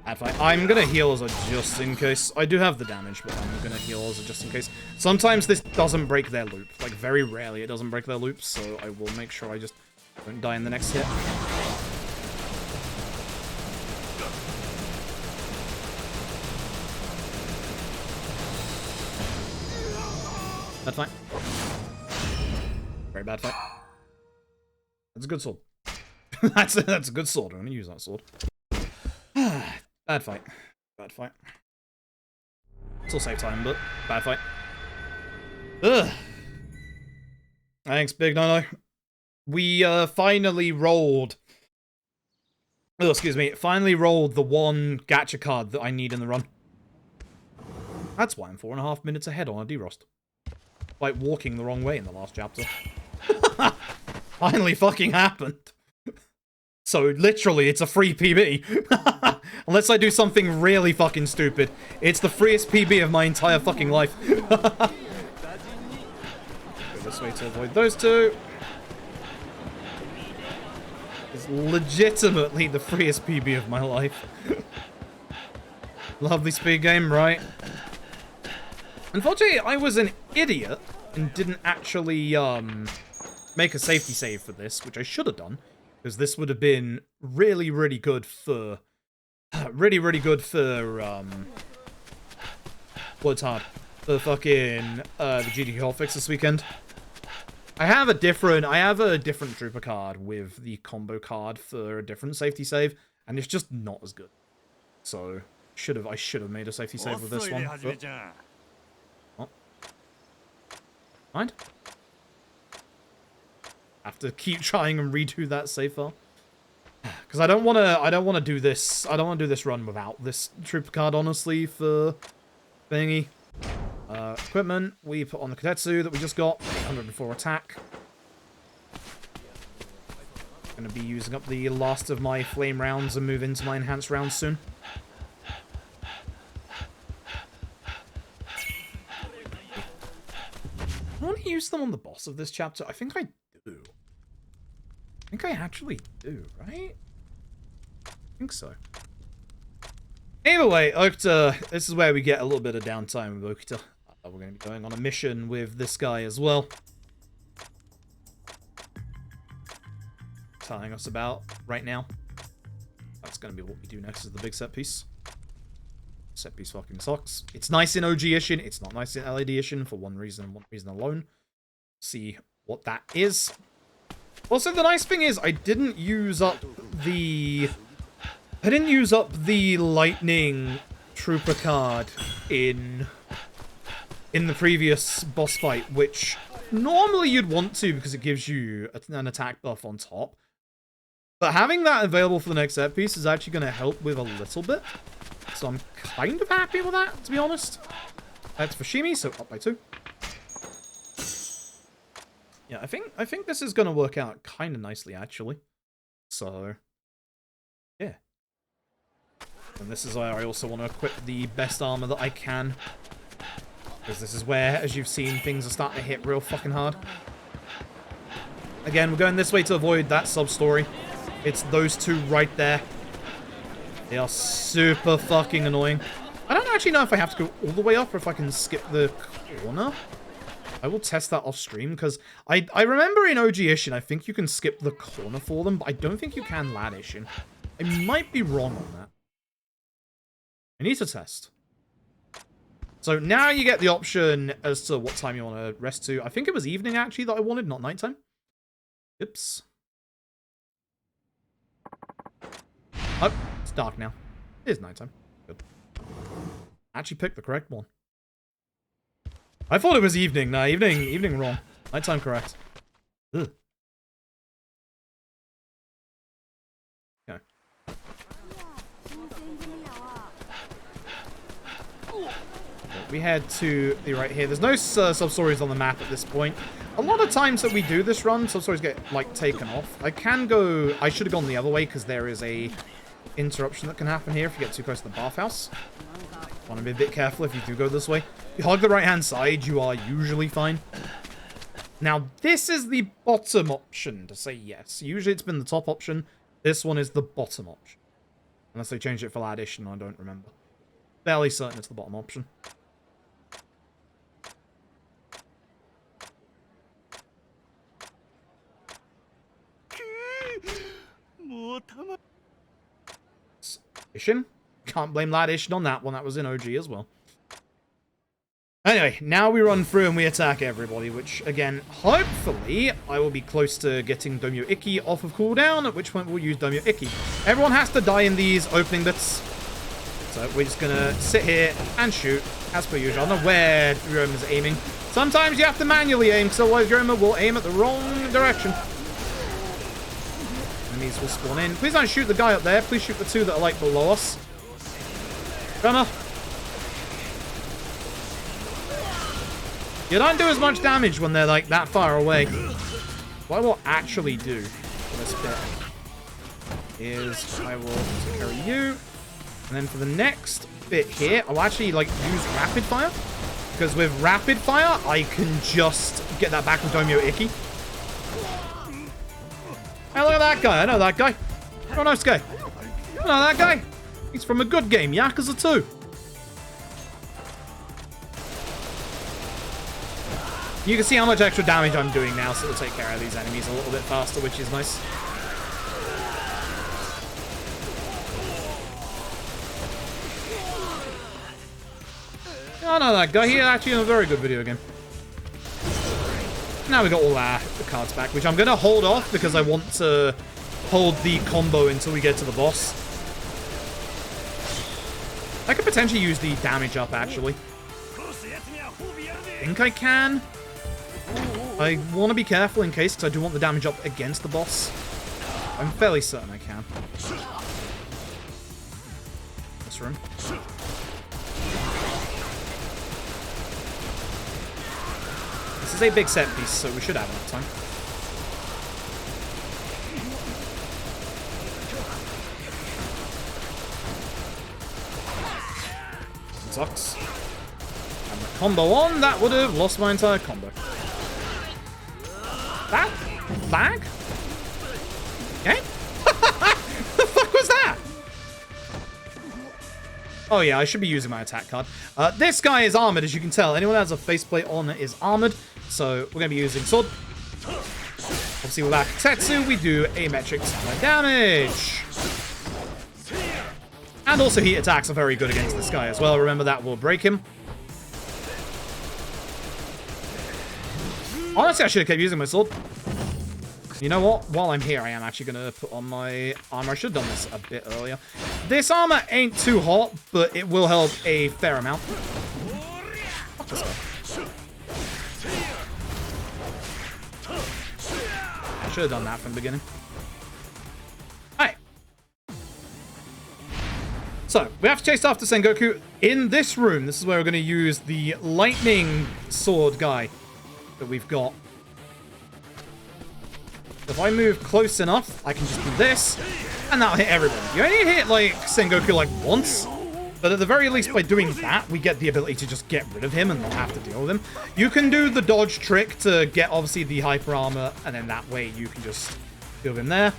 Bad fight. I'm gonna heal as a just in case. I do have the damage, but I'm gonna heal as a just in case. Sometimes this doesn't break their loop. Like, very rarely it doesn't break their loop, so I will make sure I just don't die in the next hit. Bad fight. Very bad fight. That's a good sword. that's a good sword. I'm gonna use that sword. Bad fight. Bad fight. Still save time, but bad fight. Ugh. Thanks, Big Nono. We finally rolled. Oh, excuse me. Finally rolled the one gacha card that I need in the run. That's why I'm 4.5 minutes ahead on a D-Rost. Like walking the wrong way in the last chapter. Finally fucking happened. So literally, it's a free PB. Unless I do something really fucking stupid. It's the freest PB of my entire fucking life. Go this way to avoid those two. It's legitimately the freest PB of my life. Lovely speed game, right? Unfortunately, I was an idiot and didn't actually make a safety save for this, which I should have done, because this would have been really, really good for really good for what's hard for fucking the GT hotfix this weekend. I have a different trooper card with the combo card for a different safety save, and it's just not as good. So I should have made a safety save with this one. But... Oh. Mind? Have to keep trying and redo that save file. Because I don't want to do this. I don't want to do this run without this trooper card, honestly, for thingy. Equipment, we put on the Katetsu that we just got. 104 attack. Gonna be using up the last of my flame rounds and move into my enhanced rounds soon. I want to use them on the boss of this chapter. I think I do. I think I actually do, right? I think so. Either way, Okta, this is where we get a little bit of downtime with Okta. We're going to be going on a mission with this guy as well. Telling us about right now. That's going to be what we do next is the big set piece. Set piece fucking sucks. It's nice in OG Ishin. It's not nice in LAD Ishin for one reason alone. See what that is. Also, the nice thing is I didn't use up the lightning trooper card in the previous boss fight, which normally you'd want to because it gives you an attack buff on top. But having that available for the next set piece is actually going to help with a little bit. So I'm kind of happy with that, to be honest. That's for Shimi, so up by 2. Yeah, I think this is going to work out kind of nicely, actually. So, yeah. And this is where I also want to equip the best armor that I can. Because this is where, as you've seen, things are starting to hit real fucking hard. Again, we're going this way to avoid that sub-story. It's those two right there. They are super fucking annoying. I don't actually know if I have to go all the way up or if I can skip the corner. I will test that off stream because I remember in OG Ishin, I think you can skip the corner for them, but I don't think you can LAD Ishin. I might be wrong on that. I need to test. So now you get the option as to what time you want to rest to. I think it was evening actually that I wanted, not nighttime. Oops. Oh, it's dark now. It is nighttime. Good. Actually picked the correct one. I thought it was evening. Nah, evening wrong. Nighttime correct. Ugh. Okay. We head to the right here. There's no sub-stories on the map at this point. A lot of times that we do this run, sub-stories get, like, taken off. I can go... I should have gone the other way, because there is a interruption that can happen here if you get too close to the bathhouse. Want to be a bit careful if you do go this way. If you hug the right-hand side, you are usually fine. Now, this is the bottom option to say yes. Usually it's been the top option. This one is the bottom option. Unless they changed it for LAD Ishin, I don't remember. Fairly certain it's the bottom option. Ishin? Can't blame LAD Ishin on that one. That was in OG as well. Anyway, now we run through and we attack everybody, which, again, hopefully, I will be close to getting Domyo Ikki off of cooldown, at which point we'll use Domyo Ikki. Everyone has to die in these opening bits. So we're just gonna sit here and shoot, as per usual. I don't know where Ryoma's aiming. Sometimes you have to manually aim, because otherwise Ryoma will aim at the wrong direction. Enemies will spawn in. Please don't shoot the guy up there. Please shoot the two that are, like, below us. Ryoma. You don't do as much damage when they're, like, that far away. What I will actually do for this bit is I will take care of you. And then for the next bit here, I'll actually, like, use rapid fire. Because with rapid fire, I can just get that back with Domyo Ikki. Hey, look at that guy. I know that guy. Oh, nice guy. I know that guy. He's from a good game, Yakuza 2. You can see how much extra damage I'm doing now, so it'll take care of these enemies a little bit faster, which is nice. Oh, no, that guy. He's actually in a very good video game. Now we got all the cards back, which I'm going to hold off because I want to hold the combo until we get to the boss. I could potentially use the damage up, actually. I think I can. I want to be careful in case, because I do want the damage up against the boss. I'm fairly certain I can. This room. This is a big set piece, so we should have enough time. Sucks. And the combo on, that would have lost my entire combo. That lag? Okay. The fuck was that? Oh yeah, I should be using my attack card. This guy is armored, as you can tell. Anyone that has a faceplate on is armored. So we're going to be using sword. Obviously with our Tetsu, we do asymmetric standard damage. And also heat attacks are very good against this guy as well. Remember, that will break him. Honestly, I should have kept using my sword. You know what? While I'm here, I am actually going to put on my armor. I should have done this a bit earlier. This armor ain't too hot, but it will help a fair amount. Fuck this guy. I should have done that from the beginning. Alright. So, we have to chase after Sengoku in this room. This is where we're going to use the lightning sword guy that we've got. If I move close enough, I can just do this, and that'll hit everybody. You only hit, like, Sengoku, like, once. But at the very least, by doing that, we get the ability to just get rid of him and not have to deal with him. You can do the dodge trick to get, obviously, the hyper armor, and then that way you can just deal with him there.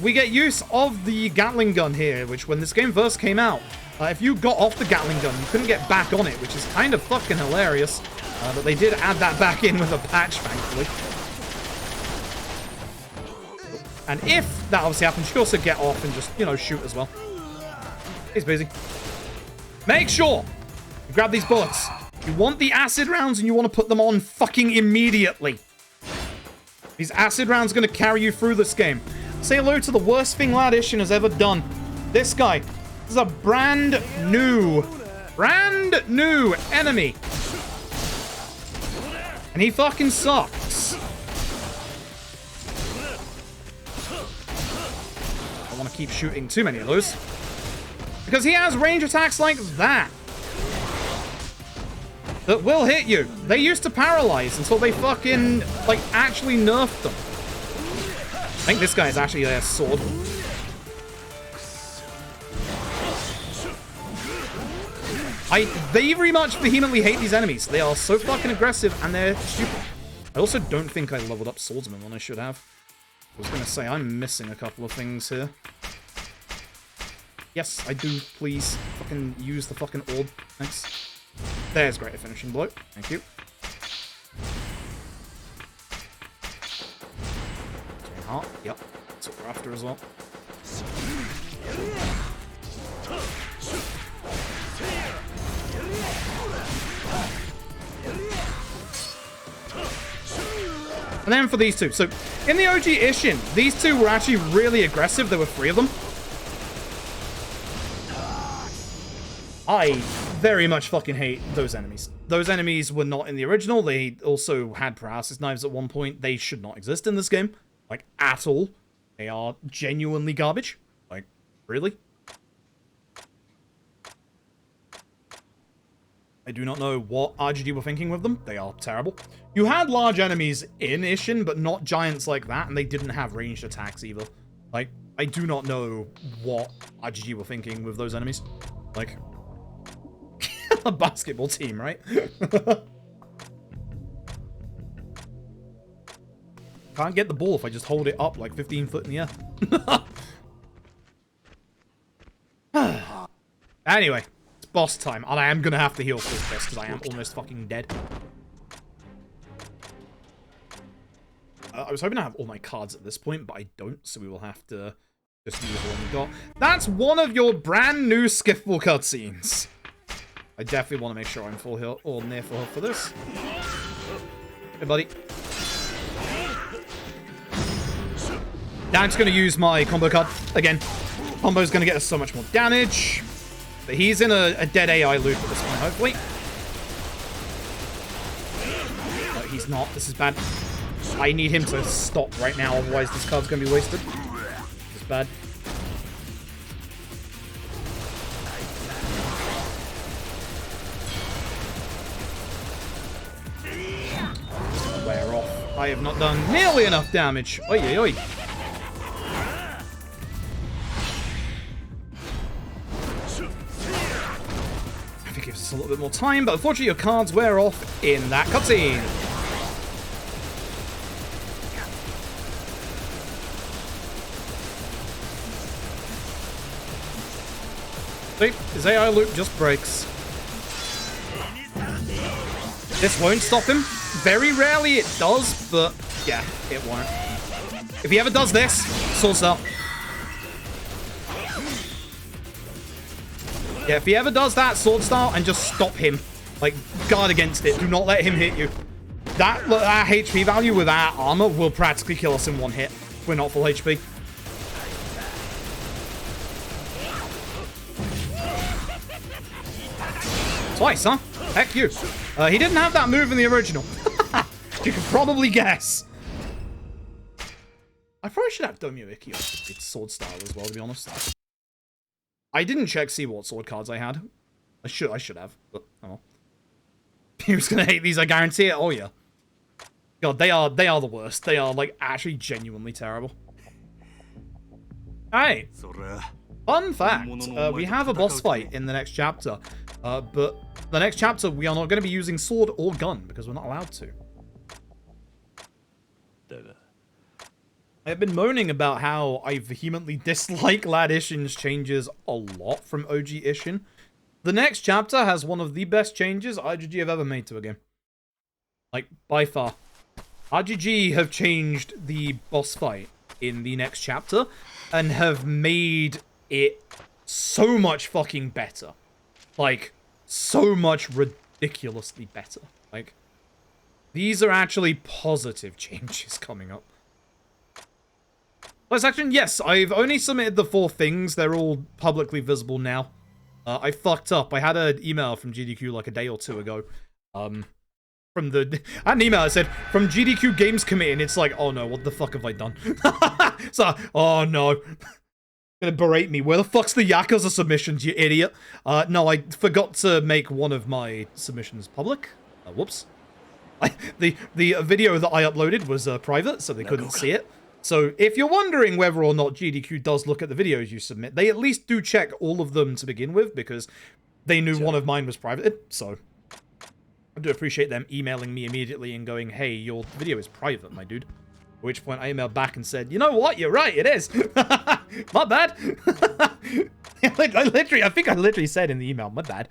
We get use of the Gatling gun here, which when this game first came out, if you got off the Gatling gun, you couldn't get back on it, which is kind of fucking hilarious. But they did add that back in with a patch, thankfully. And if that obviously happens, you can also get off and just, you know, shoot as well. He's busy. Make sure you grab these bullets. You want the acid rounds and you want to put them on fucking immediately. These acid rounds are going to carry you through this game. Say hello to the worst thing LAD Ishin has ever done. This guy. This is a brand new enemy. And he fucking sucks. I don't want to keep shooting too many of those. Because he has range attacks like that. That will hit you. They used to paralyze until they fucking, like, actually nerfed them. I think this guy is actually their sword. I very much vehemently hate these enemies. They are so fucking aggressive and they're stupid. I also don't think I leveled up swordsman when I should have. I was going to say, I'm missing a couple of things here. Yes, I do. Please fucking use the fucking orb. Thanks. There's greater finishing blow. Thank you. Heart. Yep. That's what we're after as well. And then for these two. So, in the OG Ishin, these two were actually really aggressive. There were 3 of them. I very much fucking hate those enemies. Those enemies were not in the original. They also had paralysis knives at one point. They should not exist in this game. Like, at all. They are genuinely garbage. Like, really? I do not know what RGD were thinking with them. They are terrible. You had large enemies in Ishin, but not giants like that, and they didn't have ranged attacks either. Like, I do not know what RGD were thinking with those enemies. Like, a basketball team, right? Can't get the ball if I just hold it up like 15 foot in the air. Anyway, it's boss time, and I am gonna have to heal for this boss because I am almost fucking dead. I was hoping to have all my cards at this point, but I don't, so we will have to just use the one we got. That's one of your brand new skiffle cutscenes. I definitely want to make sure I'm full heal or near full health for this. Hey, buddy. Now I'm just going to use my combo card again. Combo's going to get us so much more damage. But he's in a dead AI loop at this point, hopefully. But he's not. This is bad. I need him to stop right now, otherwise this card's going to be wasted. It's bad. Wear off. I have not done nearly enough damage. Oi, oi, oi. I think it gives us a little bit more time, but unfortunately your cards wear off in that cutscene. See, his AI loop just breaks. This won't stop him. Very rarely it does, but yeah, it won't. If he ever does this, Sword Style. Yeah, if he ever does that, Sword Style, and just stop him. Like, guard against it. Do not let him hit you. That HP value with our armor will practically kill us in one hit. We're not full HP. Twice, huh? Heck you. He didn't have that move in the original. You can probably guess. I probably should have Domuiki on its sword style as well, to be honest. I didn't check see what sword cards I had. I should have, but oh well. He was gonna hate these, I guarantee it. Oh yeah. God, they are the worst. They are, like, actually genuinely terrible. Alright. Fun fact, we have a boss fight in the next chapter. But the next chapter, we are not going to be using sword or gun, because we're not allowed to. I've been moaning about how I vehemently dislike LAD Ishin's changes a lot from OG Ishin. The next chapter has one of the best changes IGG have ever made to a game. Like, by far. IGG have changed the boss fight in the next chapter and have made it so much fucking better. Like, so much ridiculously better. Like, these are actually positive changes coming up. Plus action, yes, I've only submitted the 4 things. They're all publicly visible now. I fucked up. I had an email from GDQ like a day or 2 ago. I had an email that said, from GDQ Games Committee, and it's like, oh no, what the fuck have I done? So, oh no. Gonna berate me. Where the fuck's the Yakuza submissions, you idiot? No, I forgot to make one of my submissions public. Whoops. The video that I uploaded was private, so they couldn't see it. So, if you're wondering whether or not GDQ does look at the videos you submit, they at least do check all of them to begin with, because they knew one of mine was privated, so I do appreciate them emailing me immediately and going, hey, your video is private, my dude. At which point I emailed back and said, you know what, you're right, it is. My bad. I think I literally said in the email, my bad.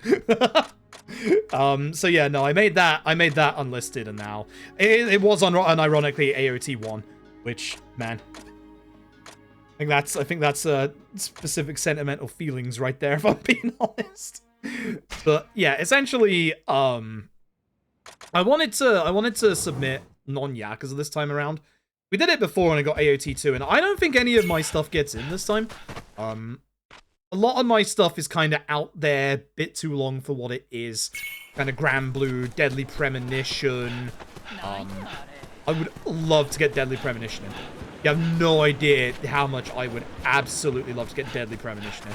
So yeah, no, I made that unlisted, and now it was unironically AOT1. Which, man, I think that's specific sentimental feelings right there, if I'm being honest. But yeah, essentially, I wanted to submit non-Yakuza this time around. We did it before and I got AOT2, and I don't think any of my stuff gets in this time. A lot of my stuff is kind of out there, bit too long for what it is. Kind of Grand Blue, Deadly Premonition. I would love to get Deadly Premonition in. You have no idea how much I would absolutely love to get Deadly Premonition in.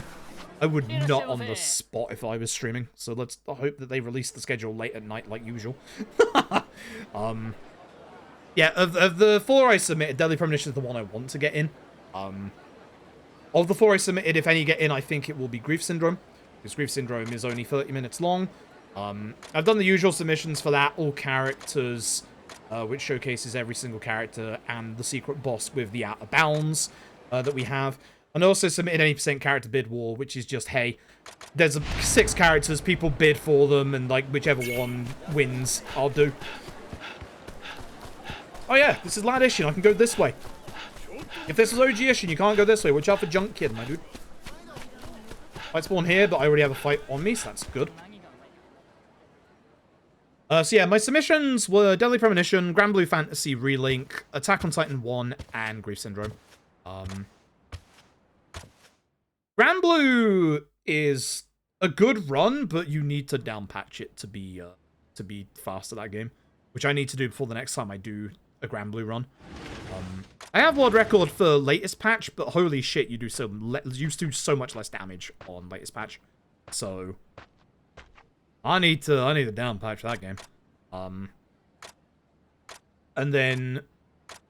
I would not on the spot if I was streaming. So let's hope that they release the schedule late at night like usual. Yeah, of the 4 I submitted, Deadly Premonition is the one I want to get in. Of the 4 I submitted, if any get in, I think it will be Grief Syndrome. Because Grief Syndrome is only 30 minutes long. I've done the usual submissions for that, all characters... which showcases every single character and the secret boss with the Out of Bounds that we have. And also submitted any % character bid war, which is just, hey, there's 6 characters, people bid for them, and like whichever one wins, I'll do. Oh yeah, this is LAD Ishin, I can go this way. If this was OG Ishin, you can't go this way. Watch out for Junk Kid, my dude. Fight spawn here, but I already have a fight on me, so that's good. So yeah, my submissions were Deadly Premonition, Grand Blue Fantasy Relink, Attack on Titan 1, and Grief Syndrome. Grand Blue is a good run, but you need to downpatch it to be fast at that game, which I need to do before the next time I do a Grand Blue run. I have world record for latest patch, but holy shit, you do so much less damage on latest patch. So I need to down patch that game. And then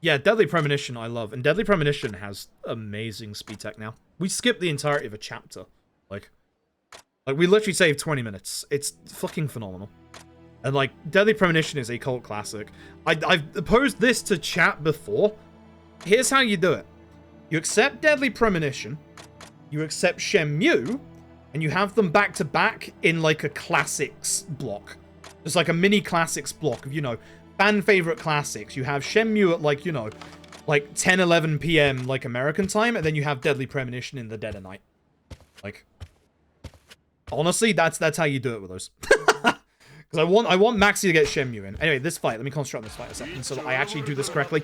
yeah, Deadly Premonition I love, and Deadly Premonition has amazing speed tech now. We skipped the entirety of a chapter. Like we literally saved 20 minutes. It's fucking phenomenal. And like Deadly Premonition is a cult classic. I've posed this to chat before. Here's how you do it. You accept Deadly Premonition, you accept Shenmue, and you have them back to back in like a classics block. It's like a mini classics block of, you know, fan favorite classics. You have Shenmue at like, you know, like 10, 11 p.m. like American time, and then you have Deadly Premonition in the dead of night. Like, honestly, that's how you do it with those. Because I want Maxi to get Shenmue in. Anyway, this fight, let me concentrate on this fight a second so that I actually do this correctly.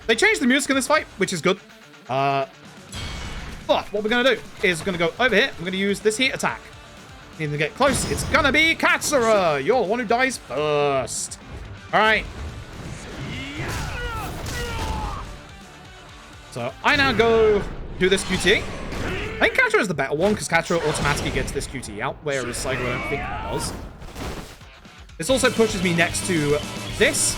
They changed the music in this fight, which is good. But what we're going to do is we're going to go over here. We're going to use this heat attack. Need to get close. It's going to be Katsura. You're the one who dies first. All right. So I now go do this QT. I think Katsura is the better one because Katsura automatically gets this QT out, whereas Saigo I don't think it does. This also pushes me next to this.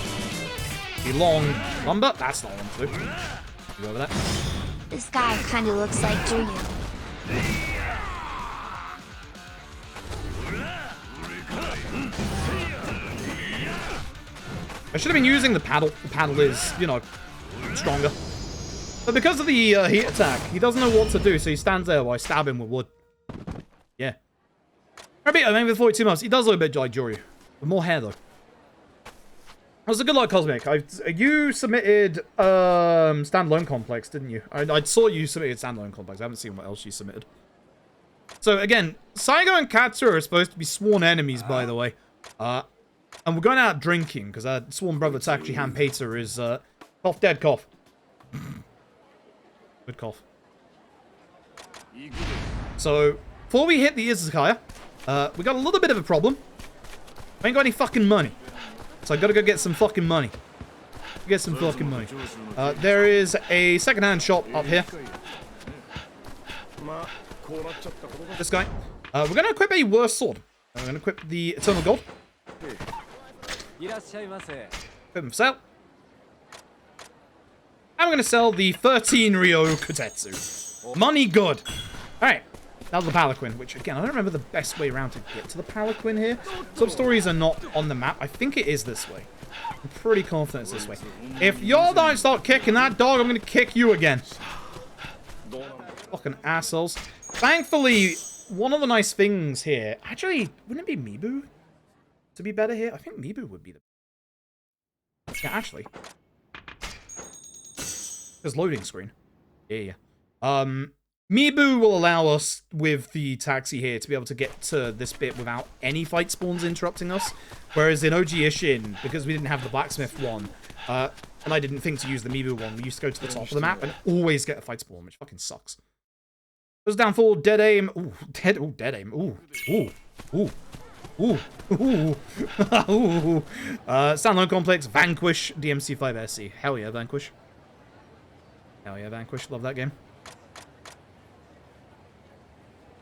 The long lumber. That's not one too. You go over that.
This guy kinda looks like Drew.
I should have been using the paddle. The paddle is, you know, stronger. But because of the heat attack, he doesn't know what to do, so he stands there while I stab him with wood. Yeah. Maybe with 42 months. He does look a bit like Joryu. With more hair, though. That was a good luck, Cosmic. You submitted Standalone Complex, didn't you? I saw you submitted Standalone Complex. I haven't seen what else you submitted. So, again, Saigo and Katsu are supposed to be sworn enemies, by the way. And we're going out drinking, because our sworn brother Takashi Hanpeter is, cough, dead cough. Good cough. So, before we hit the Izakaya, we got a little bit of a problem. I ain't got any fucking money. So I gotta go get some fucking money. Get some fucking money. There is a secondhand shop up here. This guy. We're gonna equip a worse sword. We're gonna equip the Eternal Gold. Equip him for sale. And we're gonna sell the 13 Ryo Kotetsu. Money good. Alright. Now the Palanquin, which again, I don't remember the best way around to get to the Palanquin here. Some stories are not on the map. I think it is this way. I'm pretty confident it's this way. If y'all don't start kicking that dog, I'm gonna kick you again. Fucking assholes. Thankfully, one of the nice things here... Actually, wouldn't it be Mibu to be better here? I think Mibu would be the... Yeah, actually. There's loading screen. Yeah. Mibu will allow us, with the taxi here, to be able to get to this bit without any fight spawns interrupting us. Whereas in OG Ishin, because we didn't have the blacksmith one, and I didn't think to use the Mibu one, we used to go to the top of the map and always get a fight spawn, which fucking sucks. Goes down for dead aim. Ooh, dead aim. Ooh. Standalone Complex, Vanquish, DMC5 SC. Hell yeah, Vanquish. Hell yeah, Vanquish. Love that game.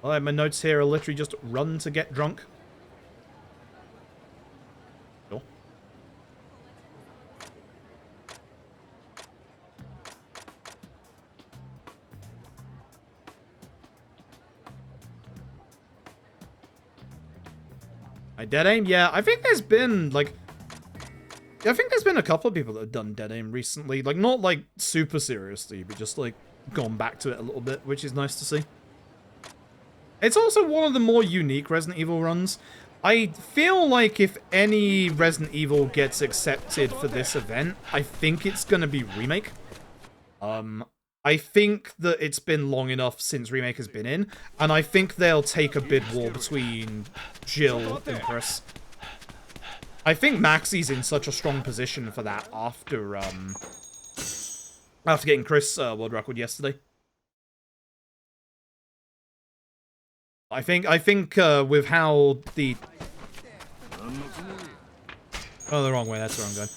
Well, my notes here are literally just run to get drunk. Sure. I dead aim? Yeah, I think there's been, like... I think there's been a couple of people that have done dead aim recently. Like, not, like, super seriously, but just, like, gone back to it a little bit, which is nice to see. It's also one of the more unique Resident Evil runs. I feel like if any Resident Evil gets accepted for this event, I think it's going to be Remake. I think that it's been long enough since Remake has been in, and I think they'll take a bid war between Jill and Chris. I think Maxie's in such a strong position for that after getting Chris world record yesterday. I think with how the... Oh, the wrong way. That's where I'm going.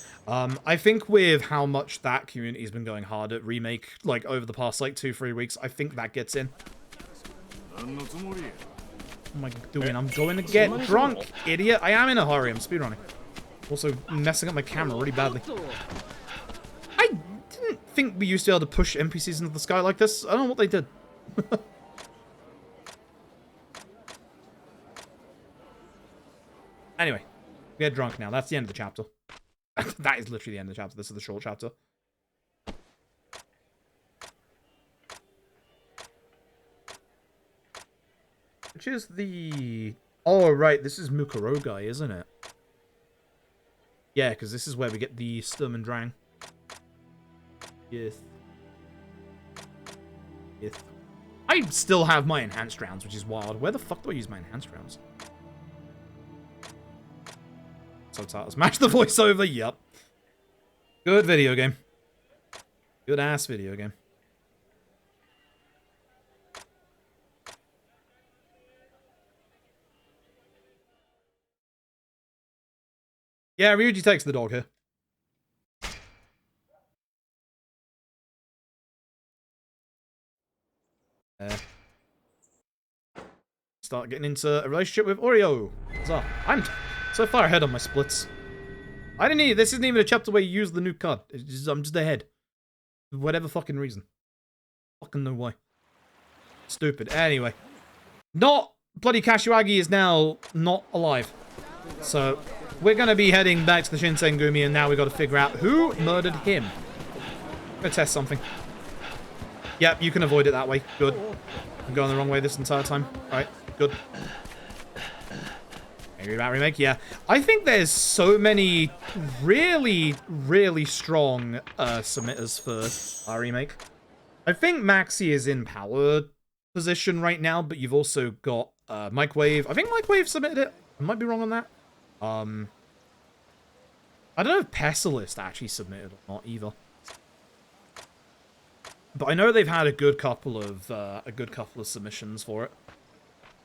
I think with how much that community's been going hard at Remake, like, over the past, like, 2-3 weeks, I think that gets in. What am I doing? I'm going to get drunk, idiot. I am in a hurry. I'm speedrunning. Also messing up my camera really badly. I didn't think we used to be able to push NPCs into the sky like this. I don't know what they did. Anyway, we get drunk now. That's the end of the chapter. That is literally the end of the chapter. This is the short chapter. Which is the... Oh, right. This is Mukurogai, isn't it? Yeah, because this is where we get the Sturm and Drang. Yes. Yes. I still have my enhanced rounds, which is wild. Where the fuck do I use my enhanced rounds? Subtitles. Smash the voiceover. Yup. Good video game. Good ass video game. Yeah, Ryuji takes the dog here. Start getting into a relationship with Oreo. What's up? I'm so far ahead on my splits. I didn't need this. Isn't even a chapter where you use the new card. I'm just ahead. For whatever fucking reason. Fucking no why. Stupid. Anyway. Not bloody Kashiwagi is now not alive. So we're going to be heading back to the Shinsen Gumi, and now we've got to figure out who murdered him. I'm going to test something. Yep, you can avoid it that way. Good. I'm going the wrong way this entire time. Alright, good. Maybe about remake? Yeah. I think there's so many really, really strong submitters for our remake. I think Maxi is in power position right now, but you've also got Microwave. I think Microwave submitted it. I might be wrong on that. I don't know if Pessimist actually submitted or not either. But I know they've had a good couple of submissions for it.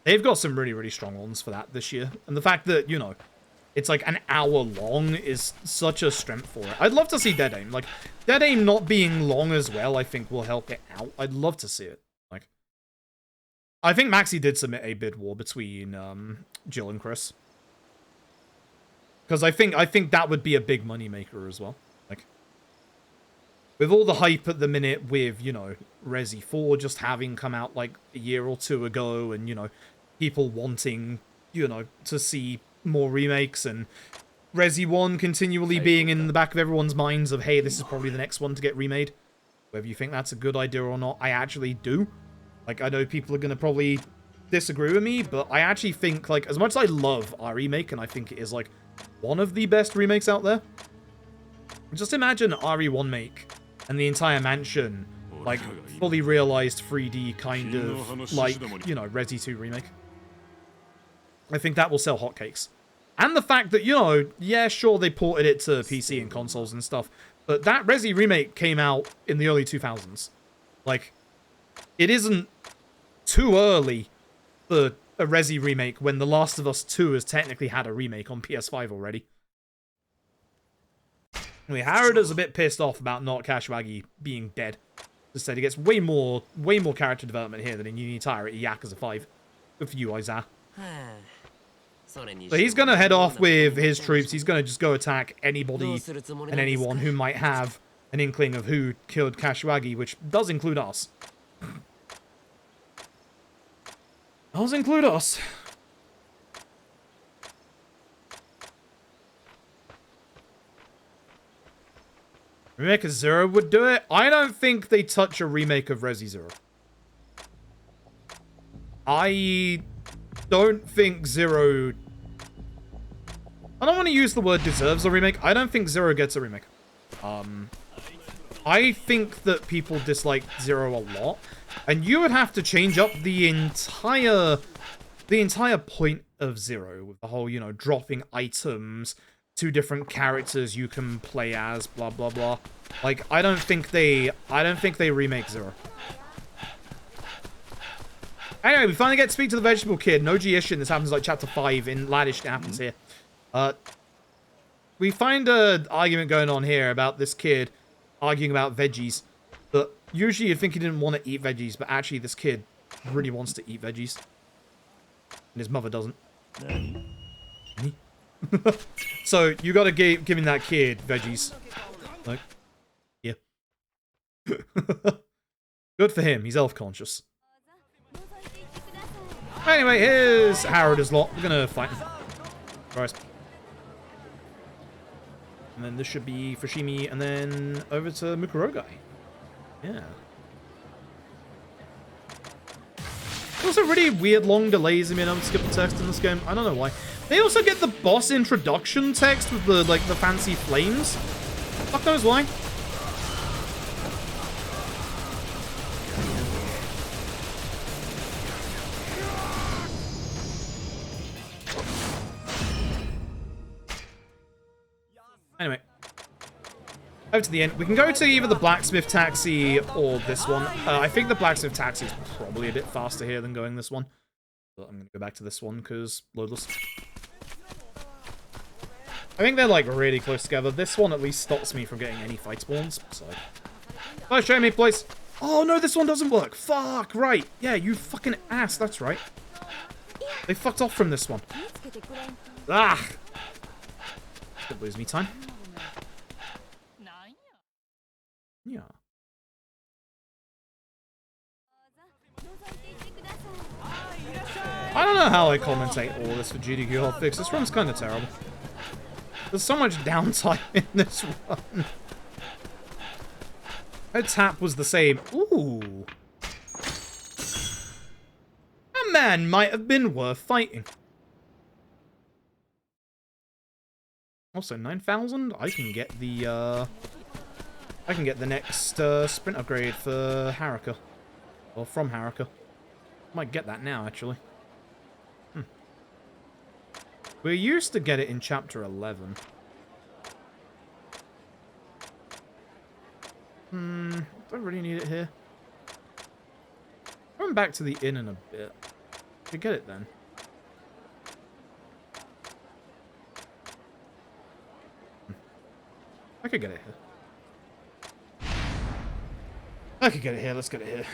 They've got some really, really strong ones for that this year. And the fact that, you know, it's like an hour long is such a strength for it. I'd love to see Dead Aim. Like, Dead Aim not being long as well, I think will help it out. I'd love to see it. Like, I think Maxi did submit a bid war between Jill and Chris. Because I think that would be a big moneymaker as well. Like, with all the hype at the minute with, you know, Resi 4 just having come out like a year or two ago, and, you know, people wanting, you know, to see more remakes, and Resi 1 continually being in the back of everyone's minds of, hey, this is probably the next one to get remade. Whether you think that's a good idea or not, I actually do. Like, I know people are going to probably disagree with me, but I actually think, like, as much as I love our remake, and I think it is, like, one of the best remakes out there, just imagine RE1 make and the entire mansion, like, fully realized 3D kind of, like, you know, Resi 2 remake. I think that will sell hotcakes. And the fact that, you know, yeah, sure, they ported it to PC and consoles and stuff, but that Resi remake came out in the early 2000s. Like, it isn't too early for a Resi remake when The Last of Us 2 has technically had a remake on PS5 already. Anyway, Harada's a bit pissed off about not Kashiwagi being dead. Instead, he gets way more character development here than in Unitire at Yakuza 5. Good for you, Isaiah. So he's going to head off with his troops. He's going to just go attack anybody and anyone who might have an inkling of who killed Kashiwagi, which does include us. Does include us. Remake of Zero would do it. I don't think they touch a remake of Resi Zero. I don't think Zero... I don't want to use the word deserves a remake. I don't think Zero gets a remake. I think that people dislike Zero a lot. And you would have to change up the entire point of Zero. With the whole, you know, dropping items, 2 different characters you can play as, blah, blah, blah. Like, I don't think they remake Zero. Anyway, we finally get to speak to the vegetable kid. No LAD Ishin. This happens like chapter 5 in LAD Ishin. It happens here. We find an argument going on here about this kid arguing about veggies. But usually you'd think he didn't want to eat veggies, but actually this kid really wants to eat veggies. And his mother doesn't. So you gotta give him that kid veggies. Like, yeah. Good for him. He's elf conscious. Anyway, here's Harada's lot. We're gonna fight him. Christ. And then this should be Fushimi, and then over to Mukurogai. Yeah. Also, really weird long delays in being able to skip the text in this game. I don't know why. They also get the boss introduction text with the, like, the fancy flames. Fuck knows why. Anyway. Over to the end. We can go to either the blacksmith taxi or this one. I think the blacksmith taxi is probably a bit faster here than going this one. But I'm going to go back to this one because loadless. I think they're like really close together. This one at least stops me from getting any fight spawns. So, oh, show me, please. Oh no, this one doesn't work. Fuck, right. Yeah, you fucking ass. That's right. They fucked off from this one. Ah. Could lose me time. Yeah. I don't know how I commentate all this for GDQ hotfix. This run's kind of terrible. There's so much downtime in this run. Her tap was the same. Ooh. That man might have been worth fighting. Also, 9,000? I can get the next sprint upgrade for Haruka. Or from Haruka. Might get that now, actually. We used to get it in Chapter 11. Don't really need it here. Going back to the inn in a bit. We get it then. I could get it here. I could get it here. Let's get it here.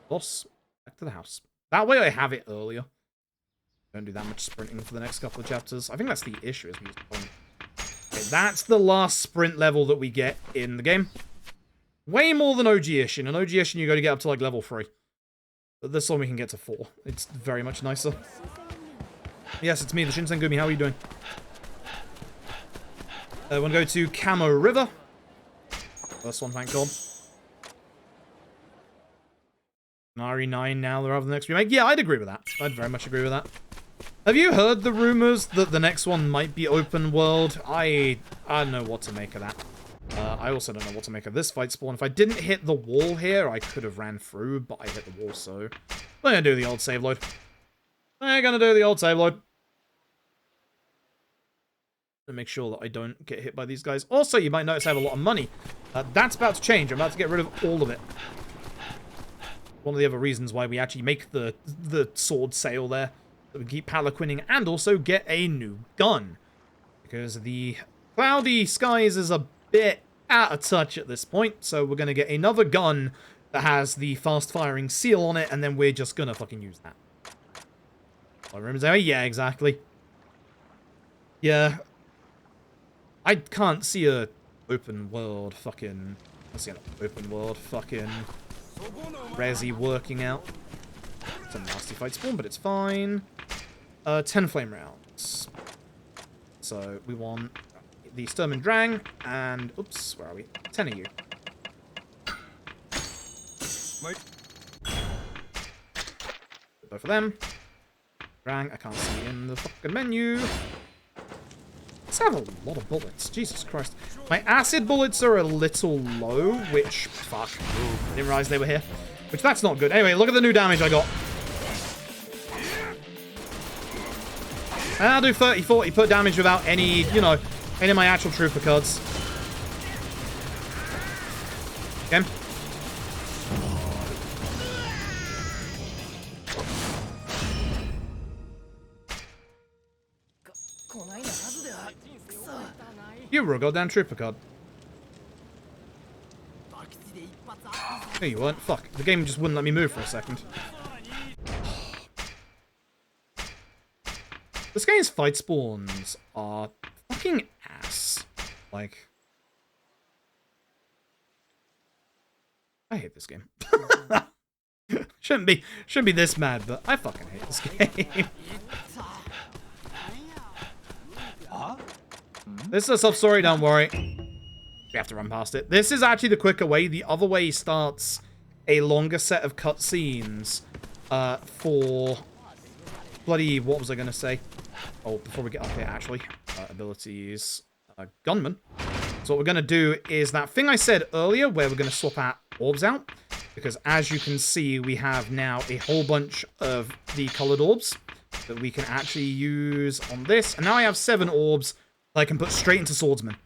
Boss, back to the house. That way I have it earlier. Don't do that much sprinting for the next couple of chapters. I think that's the issue, is me. Okay, that's the last sprint level that we get in the game. Way more than OG Ishin. In OG Ishin, you got to get up to like level 3. But this one we can get to 4. It's very much nicer. Yes, it's me, the Shinsen Gumi. How are you doing? We're going to go to Camo River. First one, thank God. RE9 now, they're over the next remake. Yeah, I'd agree with that. I'd very much agree with that. Have you heard the rumors that the next one might be open world? I don't know what to make of that. I also don't know what to make of this fight spawn. If I didn't hit the wall here, I could have ran through, but I hit the wall, so we're gonna do the old save load. We're gonna do the old save load. To make sure that I don't get hit by these guys. Also, you might notice I have a lot of money. That's about to change. I'm about to get rid of all of it. One of the other reasons why we actually make the sword sale there. So we keep palaquinning and also get a new gun. Because the cloudy skies is a bit out of touch at this point. So we're going to get another gun that has the fast firing seal on it. And then we're just going to fucking use that. Yeah, exactly. Yeah. I can't see a open world fucking... Let's see an open world fucking... Resi working out. It's a nasty fight spawn, but it's fine. 10 flame rounds. So we want the Sturm and Drang, and oops, where are we? 10 of you. Both of them. Drang, I can't see in the fucking menu. Let's have a lot of bullets. Jesus Christ. My acid bullets are a little low, which, fuck. I didn't realize they were here. Which, that's not good. Anyway, look at the new damage I got. And I'll do 30, 40 per damage without any, you know, any of my actual trooper cards. Okay. You were a goddamn trooper card. No, you weren't. Fuck. The game just wouldn't let me move for a second. This game's fight spawns are fucking ass. Like... I hate this game. Shouldn't be this mad, but I fucking hate this game. This is a soft story, don't worry. We have to run past it. This is actually the quicker way. The other way starts a longer set of cutscenes for bloody... What was I going to say? Oh, before we get up here, actually. Abilities. Gunman. So what we're going to do is that thing I said earlier where we're going to swap our orbs out. Because as you can see, we have now a whole bunch of the colored orbs that we can actually use on this. And now I have 7 orbs that I can put straight into Swordsman.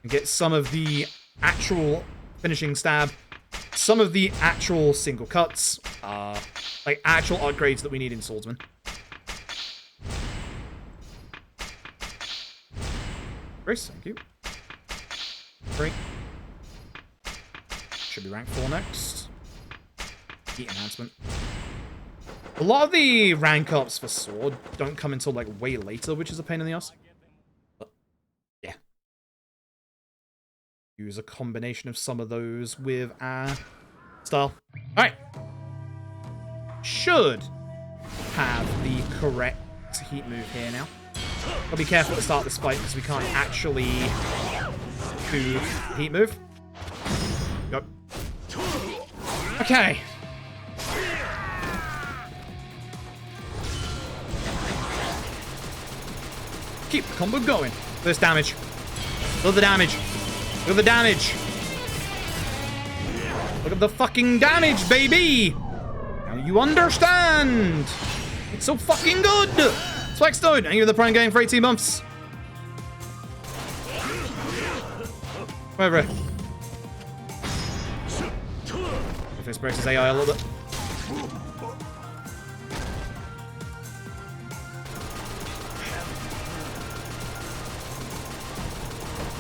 And get some of the actual finishing stab. Some of the actual single cuts. Like actual upgrades that we need in Swordsman. Grace, thank you. 3. Should be rank 4 next. Heat enhancement. A lot of the rank ups for sword don't come until like way later, which is a pain in the ass. But yeah. Use a combination of some of those with our style. Alright. Should have the correct heat move here now. Gotta be careful to start this fight because we can't actually do heat move. Go. Okay. Keep the combo going. First damage. Look at the damage. Look at the damage. Look at the fucking damage, baby. Now you understand. It's so fucking good. Swagstone, thank you for the prime game for 18 months. Whatever. If this breaks his AI a little bit.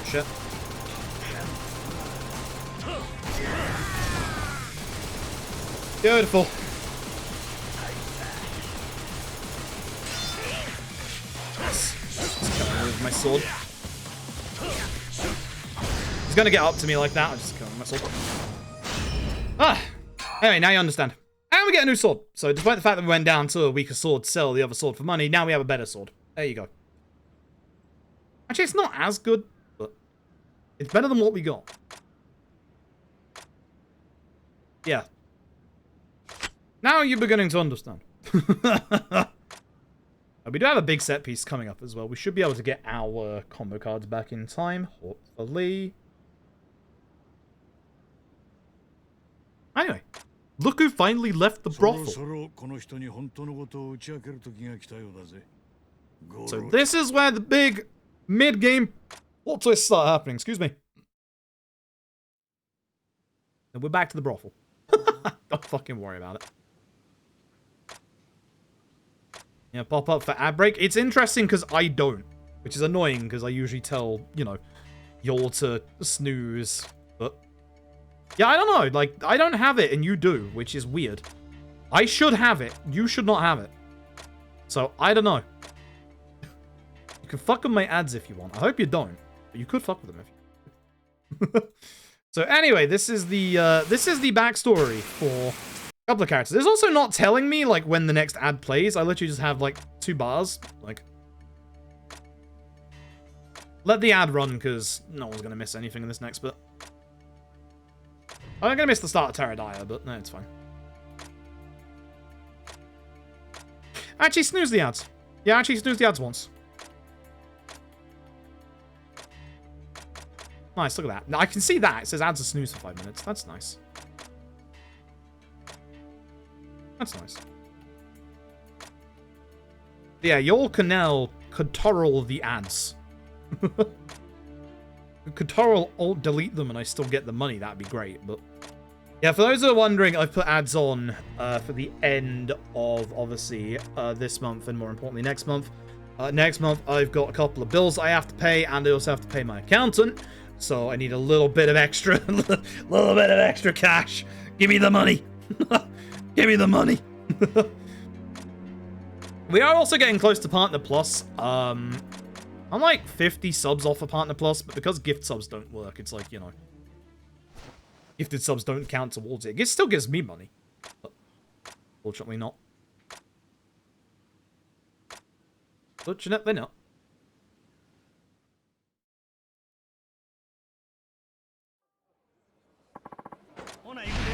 Shit. Beautiful. With my sword. He's gonna get up to me like that. I'm just killing my sword. Ah! Anyway, now you understand. And we get a new sword. So despite the fact that we went down to a weaker sword to sell the other sword for money, now we have a better sword. There you go. Actually, it's not as good, but it's better than what we got. Yeah. Now you're beginning to understand. We do have a big set piece coming up as well. We should be able to get our combo cards back in time, hopefully. Anyway, look who finally left the brothel. So this is where the big mid-game plot twists start happening. Excuse me. And we're back to the brothel. Don't fucking worry about it. Yeah, pop up for ad break. It's interesting because I don't, which is annoying because I usually tell, you know, y'all to snooze. But yeah, I don't know. Like, I don't have it and you do, which is weird. I should have it. You should not have it. So, I don't know. You can fuck with my ads if you want. I hope you don't, but you could fuck with them if you So anyway, this is the backstory for a couple of characters. It's also not telling me, like, when the next ad plays. I literally just have, like, 2 bars. Like, let the ad run, because no one's going to miss anything in this next bit. I'm going to miss the start of Terradire, but no, it's fine. Actually, snooze the ads. Yeah, actually, snooze the ads once. Nice, look at that. Now, I can see that. It says ads are snooze for 5 minutes. That's nice. That's nice. Yeah, y'all can now control the ads. Control alt delete them and I still get the money. That'd be great, but yeah, for those who are wondering, I've put ads on for the end of, obviously, this month and more importantly, next month. Next month, I've got a couple of bills I have to pay and I also have to pay my accountant. So I need a little bit of extra, cash. Give me the money. Give me the money. We are also getting close to Partner Plus. I'm like 50 subs off of Partner Plus, but because gift subs don't work, it's like, you know, gifted subs don't count towards it. It still gives me money, but fortunately not. Fortunately not.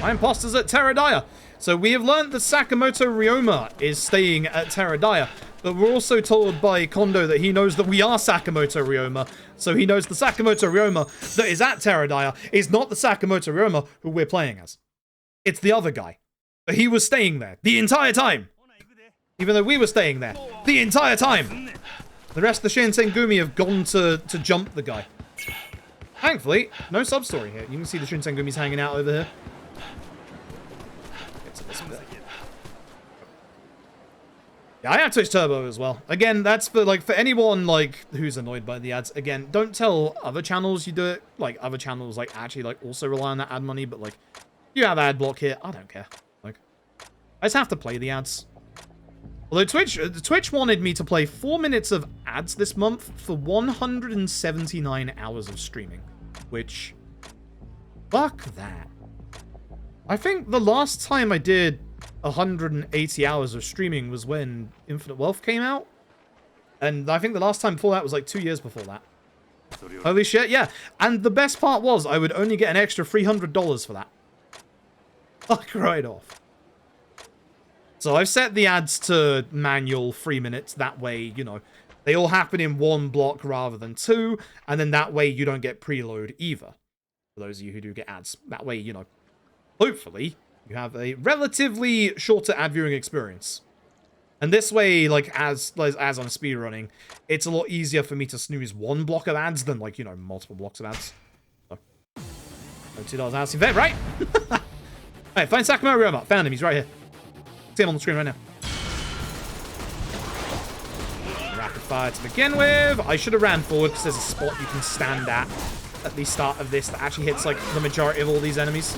Imposters at Terradire. So we have learned that Sakamoto Ryoma is staying at Terradire, but we're also told by Kondo that he knows that we are Sakamoto Ryoma, so he knows the Sakamoto Ryoma that is at Terradire is not the Sakamoto Ryoma who we're playing as. It's the other guy. But he was staying there the entire time, even though we were staying there the entire time. The rest of the Shinsen Gumi have gone to jump the guy. Thankfully, no sub-story here. You can see the Shinsen Gumis hanging out over here. Yeah, I have Twitch Turbo as well. Again, that's for anyone like who's annoyed by the ads. Again, don't tell other channels you do it. Like other channels like actually like also rely on that ad money, but like you have ad block here, I don't care. Like I just have to play the ads. Although Twitch wanted me to play 4 minutes of ads this month for 179 hours of streaming. Which, fuck that. I think the last time I did 180 hours of streaming was when Infinite Wealth came out. And I think the last time before that was like 2 years before that. Holy shit, yeah. And the best part was I would only get an extra $300 for that. Fuck right off. So I've set the ads to manual 3 minutes. That way, you know, they all happen in one block rather than two. And then that way you don't get preload either. For those of you who do get ads. That way, you know, hopefully you have a relatively shorter ad viewing experience. And this way, like, as I'm speedrunning, it's a lot easier for me to snooze one block of ads than, like, you know, multiple blocks of ads. So, $2 house event, right? Alright, find Sakamoto Ryoma. Found him, he's right here. See him on the screen right now. Rapid fire to begin with. I should have ran forward because there's a spot you can stand at the start of this that actually hits, like, the majority of all these enemies.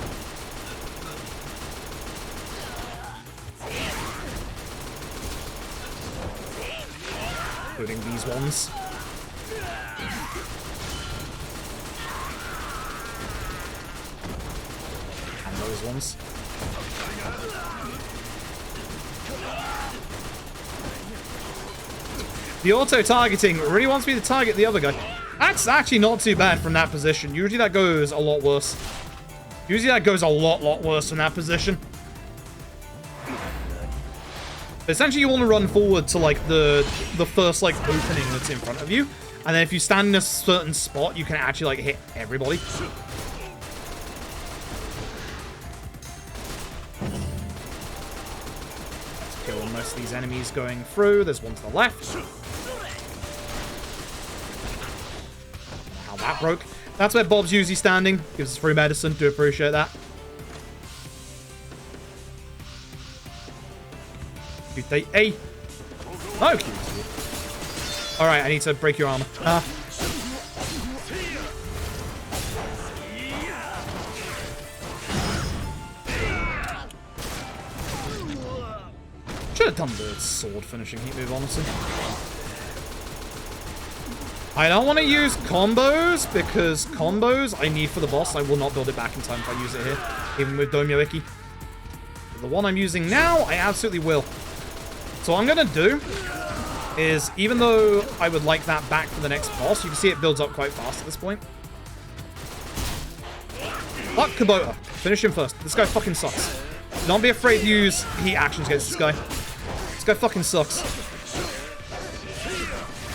Including these ones. And those ones. The auto-targeting really wants me to target the other guy. That's actually not too bad from that position. Usually that goes a lot worse. Usually that goes a lot worse from that position. Essentially, you want to run forward to, like, the first, like, opening that's in front of you. And then if you stand in a certain spot, you can actually, like, hit everybody. Let's kill most of these enemies going through. There's one to the left. How that broke. That's where Bob's usually standing. Gives us free medicine. Do appreciate that. Hey. Oh, cute. Alright, I need to break your armor. Should have done the sword finishing heat move, honestly. I don't want to use combos, because combos I need for the boss. I will not build it back in time if I use it here, even with Domyo Iki. The one I'm using now, I absolutely will. So what I'm going to do is, even though I would like that back for the next boss, you can see it builds up quite fast at this point. Fuck Kubota. Finish him first. This guy fucking sucks. Don't be afraid to use heat actions against this guy. This guy fucking sucks.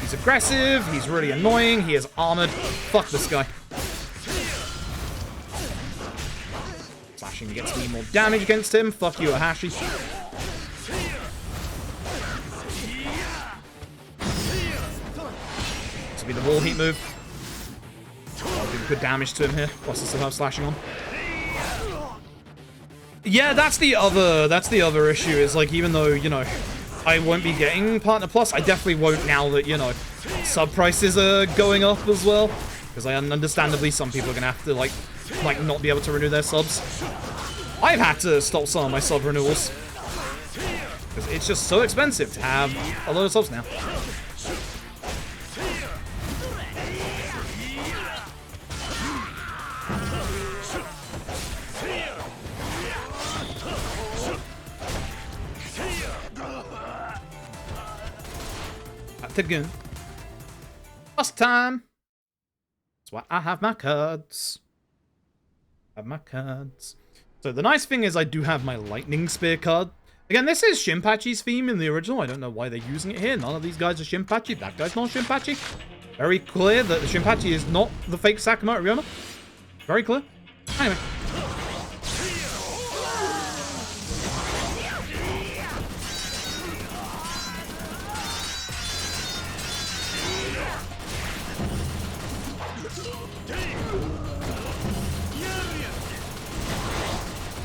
He's aggressive. He's really annoying. He is armored. Fuck this guy. Slashing gets me more damage against him. Fuck you, Ahashi. Be the wall heat move. I'll do good damage to him here. Plus I still have slashing on. Yeah, that's the other issue, is like, even though, you know, I won't be getting Partner Plus, I definitely won't now that, you know, sub prices are going up as well. Because understandably some people are gonna have to like not be able to renew their subs. I've had to stop some of my sub renewals. Because it's just so expensive to have a lot of subs now. Again. Last time. That's why I have my cards. So the nice thing is I do have my Lightning Spear card. Again, this is Shinpachi's theme in the original. I don't know why they're using it here. None of these guys are Shinpachi. That guy's not Shinpachi. Very clear that the Shinpachi is not the fake Sakamoto Ryoma. Very clear. Anyway.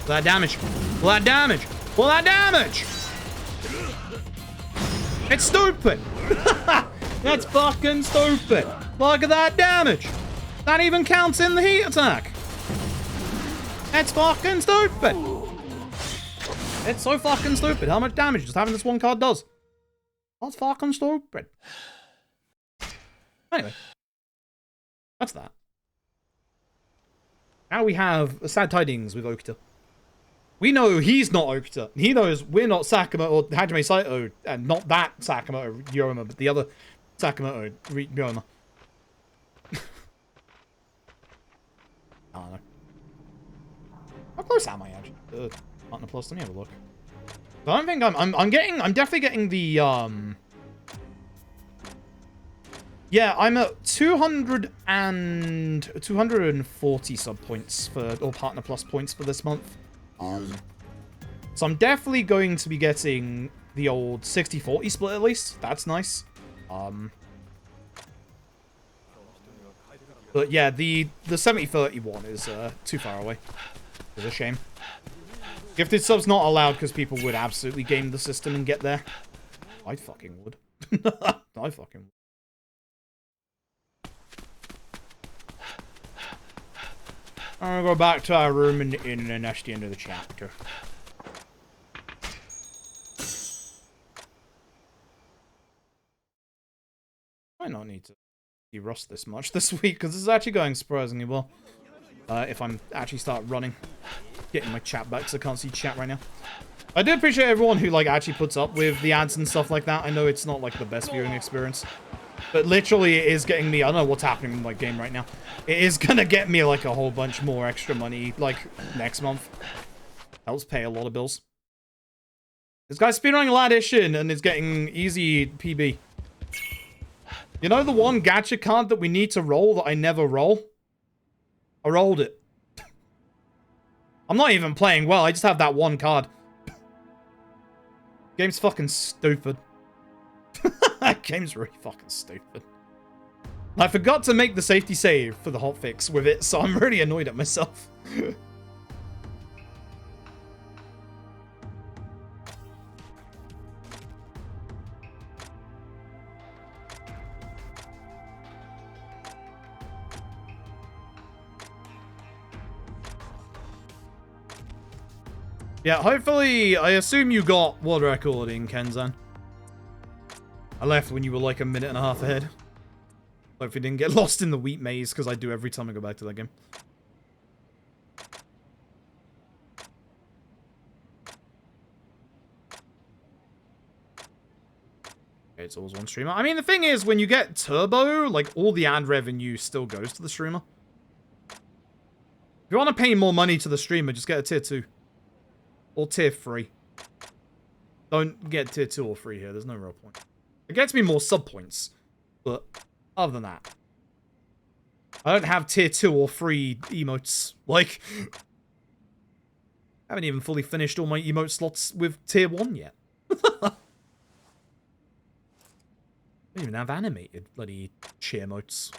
Pull that damage. Pull that damage. Pull that damage. It's stupid. That's fucking stupid. Look at that damage. That even counts in the heat attack. It's fucking stupid. It's so fucking stupid how much damage just having this one card does. That's fucking stupid. Anyway. That's that. Now we have sad tidings with Okuta. We know he's not Okuta. He knows we're not Sakamoto or Hajime Saito, and not that Sakamoto Ryoma, but the other Sakamoto Ryoma. I don't know. How close am I actually? Partner plus, let me have a look. I don't think I'm definitely getting the yeah, I'm at 240 sub points for, or partner plus points for this month. So I'm definitely going to be getting the old 60-40 split at least. That's nice. But yeah, the 70-30 one is too far away. It's a shame. Gifted subs not allowed because people would absolutely game the system and get there. I fucking would. I fucking would. I'm gonna go back to our room and that's the end of the chapter. Might not need to de-rust this much this week because this is actually going surprisingly well. If I'm actually start running, getting my chat back because I can't see chat right now. I do appreciate everyone who like actually puts up with the ads and stuff like that. I know it's not like the best viewing experience, but literally it is getting me. I don't know what's happening in my game right now. It is gonna get me like a whole bunch more extra money like next month. Helps pay a lot of bills. This guy's speedrunning LAD Ishin and is getting easy PB. You know the one gacha card that we need to roll that I never roll? I rolled it. I'm not even playing well, I just have that one card. Game's fucking stupid. That game's really fucking stupid. I forgot to make the safety save for the hotfix with it, so I'm really annoyed at myself. Yeah, hopefully, I assume you got world recording, Kenzan. I left when you were like a minute and a half ahead. Hopefully didn't get lost in the wheat maze, because I do every time I go back to that game. Okay, it's always one streamer. I mean, the thing is, when you get Turbo, like, all the ad revenue still goes to the streamer. If you want to pay more money to the streamer, just get a tier 2. Or tier 3. Don't get tier 2 or 3 here. There's no real point. It gets me more sub points. But other than that, I don't have tier 2 or 3 emotes. Like, I haven't even fully finished all my emote slots with tier 1 yet. I don't even have animated bloody cheer emotes.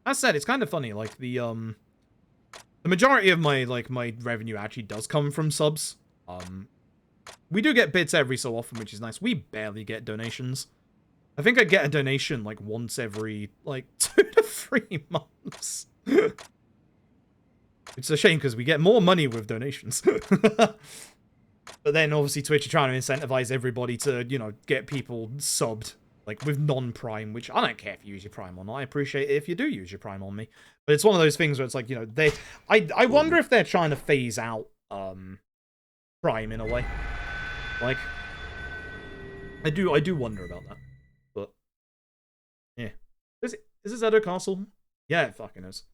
That said, it's kind of funny. Like, the majority of my revenue actually does come from subs. We do get bits every so often, which is nice. We barely get donations. I think I get a donation like once every like 2 to 3 months. It's a shame because we get more money with donations. But then obviously Twitch are trying to incentivize everybody to, you know, get people subbed. Like, with non-Prime, which I don't care if you use your Prime or not. I appreciate it if you do use your Prime on me. But it's one of those things where it's like, you know, I wonder if they're trying to phase out Prime in a way. Like, I do wonder about that. But, yeah. Is this Edo Castle? Yeah, it fucking is.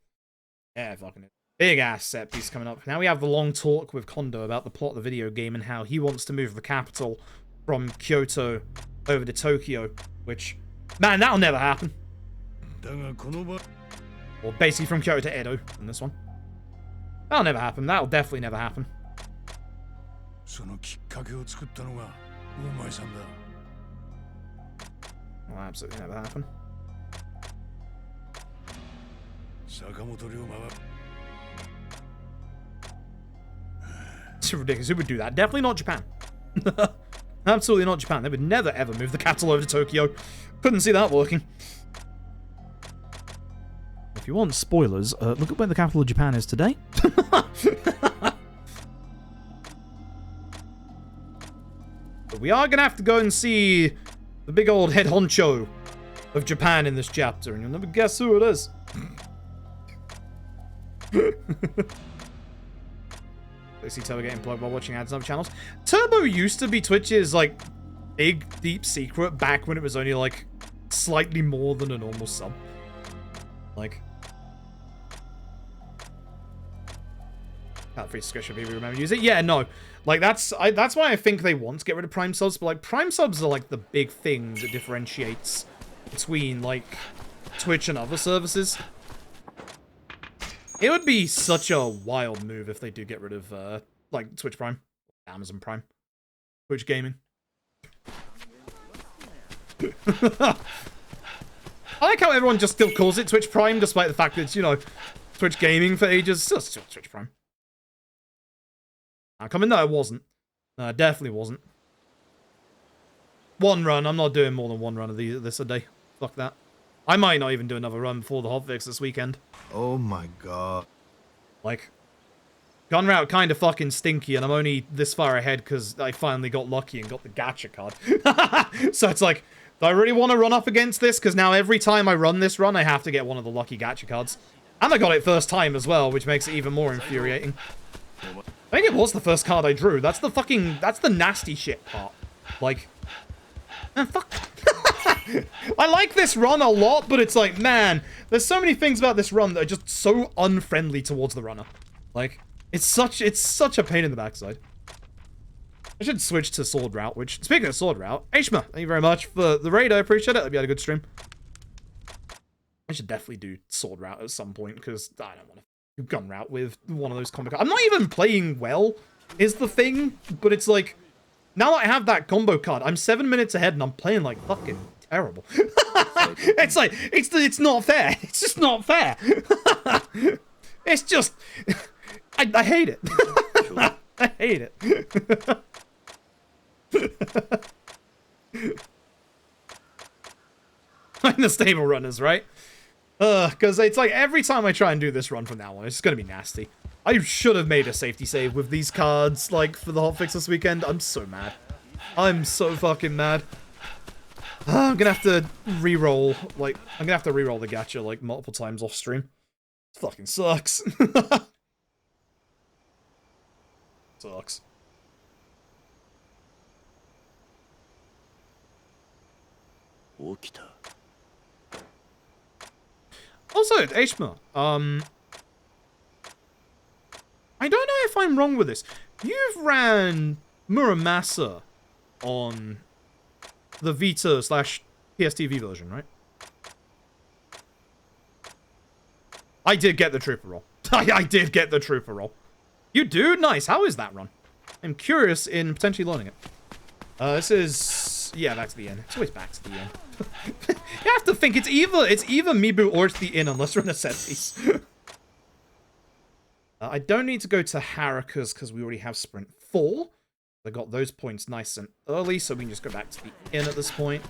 Yeah, it fucking is. Big ass set piece coming up. Now we have the long talk with Kondo about the plot of the video game and how he wants to move the capital from Kyoto over to Tokyo, which, man, that'll never happen. Or basically from Kyoto to Edo in this one. That'll never happen. That'll definitely never happen. Will absolutely never happen. It's ridiculous. Who would do that? Definitely not Japan. Absolutely not Japan. They would never ever move the capital over to Tokyo. Couldn't see that working. If you want spoilers, look at where the capital of Japan is today. We are gonna have to go and see the big old head honcho of Japan in this chapter, and you'll never guess who it is. I see Turbo getting plugged while watching ads on other channels. Turbo used to be Twitch's, like, big, deep secret back when it was only, like, slightly more than a normal sub. Like... Free subscription, people remember to use it. Yeah, no. Like, that's why I think they want to get rid of Prime subs, but, like, Prime subs are, like, the big thing that differentiates between, like, Twitch and other services. It would be such a wild move if they do get rid of, like, Twitch Prime. Amazon Prime. Twitch Gaming. I like how everyone just still calls it Twitch Prime, despite the fact that it's, you know, Twitch Gaming for ages. Still Twitch Prime. No, it wasn't. No, it definitely wasn't. One run. I'm not doing more than one run of this a day. Fuck that. I might not even do another run before the hotfix this weekend.
Oh my god.
Like, gun route kind of fucking stinky, and I'm only this far ahead because I finally got lucky and got the gacha card. So it's like, do I really want to run up against this? Because now every time I run this run, I have to get one of the lucky gacha cards. And I got it first time as well, which makes it even more infuriating. I think it was the first card I drew. That's the nasty shit part. Like, man, fuck. I like this run a lot, but it's like, man, there's so many things about this run that are just so unfriendly towards the runner. Like, it's such a pain in the backside. I should switch to sword route, which, speaking of sword route, Aishma, thank you very much for the raid. I appreciate it. Hope you had a good stream. I should definitely do sword route at some point, because I don't want to gun route with one of those combo cards. I'm not even playing well, is the thing, but it's like, now that I have that combo card, I'm 7 minutes ahead and I'm playing like fucking terrible. It's like, it's not fair. It's just not fair. It's just, I hate it. I hate it. I'm the stable runners, right? Because it's like every time I try and do this run from now on, it's going to be nasty. I should have made a safety save with these cards, like, for the hotfix this weekend. I'm so mad. I'm so fucking mad. I'm going to have to re-roll, like, I'm going to have to re-roll the gacha, like, multiple times off stream. It fucking sucks. Sucks. Also, Aishma, I don't know if I'm wrong with this. You've ran Muramasa on the Vita/PSTV version, right? I did get the trooper roll. I did get the trooper roll. You do? Nice. How is that run? I'm curious in potentially learning it. This is... yeah, back to the inn. It's always back to the inn. You have to think, it's either Mibu or it's the inn, unless we're in a set piece. I don't need to go to Haruka's because we already have Sprint 4. I got those points nice and early, so we can just go back to the inn at this point.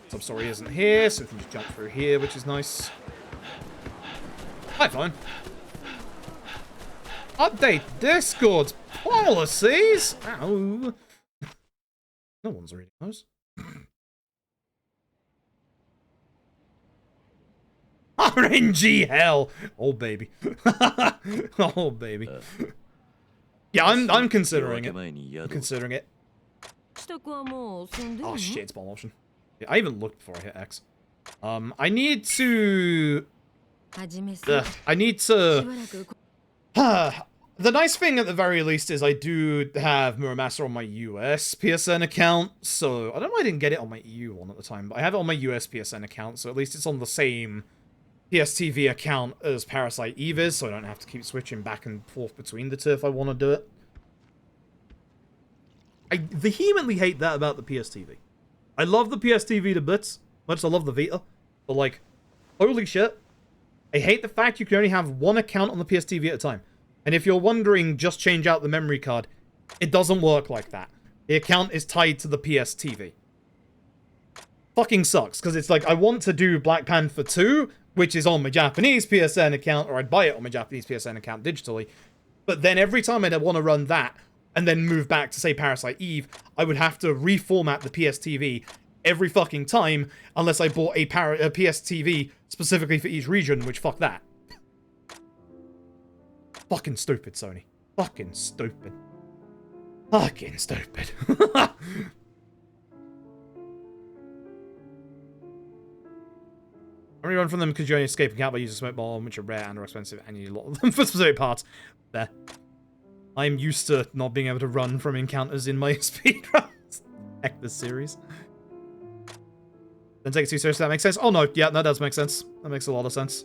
Sub-story isn't here, so we can just jump through here, which is nice. Hi, phone. Update Discord's policies! Ow. No one's reading those. RNG hell! Oh, baby. Oh, baby. Yeah, I'm considering it. I'm considering it. Oh, shit, it's ball motion. Yeah, I even looked before I hit X. I need to... I need to... The nice thing at the very least is I do have Muramasa on my US PSN account, so I don't know why I didn't get it on my EU one at the time, but I have it on my US PSN account, so at least it's on the same PSTV account as Parasite Eve is, so I don't have to keep switching back and forth between the two if I want to do it. I vehemently hate that about the PSTV. I love the PSTV to bits, much as I love the Vita, but like, holy shit. I hate the fact you can only have one account on the PSTV at a time. And if you're wondering, just change out the memory card. It doesn't work like that. The account is tied to the PSTV. Fucking sucks, because it's like, I want to do Black Panther 2, which is on my Japanese PSN account, or I'd buy it on my Japanese PSN account digitally. But then every time I'd want to run that, and then move back to, say, Parasite Eve, I would have to reformat the PSTV every fucking time, unless I bought a PSTV specifically for each region, which fuck that. Fucking stupid, Sony. Fucking stupid. Fucking stupid. Only run from them because you only escape account by using smoke bomb, which are rare and are expensive, and you need a lot of them for specific parts. There. I'm used to not being able to run from encounters in my speedruns. Heck, this series. Don't take it too seriously, that makes sense. Oh no, yeah, that does make sense. That makes a lot of sense.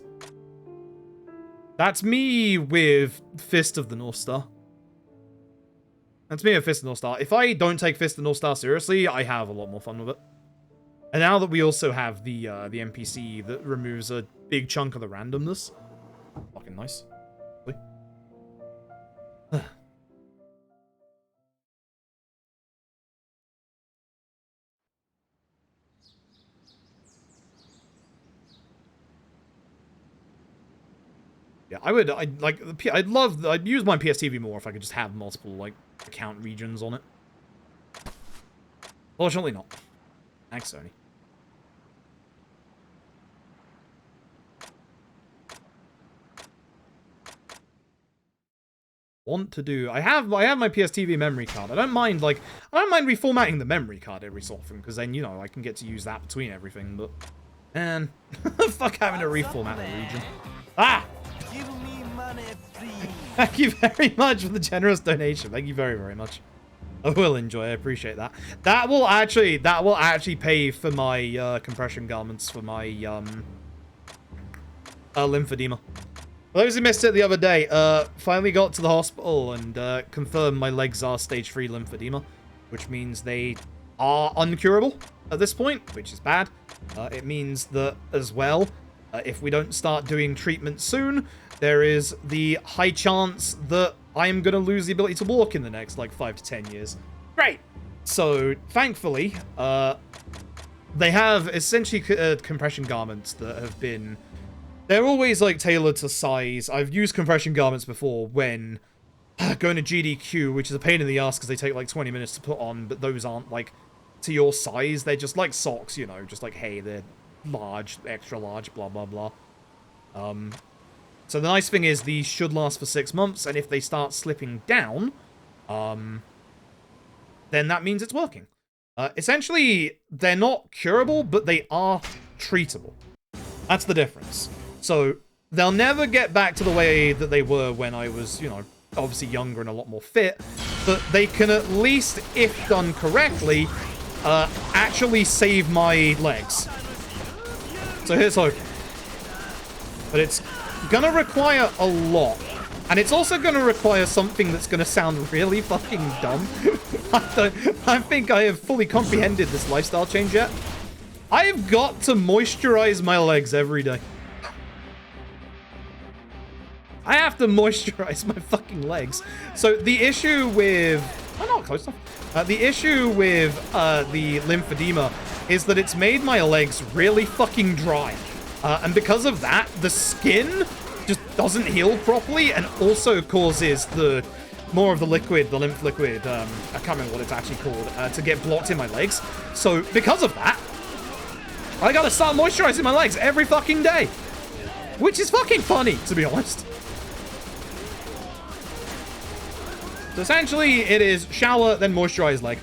That's me with Fist of the North Star. That's me with Fist of the North Star. If I don't take Fist of the North Star seriously, I have a lot more fun with it. And now that we also have the NPC that removes a big chunk of the randomness. Fucking nice. Yeah, I'd use my PSTV more if I could just have multiple, like, account regions on it. Fortunately not. Thanks, Sony. Want to do... I have my PSTV memory card. I don't mind reformatting the memory card every so often, because then, you know, I can get to use that between everything, but... Man, fuck having to reformat the region. Ah!
Give me money, please.
Thank you very much for the generous donation. Thank you very, very much. I will enjoy. I appreciate that. That will actually pay for my compression garments for my lymphedema. For those who missed it the other day, finally got to the hospital and confirmed my legs are stage 3 lymphedema, which means they are uncurable at this point, which is bad. It means that as well, if we don't start doing treatment soon, there is the high chance that I'm going to lose the ability to walk in the next, like, 5 to 10 years. Great! So, thankfully, they have essentially compression garments that have been... They're always, like, tailored to size. I've used compression garments before when going to GDQ, which is a pain in the ass because they take, like, 20 minutes to put on, but those aren't, like, to your size. They're just like socks, you know, just like, hey, they're large, extra large, blah, blah, blah. So the nice thing is these should last for 6 months, and if they start slipping down, then that means it's working. Essentially, they're not curable, but they are treatable. That's the difference. So they'll never get back to the way that they were when I was, you know, obviously younger and a lot more fit, but they can at least, if done correctly, actually save my legs. So here's hoping. But it's gonna require a lot. And it's also gonna require something that's gonna sound really fucking dumb. I think I have fully comprehended this lifestyle change yet. I have got to moisturize my legs every day. I have to moisturize my fucking legs. So the issue with... Oh, not close enough. The issue with the lymphedema is that it's made my legs really fucking dry. And because of that, the skin just doesn't heal properly and also causes the more of the liquid, the lymph liquid, I can't remember what it's actually called, to get blocked in my legs. So because of that, I gotta start moisturizing my legs every fucking day. Which is fucking funny, to be honest. So essentially, it is shower, then moisturize leg.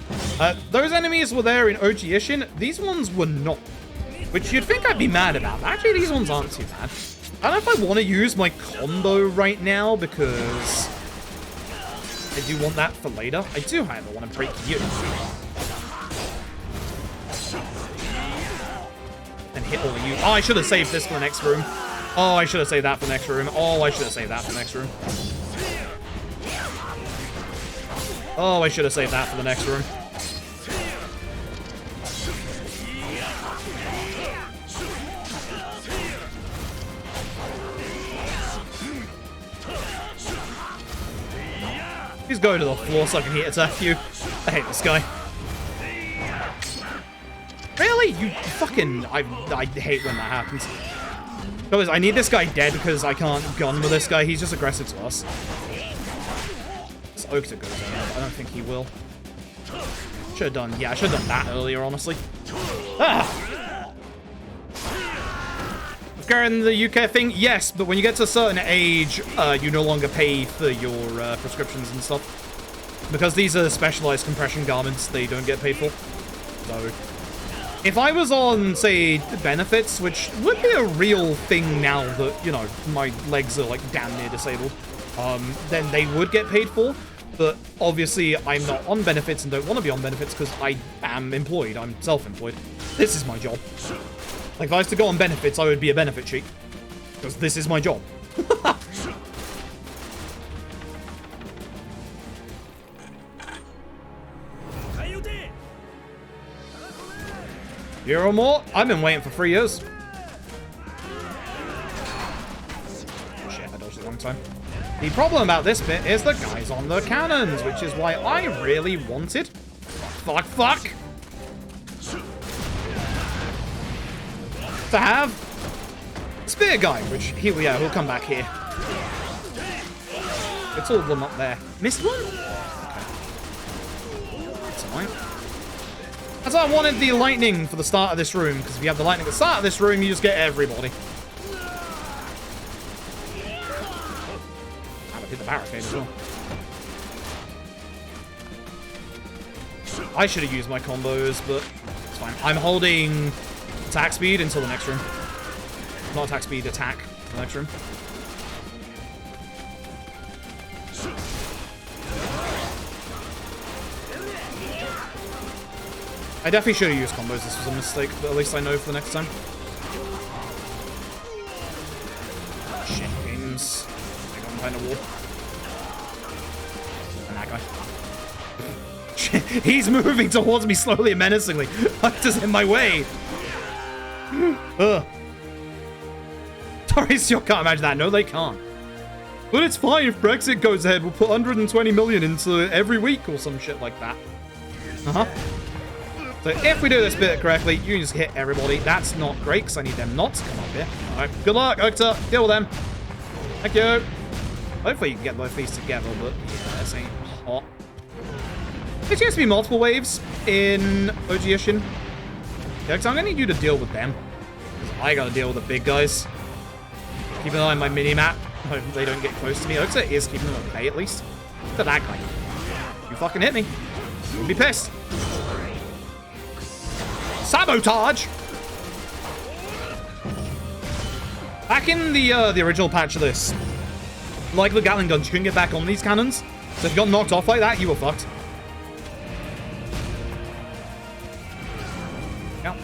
Those enemies were there in OG Ishin. These ones were not. Which you'd think I'd be mad about. Actually, these ones aren't too bad. I don't know if I want to use my combo right now, because I do want that for later. I do, however, want to break you. And hit all of you. Oh, I should have saved this for the next room. Oh, I should have saved that for the next room. Oh, I should have saved that for the next room. Oh, I should have saved that for the next room. Please go to the floor so I can heat attack you. I hate this guy. Really? You fucking... I hate when that happens. Because I need this guy dead because I can't gun with this guy. He's just aggressive to us. Okta goes in. I don't think he will. Should have done, yeah, I should have done that earlier, honestly. Ah! In the UK thing, yes, but when you get to a certain age, you no longer pay for your prescriptions and stuff. Because these are specialized compression garments, they don't get paid for. So, if I was on, say, benefits, which would be a real thing now that, you know, my legs are, like, damn near disabled, then they would get paid for. But obviously, I'm not on benefits and don't want to be on benefits because I am employed. I'm self-employed. This is my job. Like, if I was to go on benefits, I would be a benefit cheat. Because this is my job. Year or more? I've been waiting for 3 years. Shit, I dodged it a long time. The problem about this bit is the guys on the cannons, which is why I really wanted... Fuck! To have spear guy, which here we are, he'll come back here. It's all of them up there. Missed one? Okay. That's alright. That's why I wanted the lightning for the start of this room, because if you have the lightning at the start of this room, you just get everybody. I would hit the barricade as well. I should have used my combos, but it's fine. I'm holding attack speed until the next room. Not attack speed, attack until the next room. I definitely should have used combos. This was a mistake, but at least I know for the next time. Shit, games. I got behind a wall. And that guy. Shit, he's moving towards me slowly and menacingly. I'm just in my way. Ugh. Sorry, still can't imagine that. No, they can't. But it's fine if Brexit goes ahead. We'll put 120 million into every week or some shit like that. Uh-huh. So if we do this bit correctly, you can just hit everybody. That's not great, because I need them not to come up here. Alright, good luck, Okta. Deal with them. Thank you. Hopefully you can get both these together, but yeah, this ain't hot. There's supposed to be multiple waves in OG Ishin. Yeah, because I'm going to need you to deal with them. I got to deal with the big guys. Keep an eye on my mini-map. Hope they don't get close to me. Okta is keeping them at bay, at least. Look at that guy. You fucking hit me. You'll be pissed. Sabotage! Back in the original patch of this, like the Gatling guns, you couldn't get back on these cannons. So if you got knocked off like that, you were fucked. Yeah.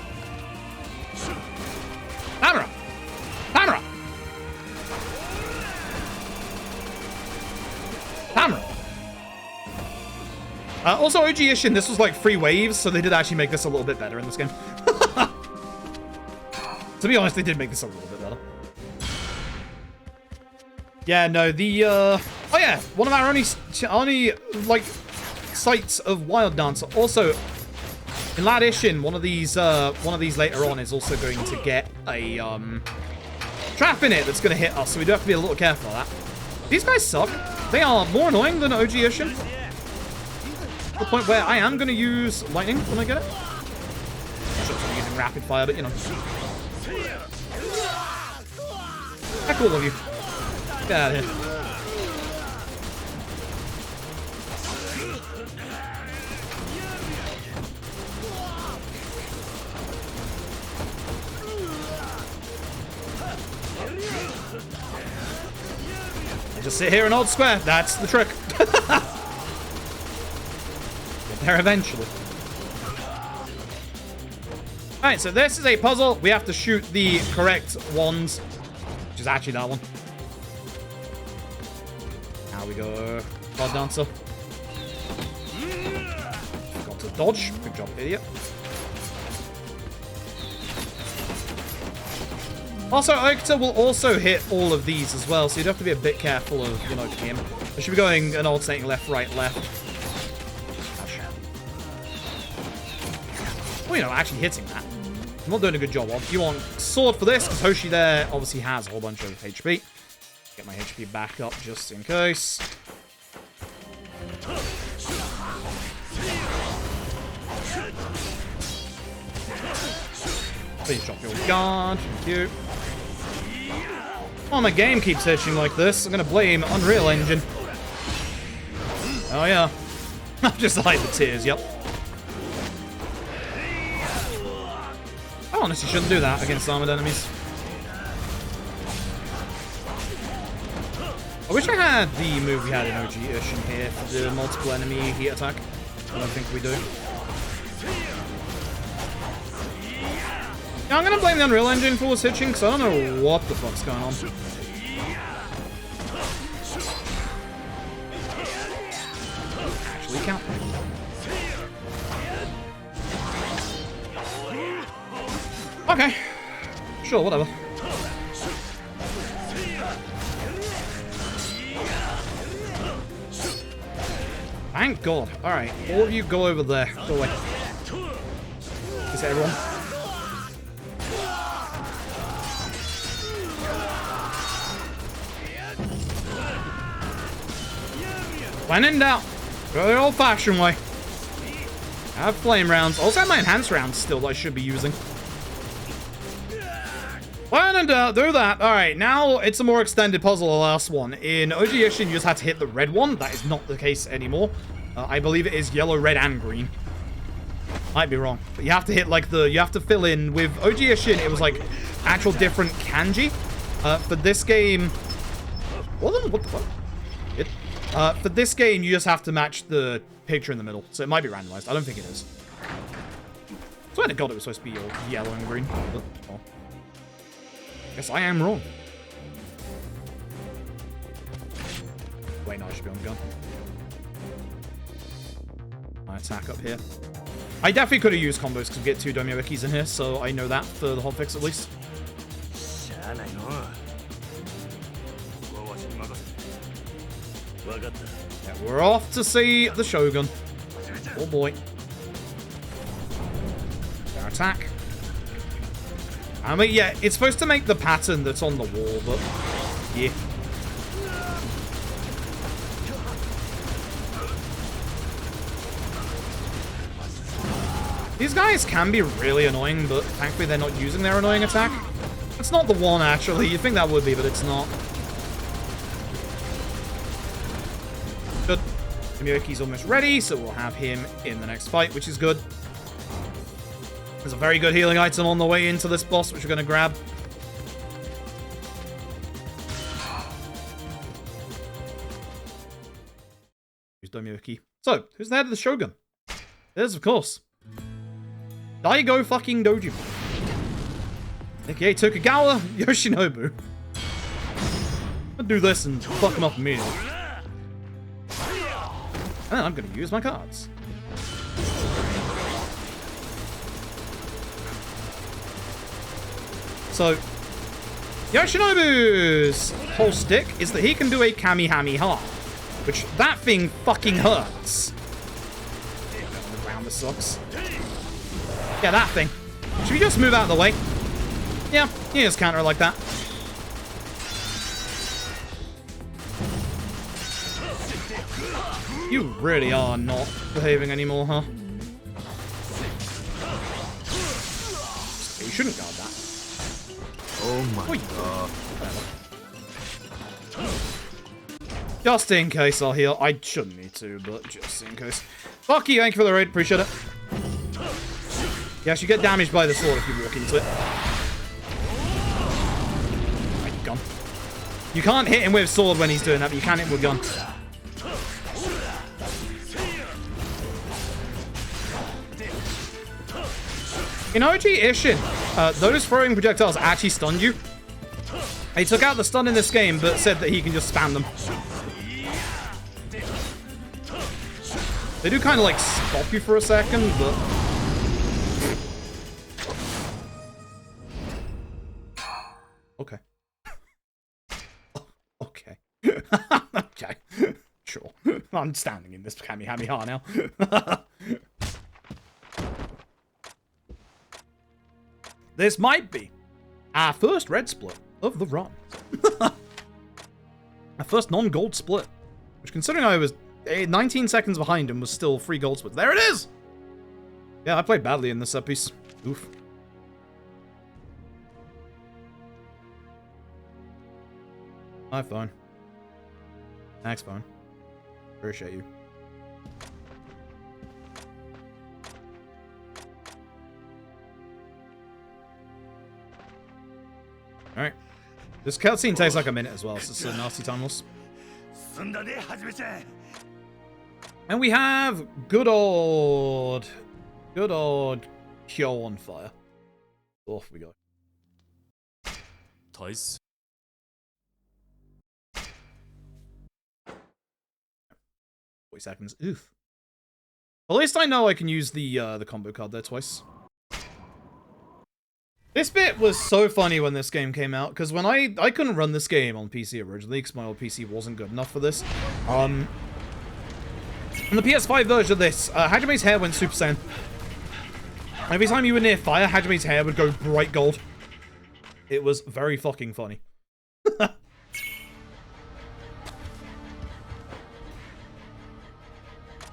Camera! Camera! Camera! Also, OG Ishin, this was like 3 waves, so they did actually make this a little bit better in this game. To be honest, they did make this a little bit better. Yeah, no, the, oh yeah, one of our only, like, sites of Wild Dancer. Also, in LAD Ishin, one of these later on is also going to get a, trap in it that's going to hit us, so we do have to be a little careful of that. These guys suck. They are more annoying than OG Ishin. To the point where I am going to use lightning when I get it. I'm sure I'm using rapid fire, but you know. Heck all of you. Get out of here. I just sit here and hold square. That's the trick. There eventually. Alright, so this is a puzzle. We have to shoot the correct ones, which is actually that one. Now we go. Cloud Dancer. Got to dodge. Good job, idiot. Also, Okta will also hit all of these as well, so you'd have to be a bit careful of, you know, him. I should be going an alternating left, right, left. Well, you know, actually hitting that. I'm not doing a good job of. You want sword for this, because Hoshi there obviously has a whole bunch of HP. Get my HP back up just in case. Please drop your guard. Thank you. Oh, my game keeps hitching like this. I'm gonna blame Unreal Engine. Oh, yeah. I'll just hide the tears, yep. I honestly shouldn't do that against armored enemies. I wish I had the move we had in OG Ishin here for the multiple enemy heat attack. I don't think we do. Yeah, I'm gonna blame the Unreal Engine for what's hitching, because I don't know what the fuck's going on. Actually count. Okay. Sure, whatever. Thank God. Alright, all of you go over there. Go away. Is everyone? When in doubt, go the old-fashioned way. I have flame rounds. Also have my enhanced rounds still that I should be using. When in doubt, do that. Alright, now it's a more extended puzzle, the last one. In OG Ishin, you just had to hit the red one. That is not the case anymore. I believe it is yellow, red, and green. Might be wrong. But you have to hit, like, you have to fill in. With OG Ishin, it was, like, actual different kanji. For this game... What the fuck? For this game, you just have to match the picture in the middle. So it might be randomized. I don't think it is. I swear to God it was supposed to be yellow and green. Oh. Guess I am wrong. Wait, no, I should be on the gun. My attack up here. I definitely could have used combos because we get 2 Domyo Ikis in here, so I know that for the hotfix at least. Yeah, we're off to see the Shogun. Oh boy. Our attack. I mean, yeah, it's supposed to make the pattern that's on the wall, but yeah. These guys can be really annoying, but thankfully they're not using their annoying attack. It's not the one, actually. You'd think that would be, but it's not. Good. Miyuki's almost ready, so we'll have him in the next fight, which is good. There's a very good healing item on the way into this boss, which we're going to grab. Who's Domyoki? So, who's the head of the Shogun? It is, of course, Daigo fucking Dojima. AKA Tokugawa Yoshinobu. I'll do this and fuck him up immediately. And then I'm going to use my cards. So, Yoshinobu's whole stick is that he can do a Kamehameha, which that thing fucking hurts. The ground, this sucks. Yeah, that thing. Should we just move out of the way? Yeah, you just counter it like that. You really are not behaving anymore, huh? You shouldn't guard that.
Oh my god.
Just in case I'll heal. I shouldn't need to, but just in case. Fuck you, thank you for the raid. Appreciate it. Yes, you get damaged by the sword if you walk into it. My gun. You can't hit him with sword when he's doing that, but you can hit him with gun. In OG Ishin, those throwing projectiles actually stunned you. He took out the stun in this game, but said that he can just spam them. They do kind of like stop you for a second, but... Okay. Okay. Okay. Sure. I'm standing in this Kamehameha now. This might be our first red split of the run. Our first non-gold split. Which, considering I was 19 seconds behind him was still 3 gold splits. There it is! Yeah, I played badly in this set piece. Oof. My phone. Thanks, phone. Appreciate you. Alright. This cutscene takes like a minute as well, so it's a nasty time loss. And we have good old Kyo on fire. Off we go.
大勢
40 seconds. Oof. At least I know I can use the combo card there twice. This bit was so funny when this game came out, because when I couldn't run this game on PC originally, because my old PC wasn't good enough for this. On the PS5 version of this, Hajame's hair went Super Saiyan. Every time you were near fire, Hajame's hair would go bright gold. It was very fucking funny.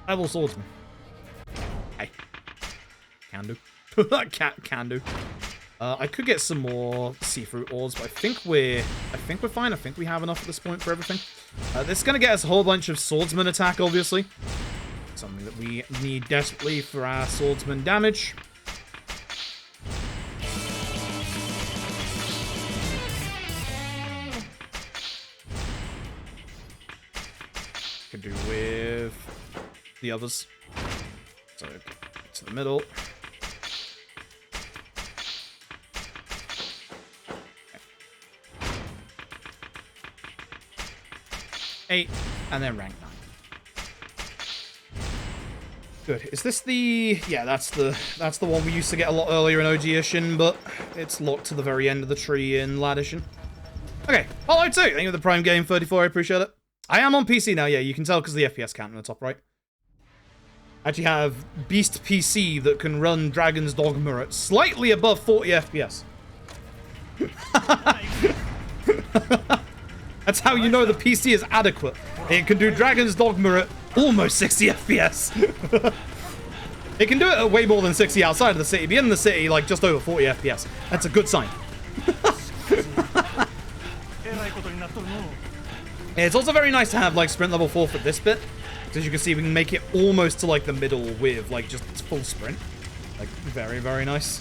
Level swordsman. Hey. Can do. Can do. I could get some more see-through orbs, but I think we're fine. I think we have enough at this point for everything. This is gonna get us a whole bunch of swordsman attack, obviously. Something that we need desperately for our swordsman damage. Could do with the others. So to the middle. Okay. 8, and then rank 9. Good. Is this the... Yeah, that's the one we used to get a lot earlier in OG Ishin, but it's locked to the very end of the tree in LAD Ishin. Okay, hello too. Thank you for the Prime Game 34, I appreciate it. I am on PC now, yeah, you can tell because of the FPS count in the top right. I actually have Beast PC that can run Dragon's Dogma at slightly above 40 FPS. That's how you know the PC is adequate. It can do Dragon's Dogma at almost 60 FPS. It can do it at way more than 60 outside of the city, but in the city, like, just over 40 FPS. That's a good sign. It's also very nice to have, like, sprint level 4 for this bit. As you can see, we can make it almost to, like, the middle with, like, just full sprint. Like, very, very nice.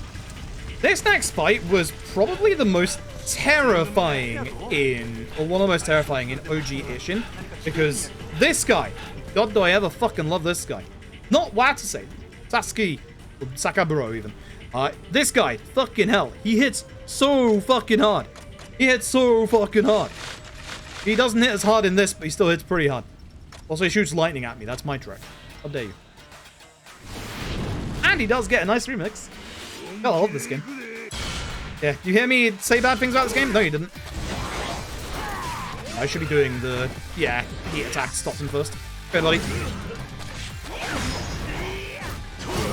This next fight was probably the most terrifying in... Or one of the most terrifying in OG Ishin. Because this guy... God, do I ever fucking love this guy. Not Watase. Sasuke. Or Sakaburo, even. This guy, fucking hell. He hits so fucking hard. He hits so fucking hard. He doesn't hit as hard in this, but he still hits pretty hard. Also, he shoots lightning at me. That's my trick. How dare you. And he does get a nice remix. God, I love this game. Yeah, do you hear me say bad things about this game? No, you didn't. I should be doing the... Yeah, heat attack to stop him first. Okay, buddy.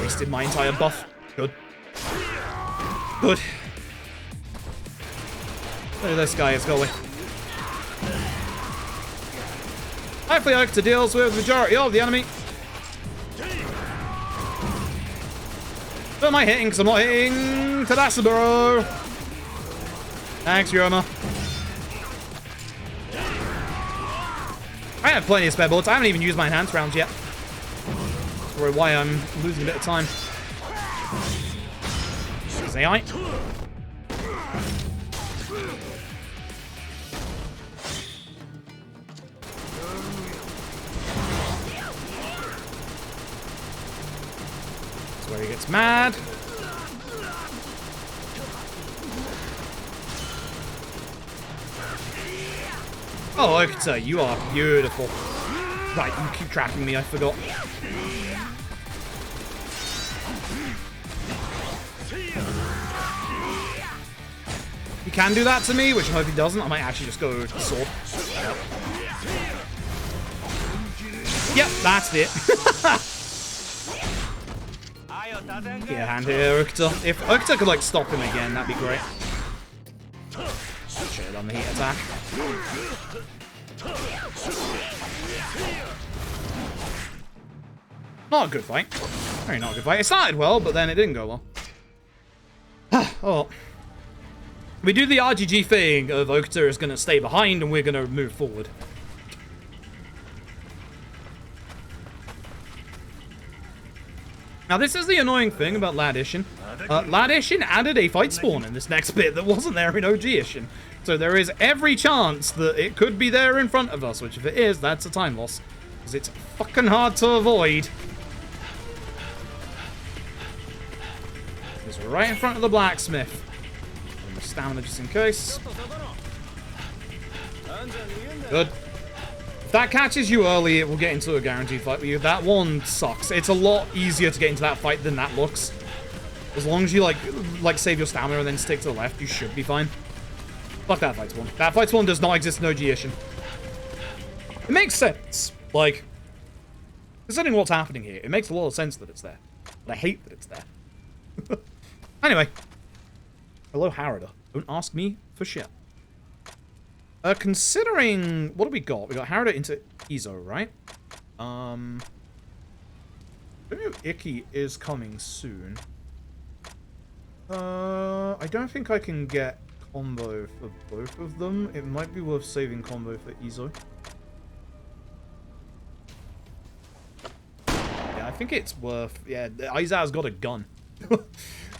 Wasted my entire buff. Good. Good. Look at this guy. Let's go away. Hopefully Okta deals with the majority of the enemy. Who am I hitting? Because I'm not hitting Tadasaburo. Thanks, Yoma. I have plenty of spare bullets. I haven't even used my enhanced rounds yet. That's probably why I'm losing a bit of time. Because AI. Where he gets mad. Oh, Okita, you are beautiful. Right, you keep tracking me, I forgot. He can do that to me, which I hope he doesn't. I might actually just go to the sword. Yep, that's it. Yeah, hand here, Okita. If Okita could, like, stop him again, that'd be great. Should have done the heat attack. Not a good fight. Very not a good fight. It started well, but then it didn't go well. Oh. We do the RGG thing of Okuta is going to stay behind and we're going to move forward. Now, this is the annoying thing about LAD Ishin. LAD Ishin added a fight spawn in this next bit that wasn't there in OG Ishin. So there is every chance that it could be there in front of us, which if it is, that's a time loss. Because it's fucking hard to avoid. It's right in front of the blacksmith. And the stamina just in case. Good. If that catches you early, it will get into a guaranteed fight with you. That one sucks. It's a lot easier to get into that fight than that looks. As long as you, like save your stamina and then stick to the left, you should be fine. Fuck that fight spawn. That fight spawn does not exist in OG Ishin. It makes sense. Like, considering what's happening here, it makes a lot of sense that it's there. But I hate that it's there. Anyway. Hello, Harada. Don't ask me for shit. Considering... What do we got? We got Harada into Izo, right? I don't know if Icky is coming soon. I don't think I can get combo for both of them. It might be worth saving combo for Izo. Yeah, I think it's worth... Yeah, Aiza's got a gun.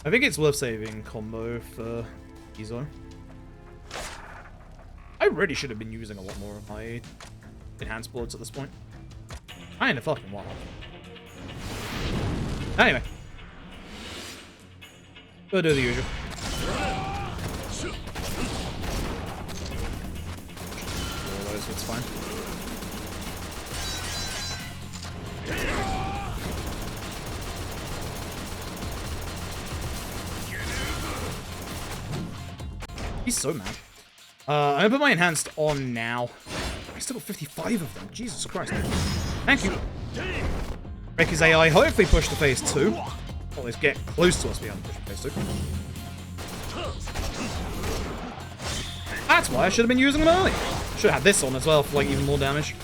I think it's worth saving combo for Izo. I really should have been using a lot more of my enhanced bullets at this point. Kinda fucking wild. Anyway. We'll do the usual. All those, it's fine. He's so mad. I'm gonna put my enhanced on now. I still got 55 of them. Jesus Christ. Thank you. Break his AI. Hopefully push to phase 2. Or let's get close to us being able to push to phase 2. That's why I should have been using them earlier. Should have had this on as well for like even more damage.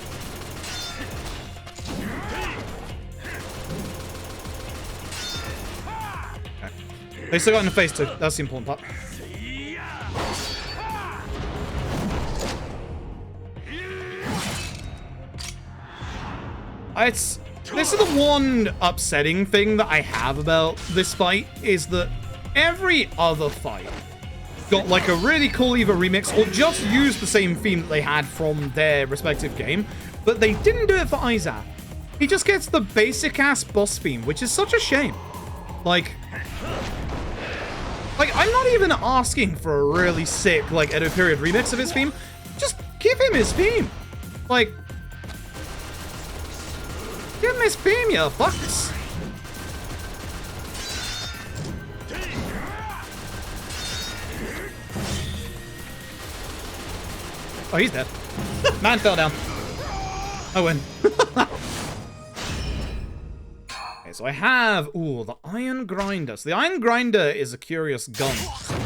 Okay. They still got into phase 2. That's the important part. This is the one upsetting thing that I have about this fight, is that every other fight got like a really cool either remix or just used the same theme that they had from their respective game, but they didn't do it for Aiza. He just gets the basic ass boss theme, which is such a shame. Like I'm not even asking for a really sick like Edo period remix of his theme. Just give him his theme. Like, give him his theme, you fucks. Oh, he's dead. Man fell down. I win. Okay, so I have... Ooh, the Iron Grinder. So the Iron Grinder is a curious gun.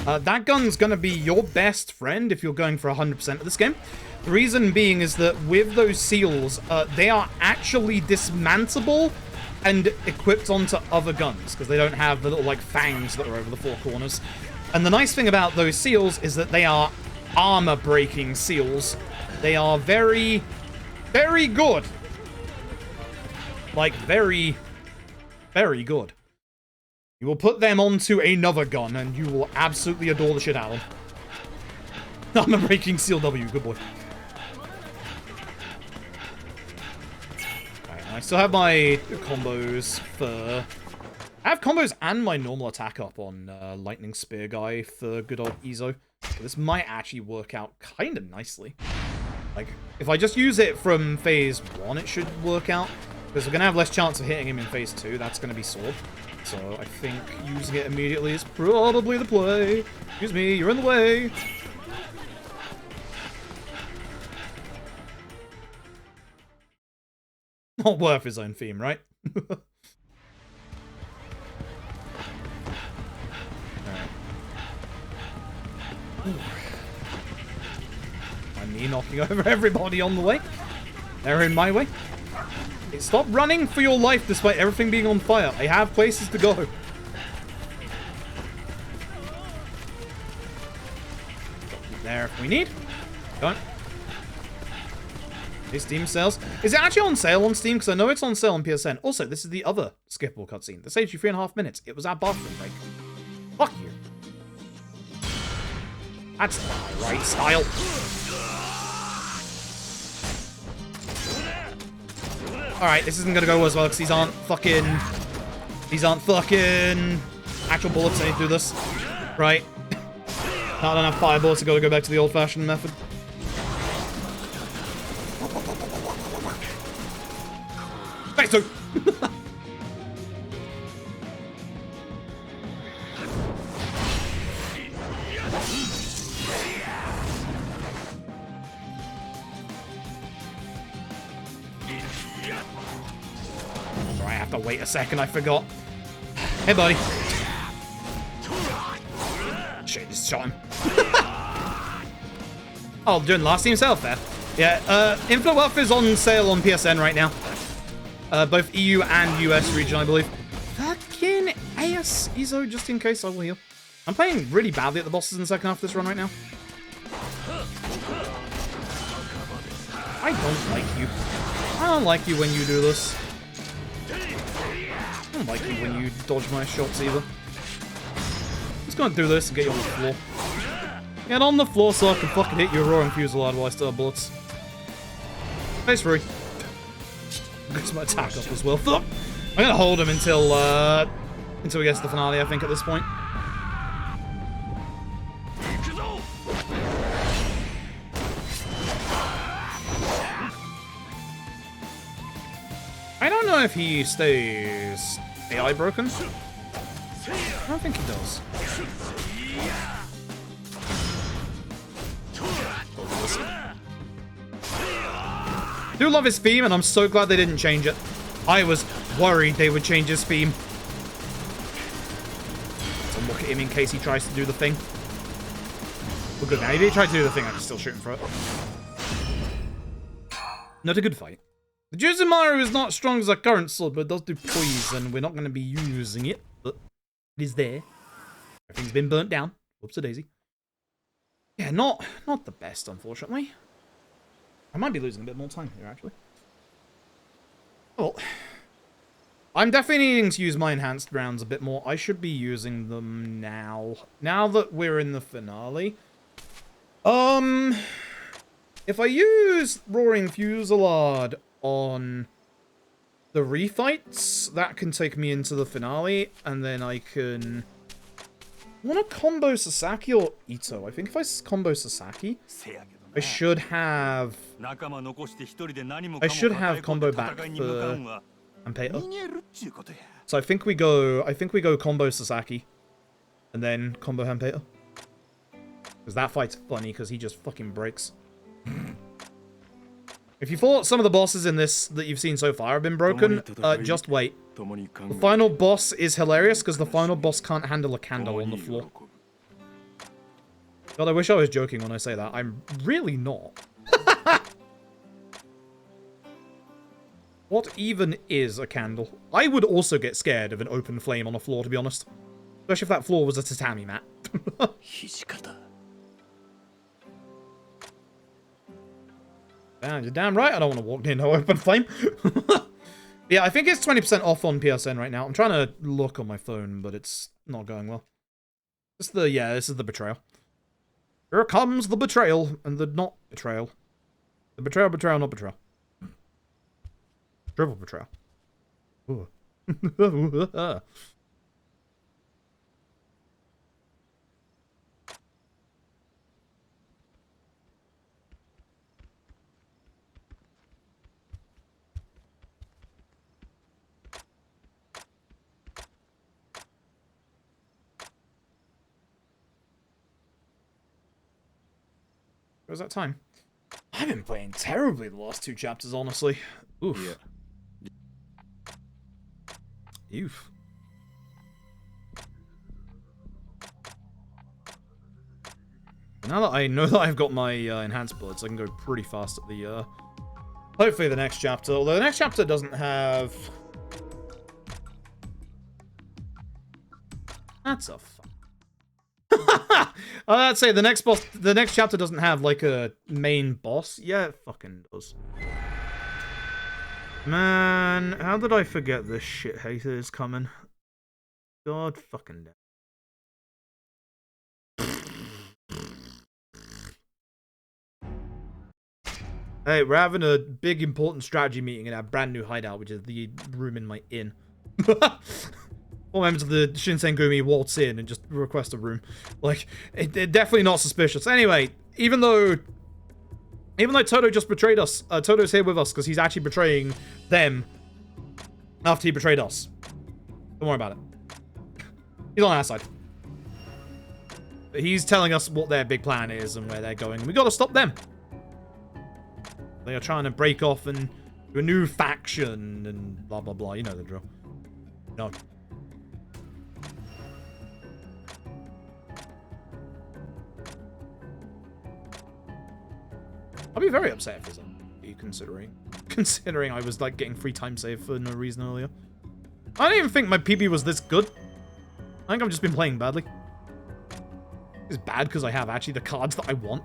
That gun's going to be your best friend if you're going for 100% of this game. The reason being is that with those seals, they are actually dismantleable and equipped onto other guns, because they don't have the little, like, fangs that are over the four corners. And the nice thing about those seals is that they are armor-breaking seals. They are very, very good. Like, very, very good. You will put them onto another gun, and you will absolutely adore the shit out of them. Armor-breaking seal W, good boy. I still have my combos for... I have combos and my normal attack up on Lightning Spear guy for good old Izo. So this might actually work out kind of nicely. Like, if I just use it from phase 1, it should work out. Because we're going to have less chance of hitting him in phase 2. That's going to be sword. So I think using it immediately is probably the play. Excuse me, you're in the way. Not worth his own theme, right? And me knocking over everybody on the way. They're in my way. Stop running for your life despite everything being on fire. I have places to go. There if we need. Go on. These Steam sales. Is it actually on sale on Steam? Because I know it's on sale on PSN. Also, this is the other skippable cutscene. This saves you 3.5 minutes. It was our bathroom break. Fuck you. That's not the right style. Alright, this isn't gonna go as well because these aren't fucking actual bullets. I need to do this. Right. Not enough fireballs to go back to the old-fashioned method. Phase 2! Sorry, I have to wait a second, I forgot. Hey, buddy. Shit, just shot him. Oh, doing last team sale there. Yeah, Infinite Wealth is on sale on PSN right now. Both EU and US region, I believe. Fucking AS ISO, just in case I will heal. I'm playing really badly at the bosses in the second half of this run right now. I don't like you. I don't like you when you do this. I don't like you when you dodge my shots either. I'm just gonna do this and get you on the floor. Get on the floor so I can fucking hit your roaring fusillade while I still have bullets. Phase 3. Gets my attack up as well. I'm gonna hold him until we get to the finale, I think, at this point. I don't know if he stays AI broken. I don't think he does. I do love his theme, and I'm so glad they didn't change it. I was worried they would change his theme. So look at him in case he tries to do the thing. We're good now. If he tries to do the thing, I can still shoot him for it. Not a good fight. The Juzumaru is not as strong as our current sword, but it does do poison. We're not going to be using it, but it is there. Everything's been burnt down. Whoops-a-daisy. Yeah, not the best, unfortunately. I might be losing a bit more time here, actually. Well, I'm definitely needing to use my enhanced rounds a bit more. I should be using them now. Now that we're in the finale. If I use Roaring Fusillade on the refights, that can take me into the finale, and then I can... I want to combo Sasaki or Ito. I think if I combo Sasaki, I should have combo back for Hanpeita. So I think we go combo Sasaki and then combo Hanpeita. Because that fight's funny because he just fucking breaks. If you thought some of the bosses in this that you've seen so far have been broken, just wait. The final boss is hilarious because the final boss can't handle a candle on the floor. God, I wish I was joking when I say that. I'm really not. What even is a candle? I would also get scared of an open flame on a floor, to be honest. Especially if that floor was a tatami mat. You're damn right I don't want to walk near no open flame. Yeah, I think it's 20% off on PSN right now. I'm trying to look on my phone, but it's not going well. This is the betrayal. Here comes the betrayal and the not betrayal. The betrayal, not betrayal. Triple betrayal. Ooh. Was that time? I've been playing terribly the last 2 chapters, honestly. Oof. Yeah. Oof. Now that I know that I've got my enhanced bullets, I can go pretty fast at the Hopefully the next chapter. Although the next chapter doesn't have... That's a fuck. I'd say the next boss, the next chapter doesn't have like a main boss. Yeah, it fucking does. Man, how did I forget this shit hater is coming? God fucking damn. Hey, we're having a big important strategy meeting in our brand new hideout, which is the room in my inn. All members of the Shinsen Gumi waltz in and just request a room. Like, they're definitely not suspicious. Anyway, even though Toto just betrayed us, Toto's here with us because he's actually betraying them after he betrayed us. Don't worry about it. He's on our side. But he's telling us what their big plan is and where they're going. We gotta stop them. They are trying to break off and do a new faction and blah, blah, blah. You know the drill. No. I'll be very upset if there's a considering I was like getting free time save for no reason earlier. I don't even think my PB was this good. I think I've just been playing badly. It's bad because I have actually the cards that I want.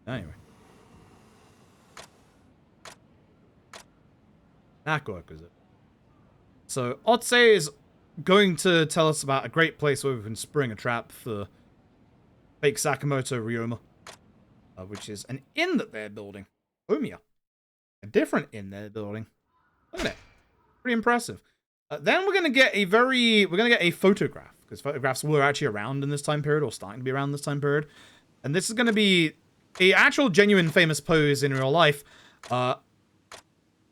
Anyway. That work is it. So, Otse is going to tell us about a great place where we can spring a trap for fake Sakamoto Ryoma. Which is an inn that they're building. Omiya. A different inn they're building. Look at it. Pretty impressive. Then we're going to get a photograph. Because photographs were actually around in this time period, or starting to be around this time period. And this is going to be a actual genuine famous pose in real life. A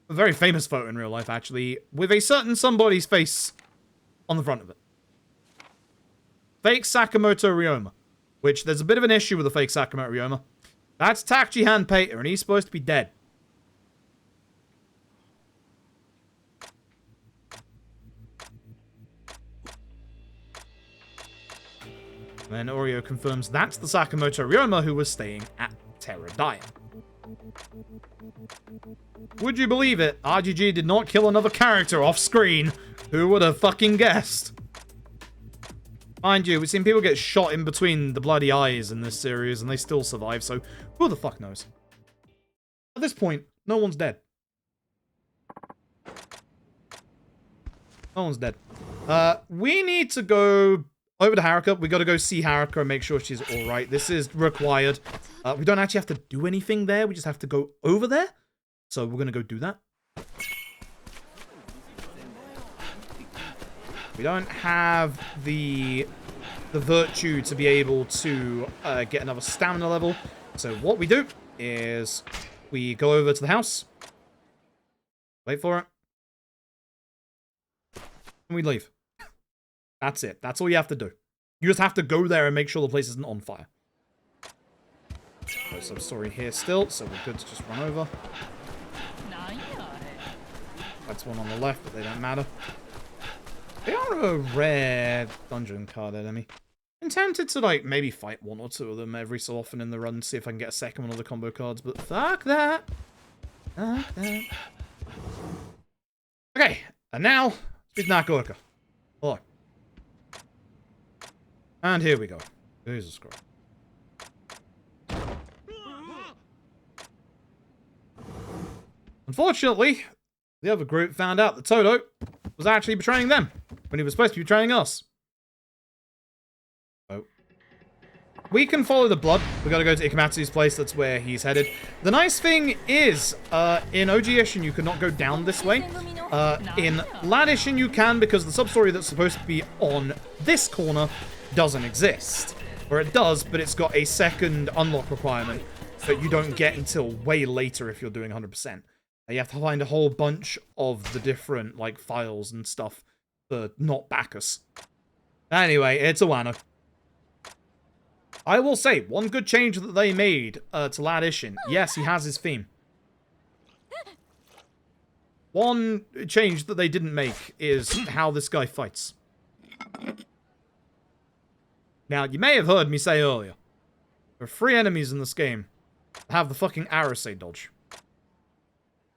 very famous photo in real life, actually, with a certain somebody's face on the front of it. Fake Sakamoto Ryoma. Which, there's a bit of an issue with the fake Sakamoto Ryoma. That's Takchi Hanpeita, and he's supposed to be dead. And then Oreo confirms that's the Sakamoto Ryoma who was staying at Terradaya. Would you believe it? RGG did not kill another character off screen. Who would have fucking guessed? Mind you, we've seen people get shot in between the bloody eyes in this series and they still survive, so who the fuck knows? At this point, no one's dead. No one's dead. We need to go over to Haruka. We gotta go see Haruka and make sure she's alright. This is required. We don't actually have to do anything there. We just have to go over there. So we're gonna go do that. We don't have the virtue to be able to get another stamina level. So what we do is we go over to the house. Wait for it. And we leave. That's it. That's all you have to do. You just have to go there and make sure the place isn't on fire. There's some story here still, so we're good to just run over. That's one on the left, but they don't matter. They are a rare dungeon card enemy. I'm tempted to, like, maybe fight one or two of them every so often in the run, see if I can get a second one of the combo cards, but fuck that. Fuck that. Okay, and now, speak Nakoka. Hello. And here we go. Jesus Christ. Unfortunately, the other group found out that Toto was actually betraying them when he was supposed to be betraying us. So, we can follow the blood. We gotta go to Ikamatsu's place. That's where he's headed. The nice thing is, in OG Ishin, you cannot go down this way. In LAD Ishin, you can, because the sub-story that's supposed to be on this corner doesn't exist. Or it does, but it's got a second unlock requirement that you don't get until way later if you're doing 100%. You have to find a whole bunch of the different, like, files and stuff not Bacchus. Anyway, it's a Wano. I will say, one good change that they made to LAD Ishin. Yes, he has his theme. One change that they didn't make is how this guy fights. Now, you may have heard me say earlier, there are 3 enemies in this game that have the fucking Arase dodge.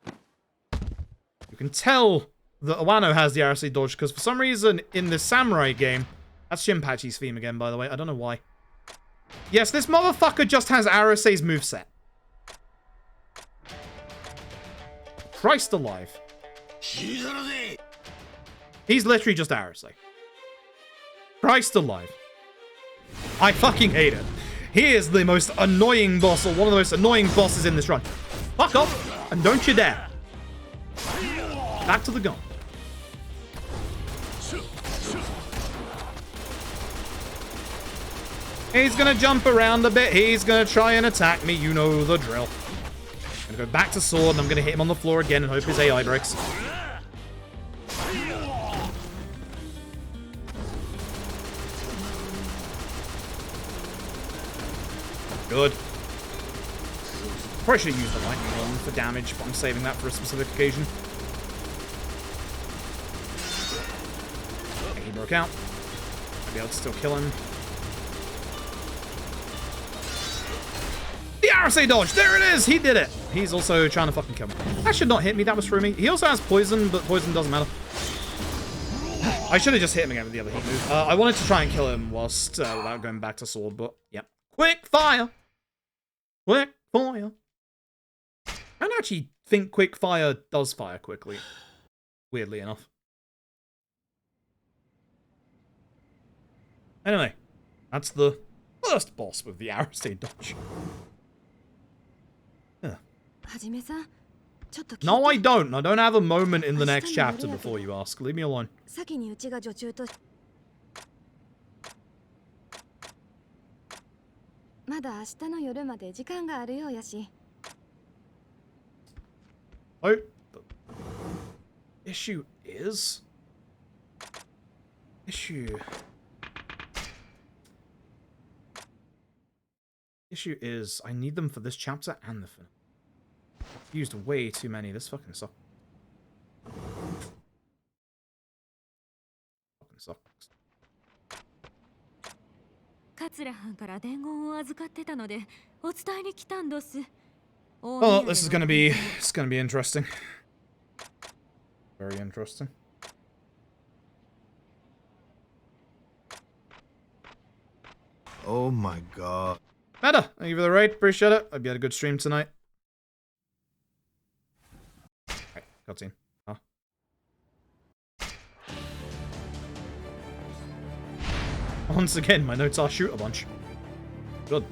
You can tell that Wano has the Arase dodge because for some reason in the samurai game, that's Shinpachi's theme again, by the way, I don't know why. Yes, this motherfucker just has Arase's moveset. Christ alive. He's literally just Arase. Christ alive. I fucking hate it. He is the most annoying boss, or one of the most annoying bosses in this run. Fuck off, and don't you dare. Back to the gun. He's gonna jump around a bit. He's gonna try and attack me. You know the drill. I'm gonna go back to sword, and I'm gonna hit him on the floor again and hope his AI breaks. Good. Probably should have used the lightning one for damage, but I'm saving that for a specific occasion. Okay, he broke out. I'll be able to still kill him. The Arase dodge! There it is! He did it! He's also trying to fucking kill me. That should not hit me. That was through me. He also has poison, but poison doesn't matter. I should have just hit him again with the other heat move. I wanted to try and kill him whilst without going back to sword, but yep. Quick fire! Quick fire! I don't actually think quick fire does fire quickly. Weirdly enough. Anyway, that's the first boss with the Arase dodge. Yeah. No, I don't. I don't have a moment in the next chapter before you ask. Leave me alone. Oh, the issue is... Issue is, I need them for this chapter and the film. I've used way too many. This fucking sucks. Fucking sucks. Oh, this is gonna be, it's gonna be interesting. Very interesting.
Oh my god.
Meta, thank you for the raid. Appreciate it. Hope you had a good stream tonight. Alright, cutscene. Oh. Once again, my notes are shoot a bunch. Good.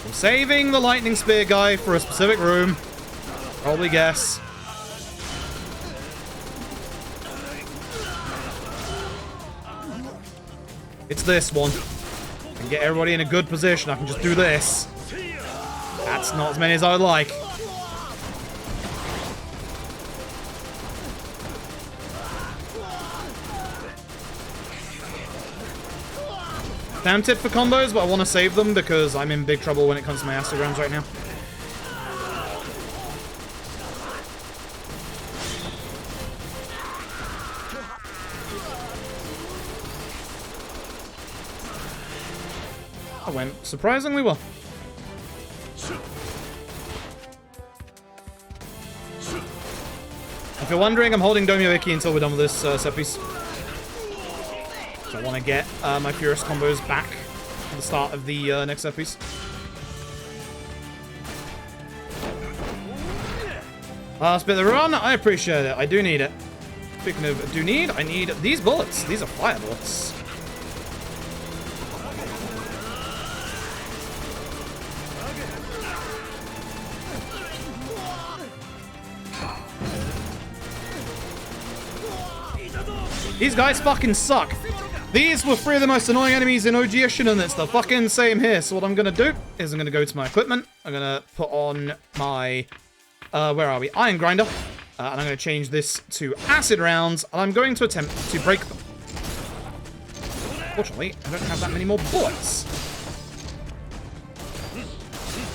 I'm saving the lightning spear guy for a specific room. Probably guess. It's this one. I can get everybody in a good position. I can just do this. That's not as many as I would like. Tempted for combos, but I want to save them because I'm in big trouble when it comes to my astrograms right now. That went surprisingly well. If you're wondering, I'm holding Domyo Iki until we're done with this set piece. So I want to get my Furious combos back at the start of the next set piece. Last bit of the run, I appreciate it. I do need it. Speaking of do need, I need these bullets. These are fire bullets. These guys fucking suck. These were 3 of the most annoying enemies in OG Ishin, and it's the fucking same here. So what I'm gonna do is I'm gonna go to my equipment. I'm gonna put on my, where are we? Iron grinder. And I'm gonna change this to acid rounds, and I'm going to attempt to break them. Fortunately, I don't have that many more bullets.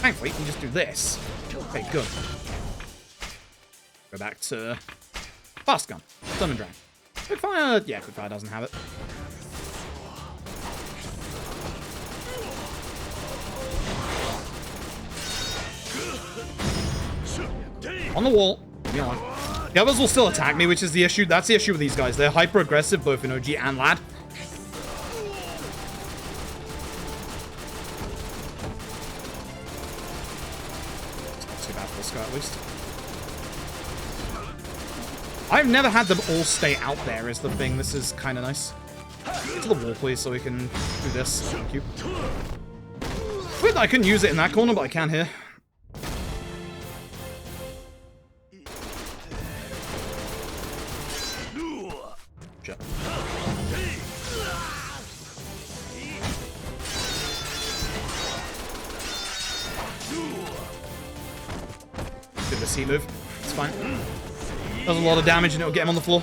Thankfully, you can just do this. Okay, good. Go back to fast gun, summon drag. Quickfire, yeah, quickfire doesn't have it. On the wall. Leave me alone. The others will still attack me, which is the issue. That's the issue with these guys. They're hyper aggressive, both in OG and LAD. It's not too bad for this guy, at least. I've never had them all stay out there, is the thing. This is kind of nice. Get to the wall, please, so we can do this. Thank you. Weird that I couldn't use it in that corner, but I can here. Shit. Do the C move. It's fine. Does a lot of damage and it'll get him on the floor.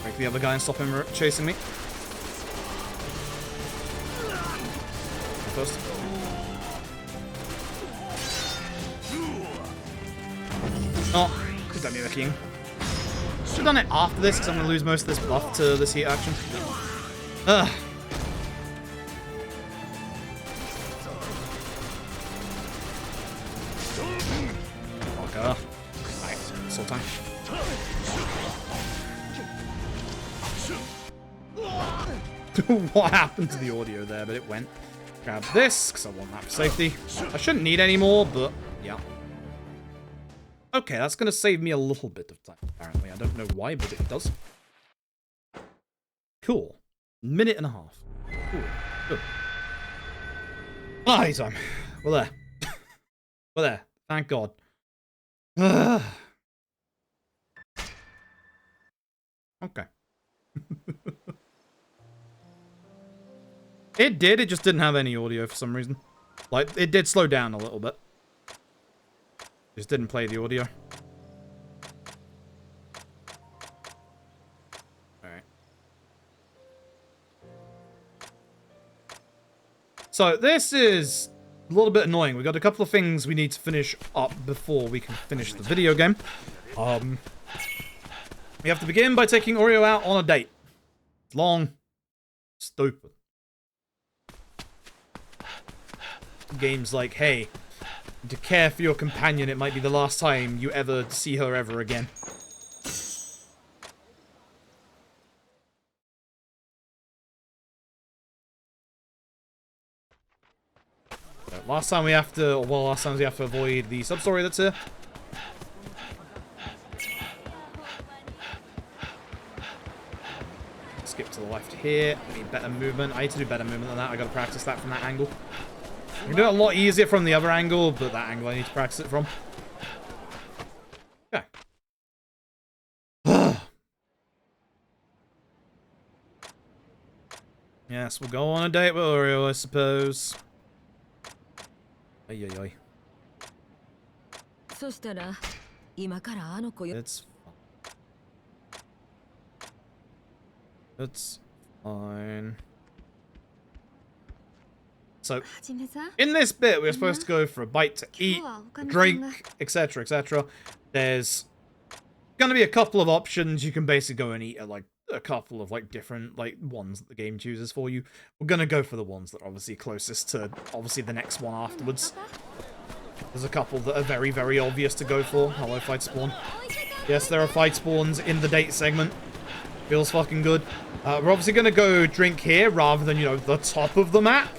Break the other guy and stop him chasing me. First. Oh, because I'm king. Should have done it after this because I'm going to lose most of this buff to this heat action. Ugh. Okay. Alright, soul time. What happened to the audio there, but it went. Grab this, because I want that for safety. I shouldn't need any more, but yeah. Okay, that's going to save me a little bit of time, apparently. I don't know why, but it does. Cool. Minute and a half. Cool. Good. Ah, time. We're there. We're there. Thank God. Okay. It did, it just didn't have any audio for some reason. Like, it did slow down a little bit. Just didn't play the audio. Alright. So, this is a little bit annoying. We've got a couple of things we need to finish up before we can finish the video game. We have to begin by taking Oreo out on a date. It's long. Stupid. Games like, hey, to care for your companion, it might be the last time you ever see her ever again. Last time we have to, well, last time we have to avoid the sub-story that's here. Skip to the left here. I need better movement. I need to do better movement than that. I gotta practice that from that angle. I can do it a lot easier from the other angle, but that angle I need to practice it from. Okay. Yes, we'll go on a date with Oreo, I suppose. Ay, ay, ay. It's fine. It's fine. So, in this bit, we're supposed to go for a bite to eat, a drink, etc., etc. There's gonna be a couple of options. You can basically go and eat at, like, a couple of, like, different, like, ones that the game chooses for you. We're gonna go for the ones that are obviously closest to, obviously, the next one afterwards. There's a couple that are very, very obvious to go for. Hello, fight spawn. Yes, there are fight spawns in the date segment. Feels fucking good. We're obviously gonna go drink here rather than, you know, the top of the map.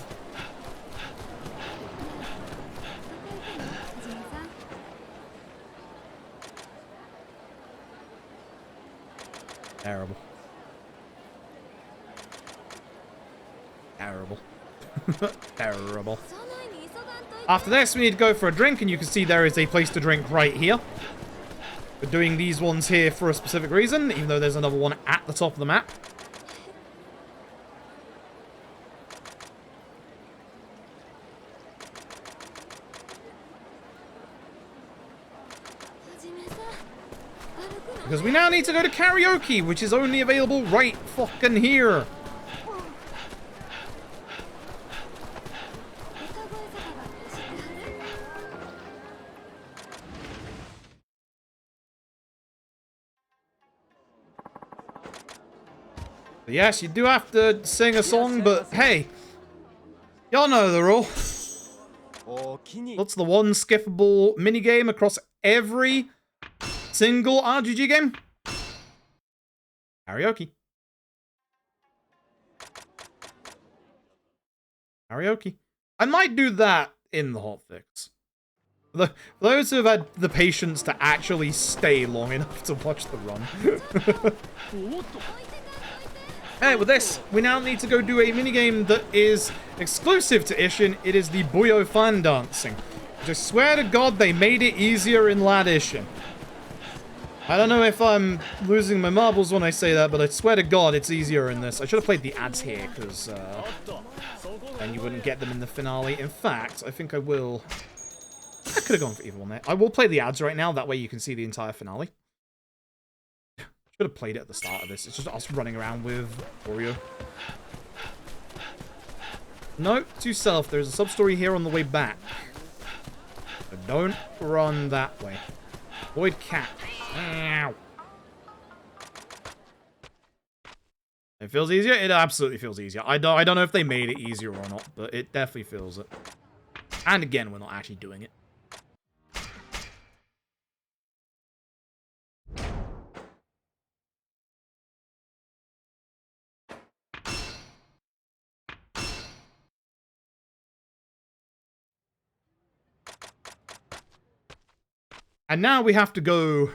Terrible. Terrible. Terrible. After this, we need to go for a drink, and you can see there is a place to drink right here. We're doing these ones here for a specific reason, even though there's another one at the top of the map. Because we now need to go to karaoke, which is only available right fucking here. But yes, you do have to sing a song, but hey, y'all know the rule. What's the one skippable minigame across every single RGG game? Karaoke. Karaoke. I might do that in the hotfix. For those who have had the patience to actually stay long enough to watch the run. Hey, with this, we now need to go do a minigame that is exclusive to Ishin. It is the Buyo fan dancing. I swear to God they made it easier in LAD Ishin. I don't know if I'm losing my marbles when I say that, but I swear to God it's easier in this. I should have played the ads here, because then you wouldn't get them in the finale. In fact, I think I will... I could have gone for either one there. I will play the ads right now, that way you can see the entire finale. Should have played it at the start of this. It's just us running around with Oreo. Note to self, there's a sub-story here on the way back. So don't run that way. Avoid cat. Ow. It feels easier? It absolutely feels easier. I don't know if they made it easier or not, but it definitely feels it. And again, we're not actually doing it. And now we have to go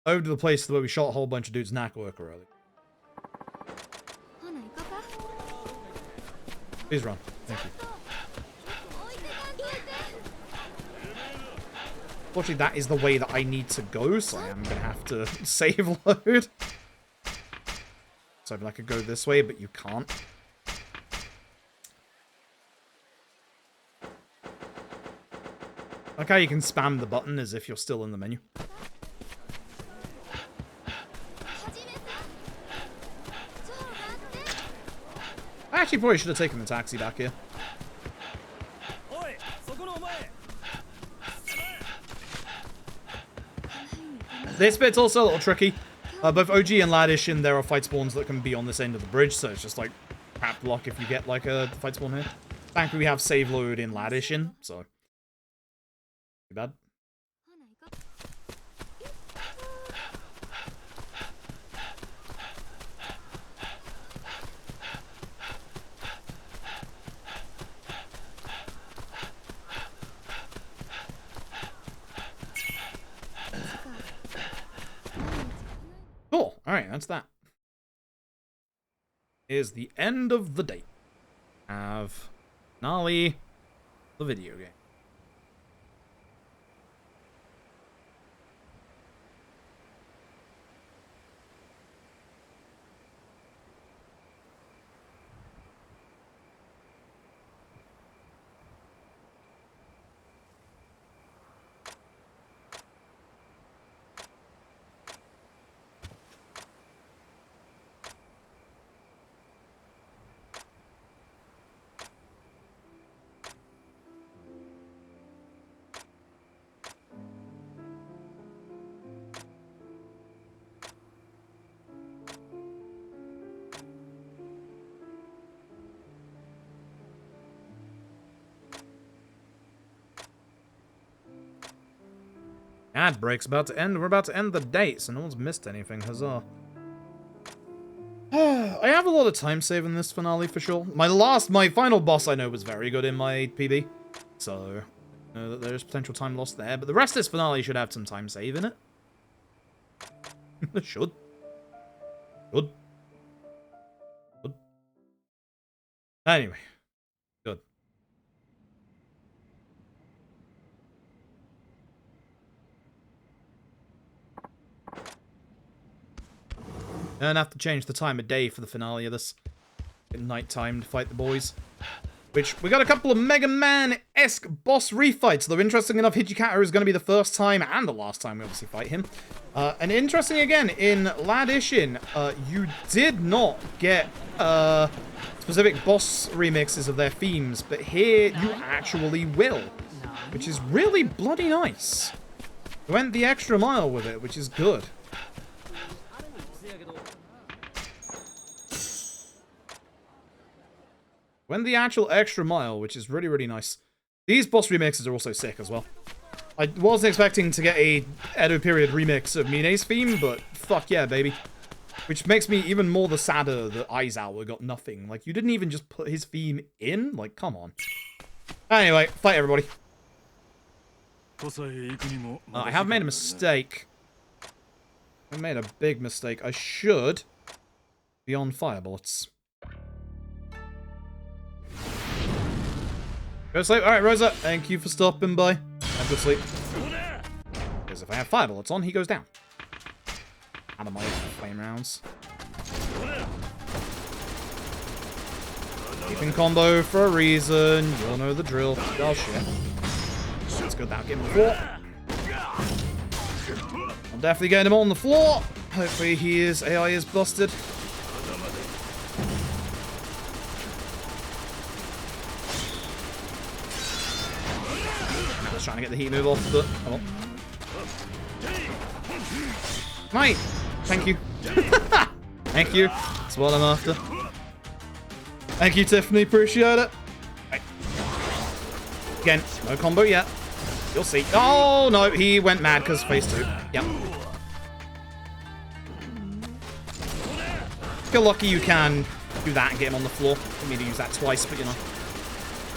over to the place where we shot a whole bunch of dudes knack worker earlier. Please run. Thank you. Unfortunately, that is the way that I need to go, so I am going to have to save load. So I could go this way, but you can't. Like how you can spam the button as if you're still in the menu. I actually probably should have taken the taxi back here. This bit's also a little tricky. Both OG and LAD Ishin, there are fight spawns that can be on this end of the bridge, so it's just like crap luck if you get like a fight spawn here. Thankfully, we have save load in LAD Ishin, so too bad. Cool. Alright, that's that. Is the end of the day. Have finale the video game. Ad break's about to end. We're about to end the date, so no one's missed anything. Huzzah. I have a lot of time saving this finale for sure. My final boss I know was very good in my PB. So, I know that there's potential time lost there. But the rest of this finale should have some time save in it. Should. Good. Good. Anyway. Good. And have to change the time of day for the finale of this. Night time to fight the boys. Which, we got a couple of Mega Man-esque boss refights, though interesting enough, Hijikata is going to be the first time and the last time we obviously fight him. And interesting again, in LAD Ishin, you did not get specific boss remixes of their themes, but here you actually will, which is really bloody nice. We went the extra mile with it, which is good. Went the actual extra mile, which is really, really nice. These boss remixes are also sick as well. I wasn't expecting to get a Edo period remix of Mine's theme, but fuck yeah, baby. Which makes me even more the sadder that Aizawa got nothing. Like, you didn't even just put his theme in? Like, come on. Anyway, fight everybody. I have made a mistake. I made a big mistake. I should be on fire bullets. Go to sleep. Alright, Rosa. Thank you for stopping by. Have good sleep. Because if I have fire bullets on, he goes down. Out of my flame rounds. Keeping combo for a reason. You'll know the drill. Oh shit. That's good. That'll get him on the floor. I'm definitely getting him on the floor. Hopefully his AI is busted. Trying to get the heat move off, but come on. Mate! Thank you. Thank you. That's what I'm after. Thank you, Tiffany. Appreciate it. Right. Again, no combo yet. You'll see. Oh, no. He went mad because phase 2. Yep. If you're lucky, you can do that and get him on the floor. For me to use that twice, but you know.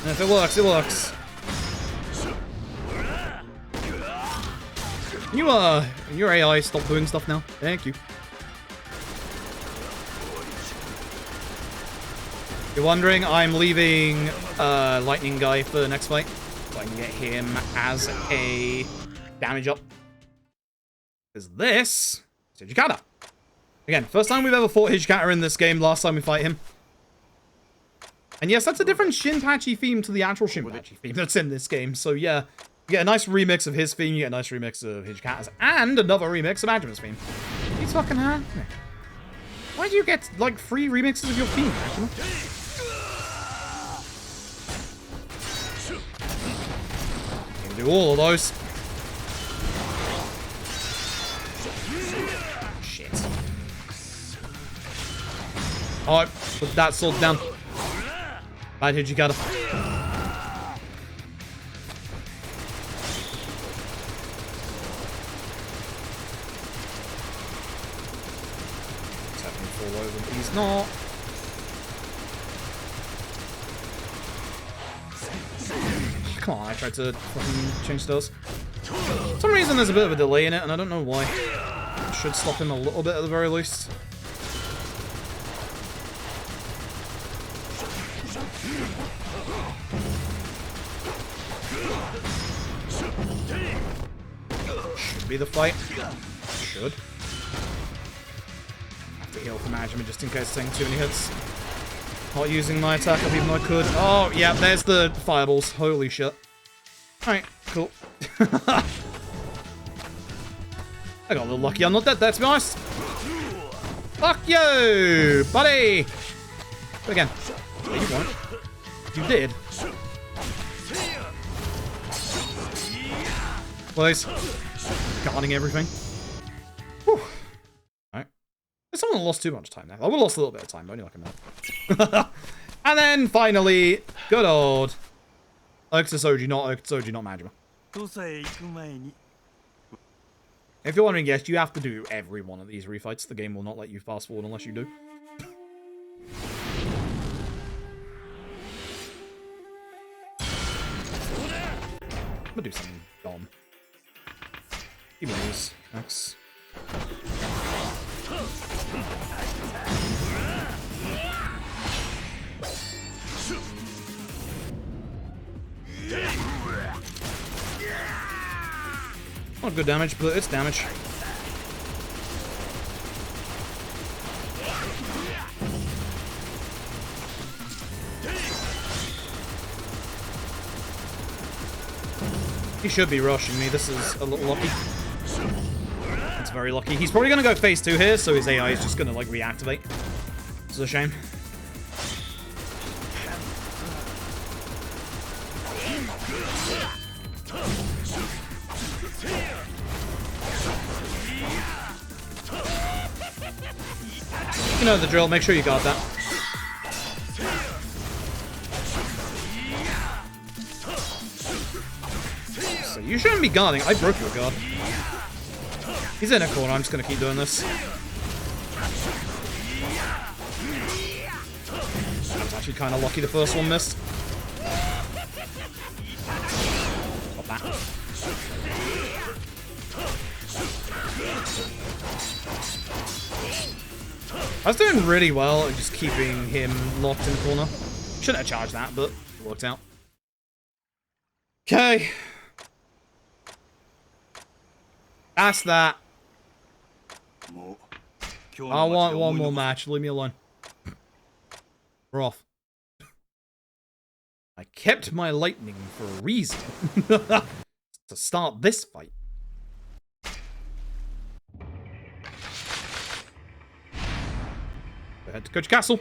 And if it works, it works. Your AI stop doing stuff now. Thank you. If you're wondering, I'm leaving Lightning Guy for the next fight. So I can get him as a damage up. Because this is Hijikata. Again, first time we've ever fought Hijikata in this game, last time we fight him. And yes, that's a different Shinpachi theme to the actual Shinpachi theme that's in this game. So yeah. You get a nice remix of his theme, you get a nice remix of Hijikata's, and another remix of Majima's theme. He's fucking hard. Why do you get, like, 3 remixes of your theme, Majima? You can do all of those. Shit. Alright, put that sword down. Bad Hijikata. He's not. Come on, I tried to fucking change those. For some reason there's a bit of a delay in it, and I don't know why. I should stop him a little bit at the very least. Should be the fight. Should. Heal for Majima just in case taking too many hits. Not using my attack up even though I could. Oh, yeah, there's the fireballs. Holy shit. Alright, cool. I got a little lucky. I'm not dead there, to be honest. Fuck you, buddy! But again. Yeah, you won't. You did. Please. Guarding everything. Whew. I haven't lost too much time now. I would have lost a little bit of time, but only like a minute. And then, finally, good old Okutosoji, not Majima. If you're wondering, yes, you have to do every one of these refights. The game will not let you fast forward unless you do. I'm gonna do something dumb. Give me these. Thanks. Not good damage, but it's damage. He should be rushing me. This is a little lucky. It's very lucky. He's probably going to go phase 2 here, so his AI is just going to, like, reactivate. This is a shame. You know the drill. Make sure you guard that. So you shouldn't be guarding. I broke your guard. He's in a corner. I'm just going to keep doing this. I was actually kind of lucky the first one missed. Got that. I was doing really well at just keeping him locked in the corner. Shouldn't have charged that, but it worked out. Okay. That's that. I want one more match. Leave me alone. We're off. I kept my lightning for a reason. To start this fight. Go ahead to Coach Castle.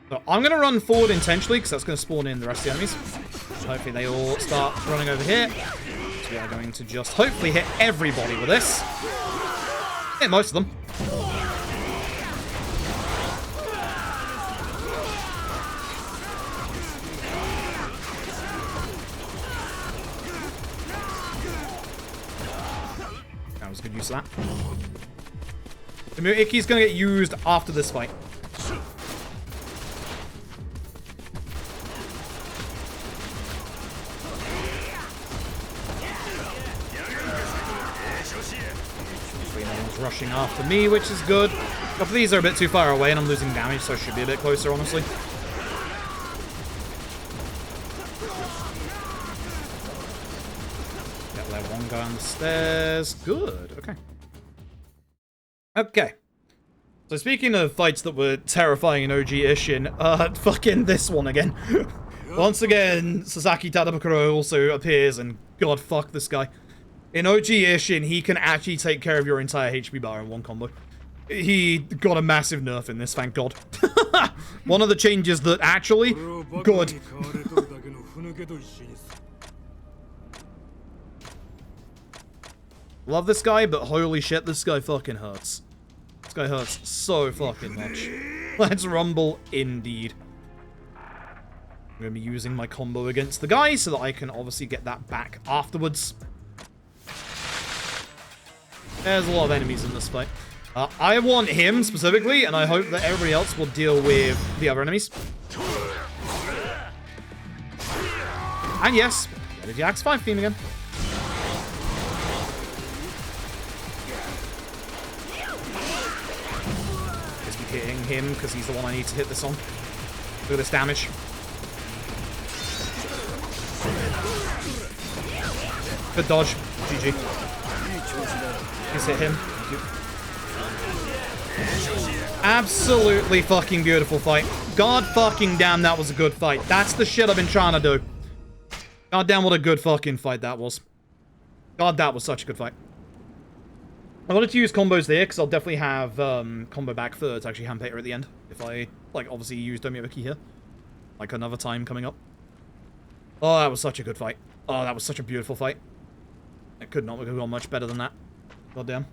So I'm going to run forward intentionally because that's going to spawn in the rest of the enemies. So hopefully they all start running over here. So we are going to just hopefully hit everybody with this. Hit most of them. That was good use of that. The Iki's going to get used after this fight. Rushing after me, which is good. A couple of these are a bit too far away and I'm losing damage, so I should be a bit closer, honestly. Get that one guy on the stairs. Good. Okay. Okay. So speaking of fights that were terrifying in OG Ishin, fucking this one again. Once again, Sasaki Tadabukuro also appears and god fuck this guy. In OG Ishin, he can actually take care of your entire HP bar in one combo. He got a massive nerf in this, thank god. One of the changes that actually... Good. Love this guy, but holy shit, this guy fucking hurts. This guy hurts so fucking much. Let's rumble indeed. I'm going to be using my combo against the guy so that I can obviously get that back afterwards. There's a lot of enemies in this fight. I want him specifically, and I hope that everybody else will deal with the other enemies. And yes, the Axe 5 theme again. Just be hitting him because he's the one I need to hit this on. Look at this damage. Good dodge. GG. Just hit him. Absolutely fucking beautiful fight. God fucking damn, that was a good fight. That's the shit I've been trying to do. God damn, what a good fucking fight that was. God, that was such a good fight. I wanted to use combos there, because I'll definitely have combo back for to actually Handpater at the end. If I, like, obviously use Domiyuki here. Like, another time coming up. Oh, that was such a good fight. Oh, that was such a beautiful fight. It could not have gone much better than that. God damn.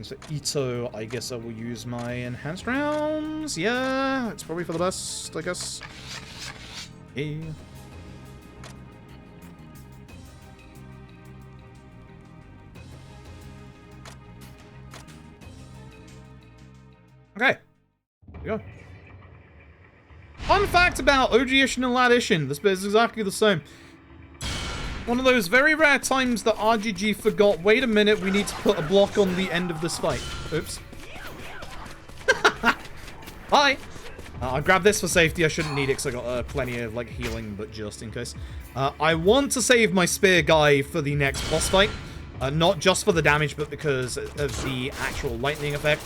So Ito, I guess I will use my enhanced rounds. Yeah, it's probably for the best, I guess. Yeah. Okay. Here we go. Fun fact about OG Ishin and LAD Ishin. This bit is exactly the same. One of those very rare times that RGG forgot, wait a minute, we need to put a block on the end of this fight. Oops. Bye! I'll grab this for safety. I shouldn't need it because I got plenty of like healing, but just in case. I want to save my spear guy for the next boss fight. Not just for the damage, but because of the actual lightning effect.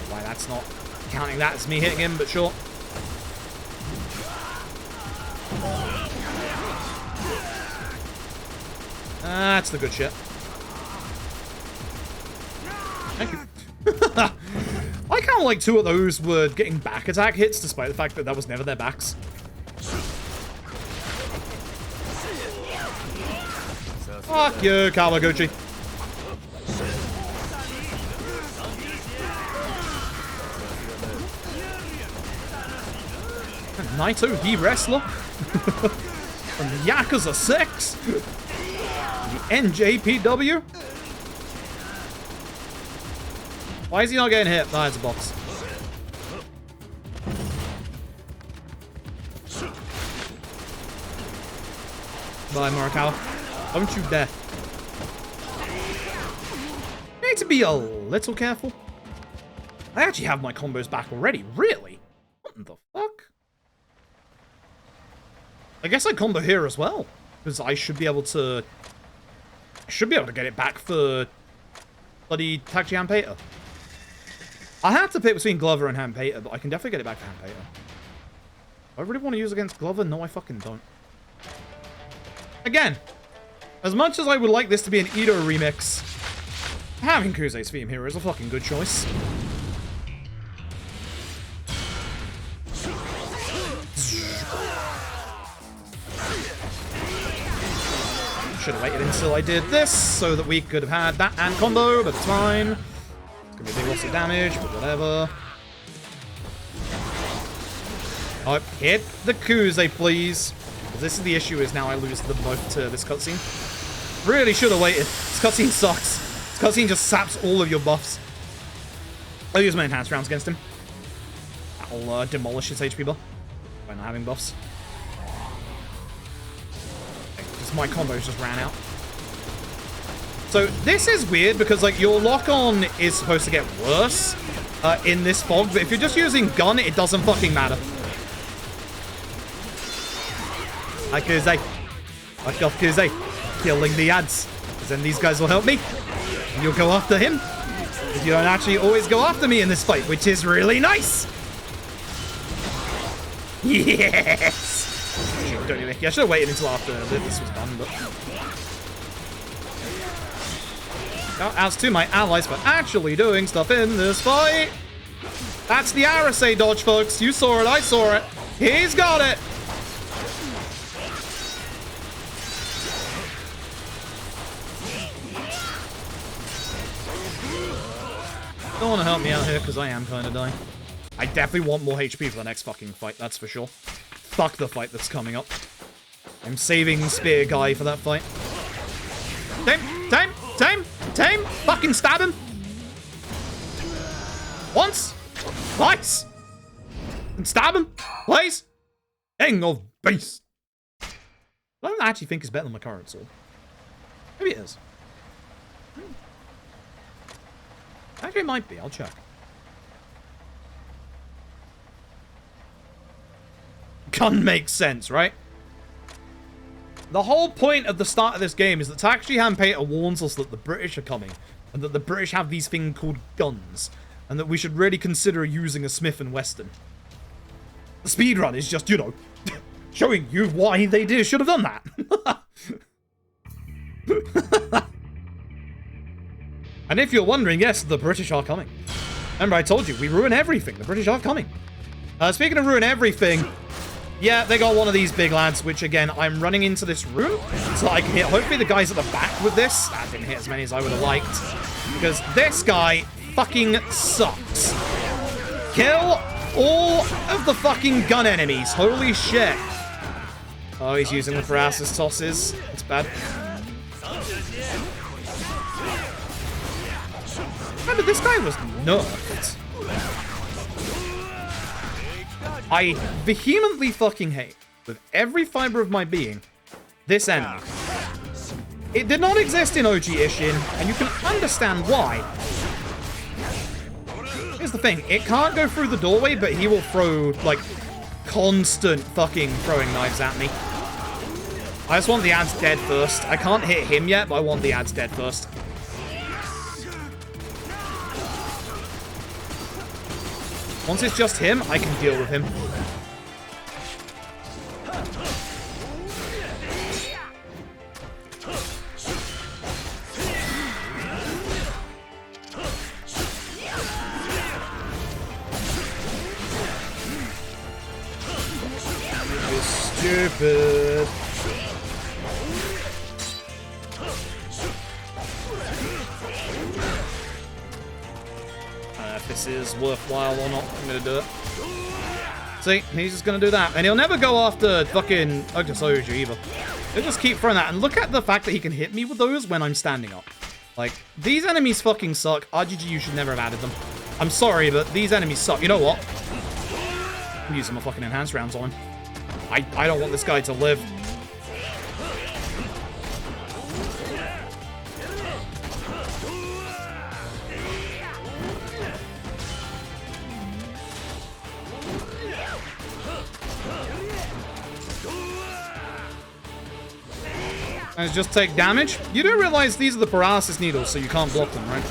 Why that's not counting that as me hitting him, but sure. That's the good shit. Thank you. I kind of like 2 of those were getting back attack hits, despite the fact that that was never their backs. Fuck you, Kawaguchi. Naito, he wrestler. From the Yakuza 6. The NJPW. Why is he not getting hit? Nah, it's a box. Bye, Morikawa. Don't you dare. You need to be a little careful. I actually have my combos back already. Really? What the fuck? I guess I combo here as well. Because I should be able to... get it back for bloody Tachi Hanpeita. I had to pick between Glover and Hanpeita, but I can definitely get it back for Hanpeita. Do I really want to use against Glover? No, I fucking don't. Again, as much as I would like this to be an Ito remix, having Kuze's theme here is a fucking good choice. Should have waited until I did this so that we could have had that and combo, but it's fine. It's gonna be a big loss of damage, but whatever. Oh, hit the Kuze, please. This is the issue, is now I lose them both to this cutscene. Really should have waited. This cutscene sucks. This cutscene just saps all of your buffs. I'll use my enhanced rounds against him. That'll demolish his HP bar by not having buffs. Because my combos just ran out. So this is weird because like your lock-on is supposed to get worse in this fog, but if you're just using gun, it doesn't fucking matter. Hi, Kuze. Fuck off, Kuze. Killing the ads. Because then these guys will help me. And you'll go after him. Because you don't actually always go after me in this fight, which is really nice. Yes! Don't do it. Yeah, I should have waited until after this was done, but... Outs to my allies for actually doing stuff in this fight. That's the Arase dodge, folks. You saw it. I saw it. He's got it. Don't want to help me out here because I am kind of dying. I definitely want more HP for the next fucking fight, that's for sure. Fuck the fight that's coming up. I'm saving Spear Guy for that fight. Tame! Fucking stab him! Once! Twice! And stab him! Please! King of Beast! I don't actually think it's better than my current sword. Maybe it is. Actually, it might be. I'll check. Gun makes sense, right? The whole point of the start of this game is that Tachi Hanpeita warns us that the British are coming, and that the British have these things called guns, and that we should really consider using a Smith & Wesson. The speedrun is just, you know, showing you why they should have done that. And if you're wondering, yes, the British are coming. Remember, I told you, we ruin everything. The British are coming. Speaking of ruin everything, yeah, they got one of these big lads, which, again, I'm running into this room so I can hit, hopefully, the guys at the back with this. I didn't hit as many as I would have liked, because this guy fucking sucks. Kill all of the fucking gun enemies. Holy shit. Oh, he's using the paralysis tosses. It's bad. Remember, this guy was nerfed. I vehemently fucking hate, with every fiber of my being, this enemy. It did not exist in OG Ishin, and you can understand why. Here's the thing, it can't go through the doorway, but he will throw, like, constant fucking throwing knives at me. I just want the ads dead first. I can't hit him yet, but I want the ads dead first. Once it's just him, I can deal with him. stupid. If this is worthwhile or not, I'm gonna do it. See, he's just gonna do that. And he'll never go after fucking Soju either. He'll just keep throwing that. And look at the fact that he can hit me with those when I'm standing up. Like, these enemies fucking suck. RGG, you should never have added them. I'm sorry, but these enemies suck. You know what? I'm using my fucking enhanced rounds on him. I don't want this guy to live. And just take damage. You do realize these are the paralysis needles, so you can't block them, right?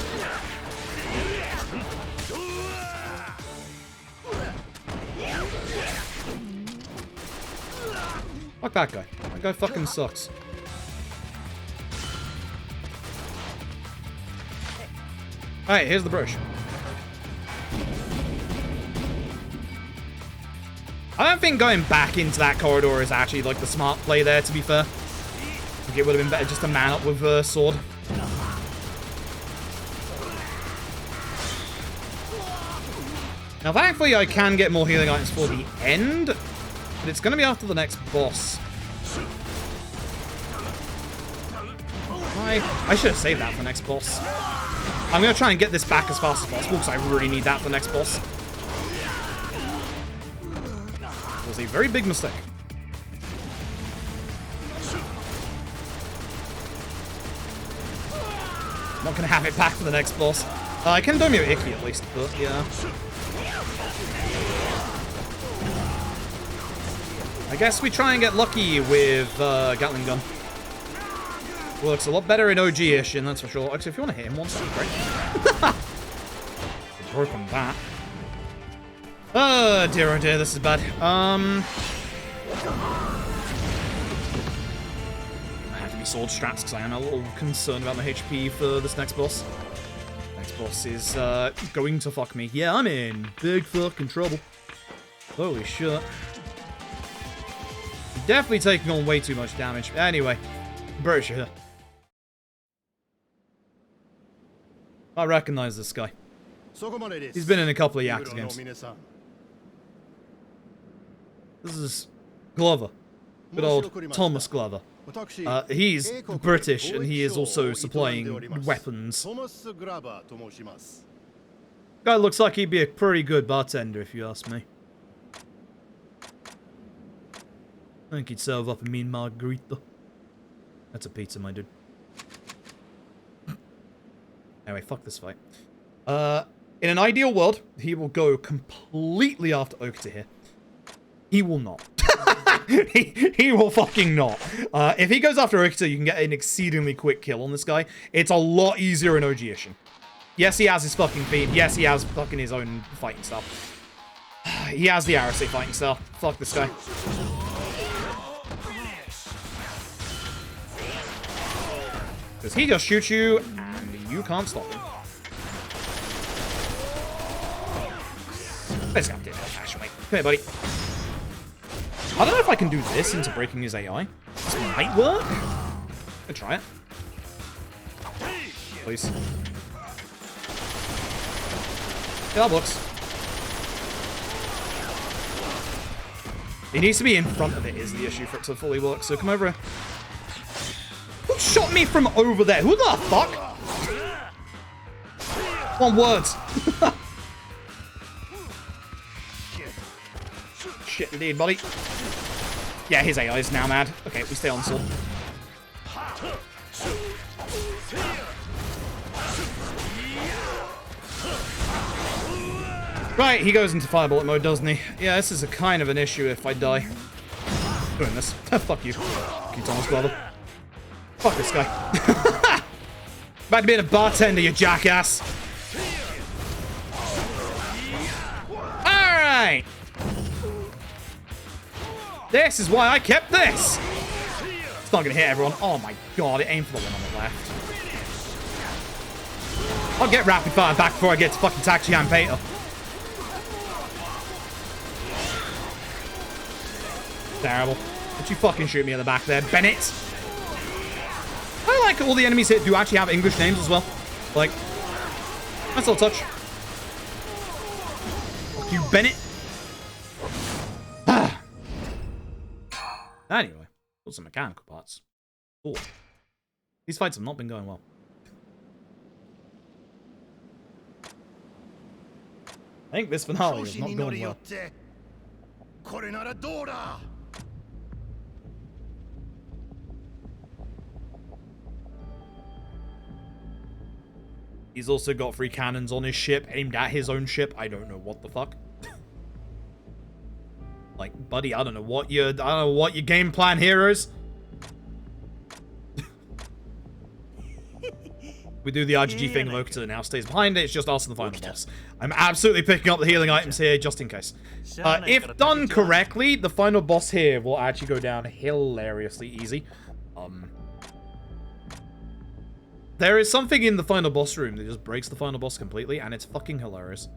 Fuck that guy. That guy fucking sucks. Alright, here's the brush. I don't think going back into that corridor is actually like the smart play there, to be fair. I think it would have been better just to man up with a sword. Now, thankfully, I can get more healing items for the end, but it's going to be after the next boss. I should have saved that for the next boss. I'm going to try and get this back as fast as possible, because I really need that for the next boss. It was a very big mistake. Not going to have it back for the next boss. I can Domio Icky at least, but yeah. I guess we try and get lucky with Gatling Gun. Works a lot better in OG Ishin, that's for sure. Actually, if you want to hit him once, that'd be great. Broken that. Oh dear, this is bad. I have to be sword strats because I am a little concerned about my HP for this next boss. Next boss is going to fuck me. Yeah, I'm in big fucking trouble. Holy shit. Definitely taking on way too much damage. Anyway, British here. I recognize this guy. He's been in a couple of Yakuza games. This is Glover. Good old Thomas Glover. He's British, and he is also supplying weapons. Guy looks like he'd be a pretty good bartender, if you ask me. I think he'd serve up a mean margarita. That's a pizza, my dude. Anyway, fuck this fight. In an ideal world, he will go completely after Okta here. He will not. he will fucking not. If he goes after Okta, you can get an exceedingly quick kill on this guy. It's a lot easier in OG Ishin. Yes, he has his fucking feet. Yes, he has fucking his own fighting style. He has the RSA fighting style. Fuck this guy. Because he just shoots you, and you can't stop him. Let's go, Come here, buddy. I don't know if I can do this into breaking his AI. This might work. I'll try it. Please. Yeah, that works. It needs to be in front of it is the issue for it to fully work, so come over here. Who shot me from over there? Who the fuck? One words. Shit indeed, buddy. Yeah, his AI is now mad. Okay, we stay on sword. Right, he goes into fire bullet mode, doesn't he? Yeah, this is a kind of an issue if I die doing this. Fuck you. Fuck you, Thomas Glover. Fuck this guy. Back to being a bartender, you jackass. Alright. This is why I kept this. It's not going to hit everyone. Oh my god, it aimed for the one on the left. I'll get rapid fire back before I get to fucking Taxi and Pater. Terrible. Don't you fucking shoot me in the back there, Bennett. I like all the enemies here do actually have English names as well. Like, nice little touch. Fuck you, Bennett. Anyway, got some mechanical parts. Cool. These fights have not been going well. I think this finale is not going well. He's also got 3 cannons on his ship, aimed at his own ship. I don't know what the fuck. Like, buddy, I don't know what your game plan here is. We do the RGG thing, Locator now stays behind it. It's just us and the final boss. I'm absolutely picking up the healing items here just in case. If done correctly, the final boss here will actually go down hilariously easy. There is something in the final boss room that just breaks the final boss completely, and it's fucking hilarious.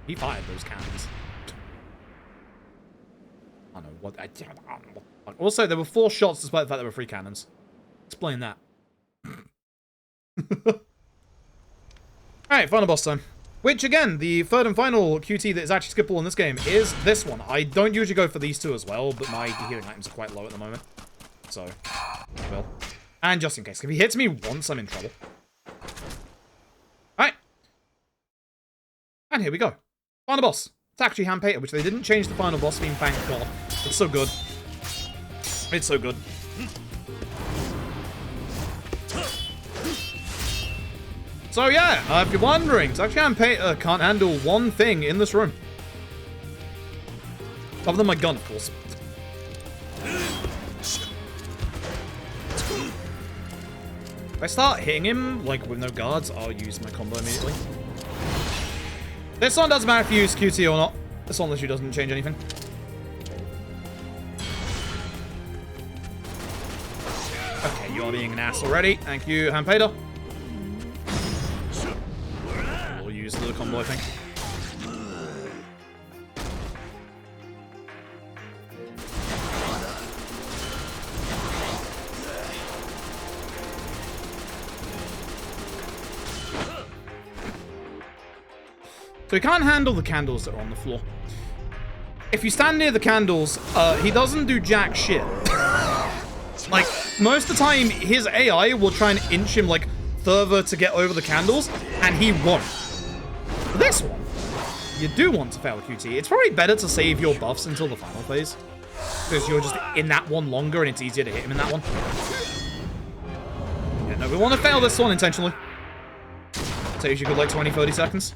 He fired those cannons. I don't know what. I don't know what. Also, there were 4 shots despite the fact there were 3 cannons. Explain that. Alright, final boss time. Which, again, the third and final QT that is actually skippable in this game is this one. I don't usually go for these 2 as well, but my healing items are quite low at the moment. So, well. And just in case, if he hits me once, I'm in trouble. Alright. And here we go. Final boss. It's actually Hand-Painter, which they didn't change the final boss theme, thank God. It's so good. It's so good. So yeah, if you're wondering, it's actually Hand-Painter can't handle one thing in this room. Other than my gun, of course. If I start hitting him, like, with no guards, I'll use my combo immediately. This one doesn't matter if you use QT or not. This one literally doesn't change anything. Okay, you're being an ass already. Thank you, Hand-Painter. We'll use the combo, I think. So he can't handle the candles that are on the floor. If you stand near the candles, he doesn't do jack shit. Like, most of the time, his AI will try and inch him, like, further to get over the candles, and he won't. For this one, you do want to fail QT. It's probably better to save your buffs until the final phase, because you're just in that one longer, and it's easier to hit him in that one. Yeah, no, we want to fail this one intentionally. Saves you good, like, 20-30 seconds.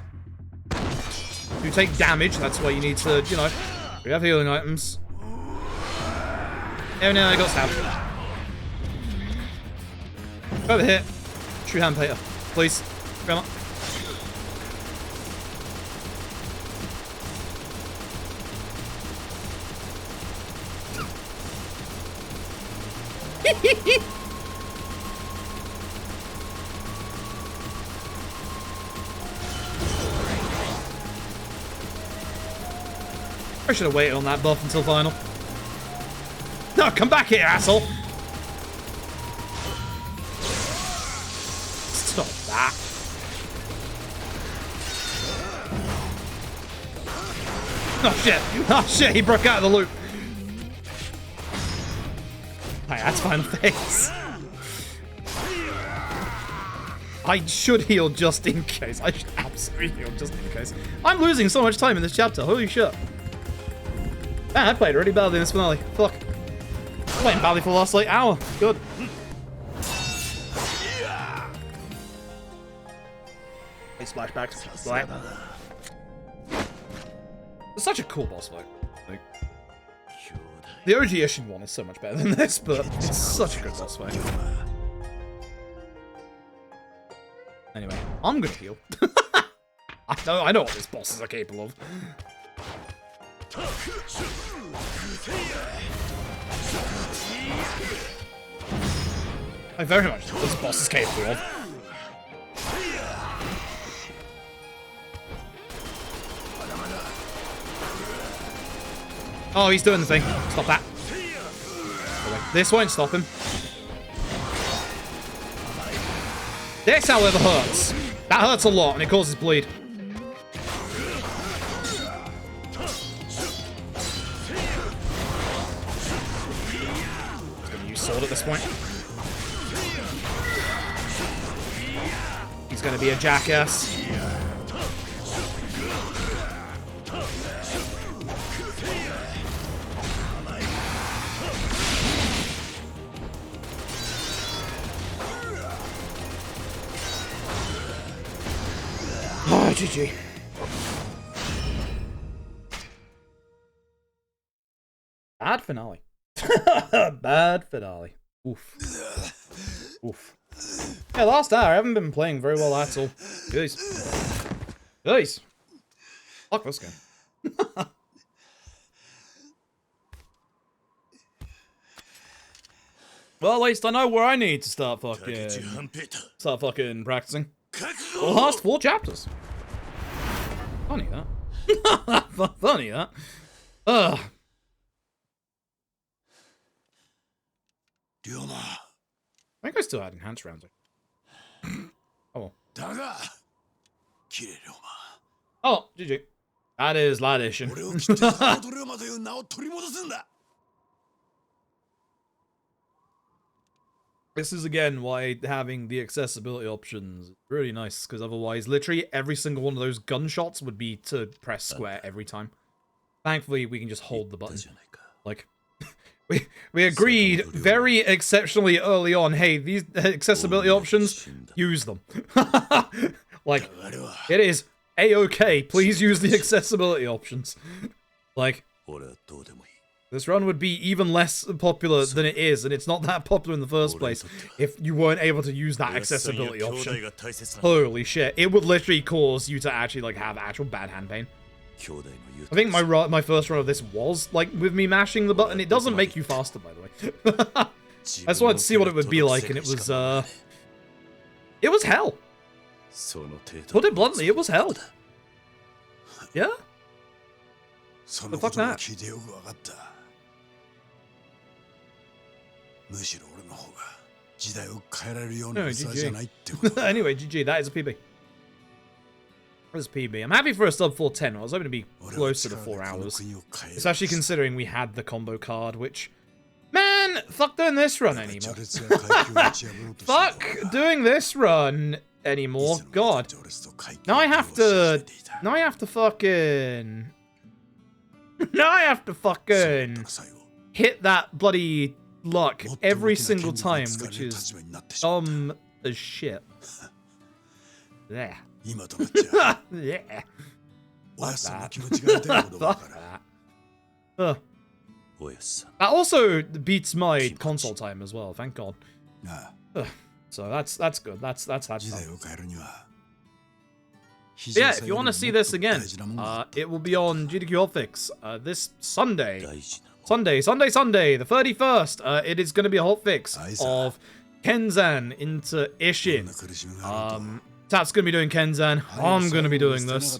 You take damage, that's why you need to, you know, we have healing items. Oh no, I got stabbed. Over here. True Hand-Painter, please. Come on. I should have waited on that buff until final. No, come back here, asshole! Stop that. Oh shit! Oh shit, he broke out of the loop. Alright, that's final phase. I should heal just in case. I should absolutely heal just in case. I'm losing so much time in this chapter, holy shit. Man, I played really badly in this finale. Fuck. I'm playing badly for the last, like, hour. Good. Hey, splashback. Right. It's such a cool boss fight. Like, the OG Ishin one is so much better than this, but it's such a good boss fight. Anyway, I'm gonna heal. I know what this boss is capable of. I very much know what this boss is capable of. Oh, he's doing the thing. Stop that. This won't stop him. This, however, hurts. That hurts a lot, and it causes bleed. He's gonna use sword at this point. He's gonna be a jackass. Oh, GG. Bad finale. Bad finale. Oof. Oof. Yeah, last hour, I haven't been playing very well at all. Jeez. Jeez. Fuck this game. Well, at least I know where I need to start fucking practicing. The last 4 chapters. Funny that. Funny that. Ugh. I think I still had enhanced rounds. Oh. Oh, GG. That is LAD Ishin. This is again why having the accessibility options is really nice, because otherwise literally every single one of those gunshots would be to press square every time. Thankfully we can just hold the button. Like we agreed very exceptionally early on, hey, these accessibility options, use them. Like, it is a-okay, please use the accessibility options. Like, this run would be even less popular than it is, and it's not that popular in the first place if you weren't able to use that accessibility option. Holy shit, it would literally cause you to actually, like, have actual bad hand pain. I think my first run of this was, like, with me mashing the button. It doesn't make you faster, by the way. I just wanted to see what it would be like, and it was hell. Put it bluntly, it was hell. Yeah? The fuck that? No, GG. Anyway, GG, that is a PB. That is a PB. I'm happy for a sub 410. I was hoping to be closer to 4 hours. Especially considering we had the combo card, which... Man, fuck doing this run anymore. Fuck doing this run anymore. God. Now I have to fucking... Now I have to fucking hit that bloody luck every single time, which is dumb as shit. Yeah. Yeah. Fuck that. Fuck that. That also beats my console time as well, thank God. So that's good. That's that. Yeah, if you want to see this again, it will be on GDQ Hotfix this Sunday. Sunday, the 31st. It is going to be a hotfix of Kenzan into Ishin. Tat's going to be doing Kenzan. I'm going to be doing this.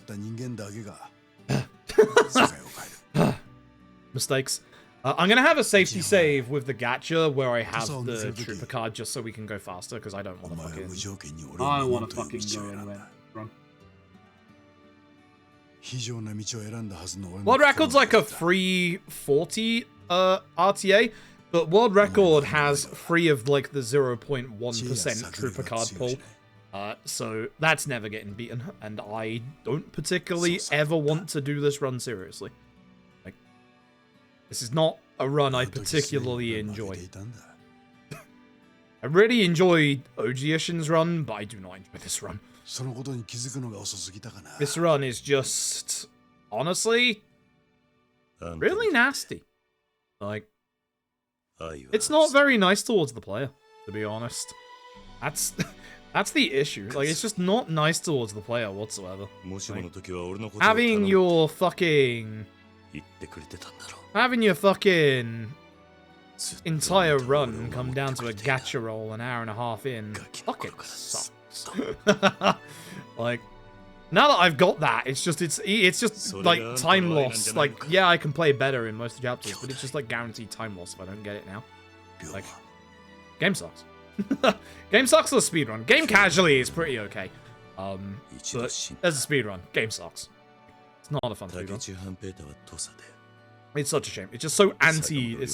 Mistakes. I'm going to have a safety save with the gacha where I have the trooper card just so we can go faster, because I don't want to fucking go anywhere. World Record's like a free 40 RTA, but World Record has free of like the 0.1% trooper card pull. So that's never getting beaten, and I don't particularly ever want to do this run seriously. Like, this is not a run I particularly enjoy. I really enjoy OG Ishin's run, but I do not enjoy this run. This run is just, honestly, really nasty. Like, it's not very nice towards the player, to be honest. That's the issue. Like, it's just not nice towards the player whatsoever. Like, having your fucking entire run come down to a gacha roll an hour and a half in fucking sucks. Like, Now that I've got that, it's just like time loss. Like, yeah, I can play better in most of the chapters, but it's just like guaranteed time loss if I don't get it now. Like, game sucks. Game sucks or speedrun. Game casually is pretty okay. But as a speedrun, game sucks. It's not a fun speedrun. It's such a shame. It's just so anti-player.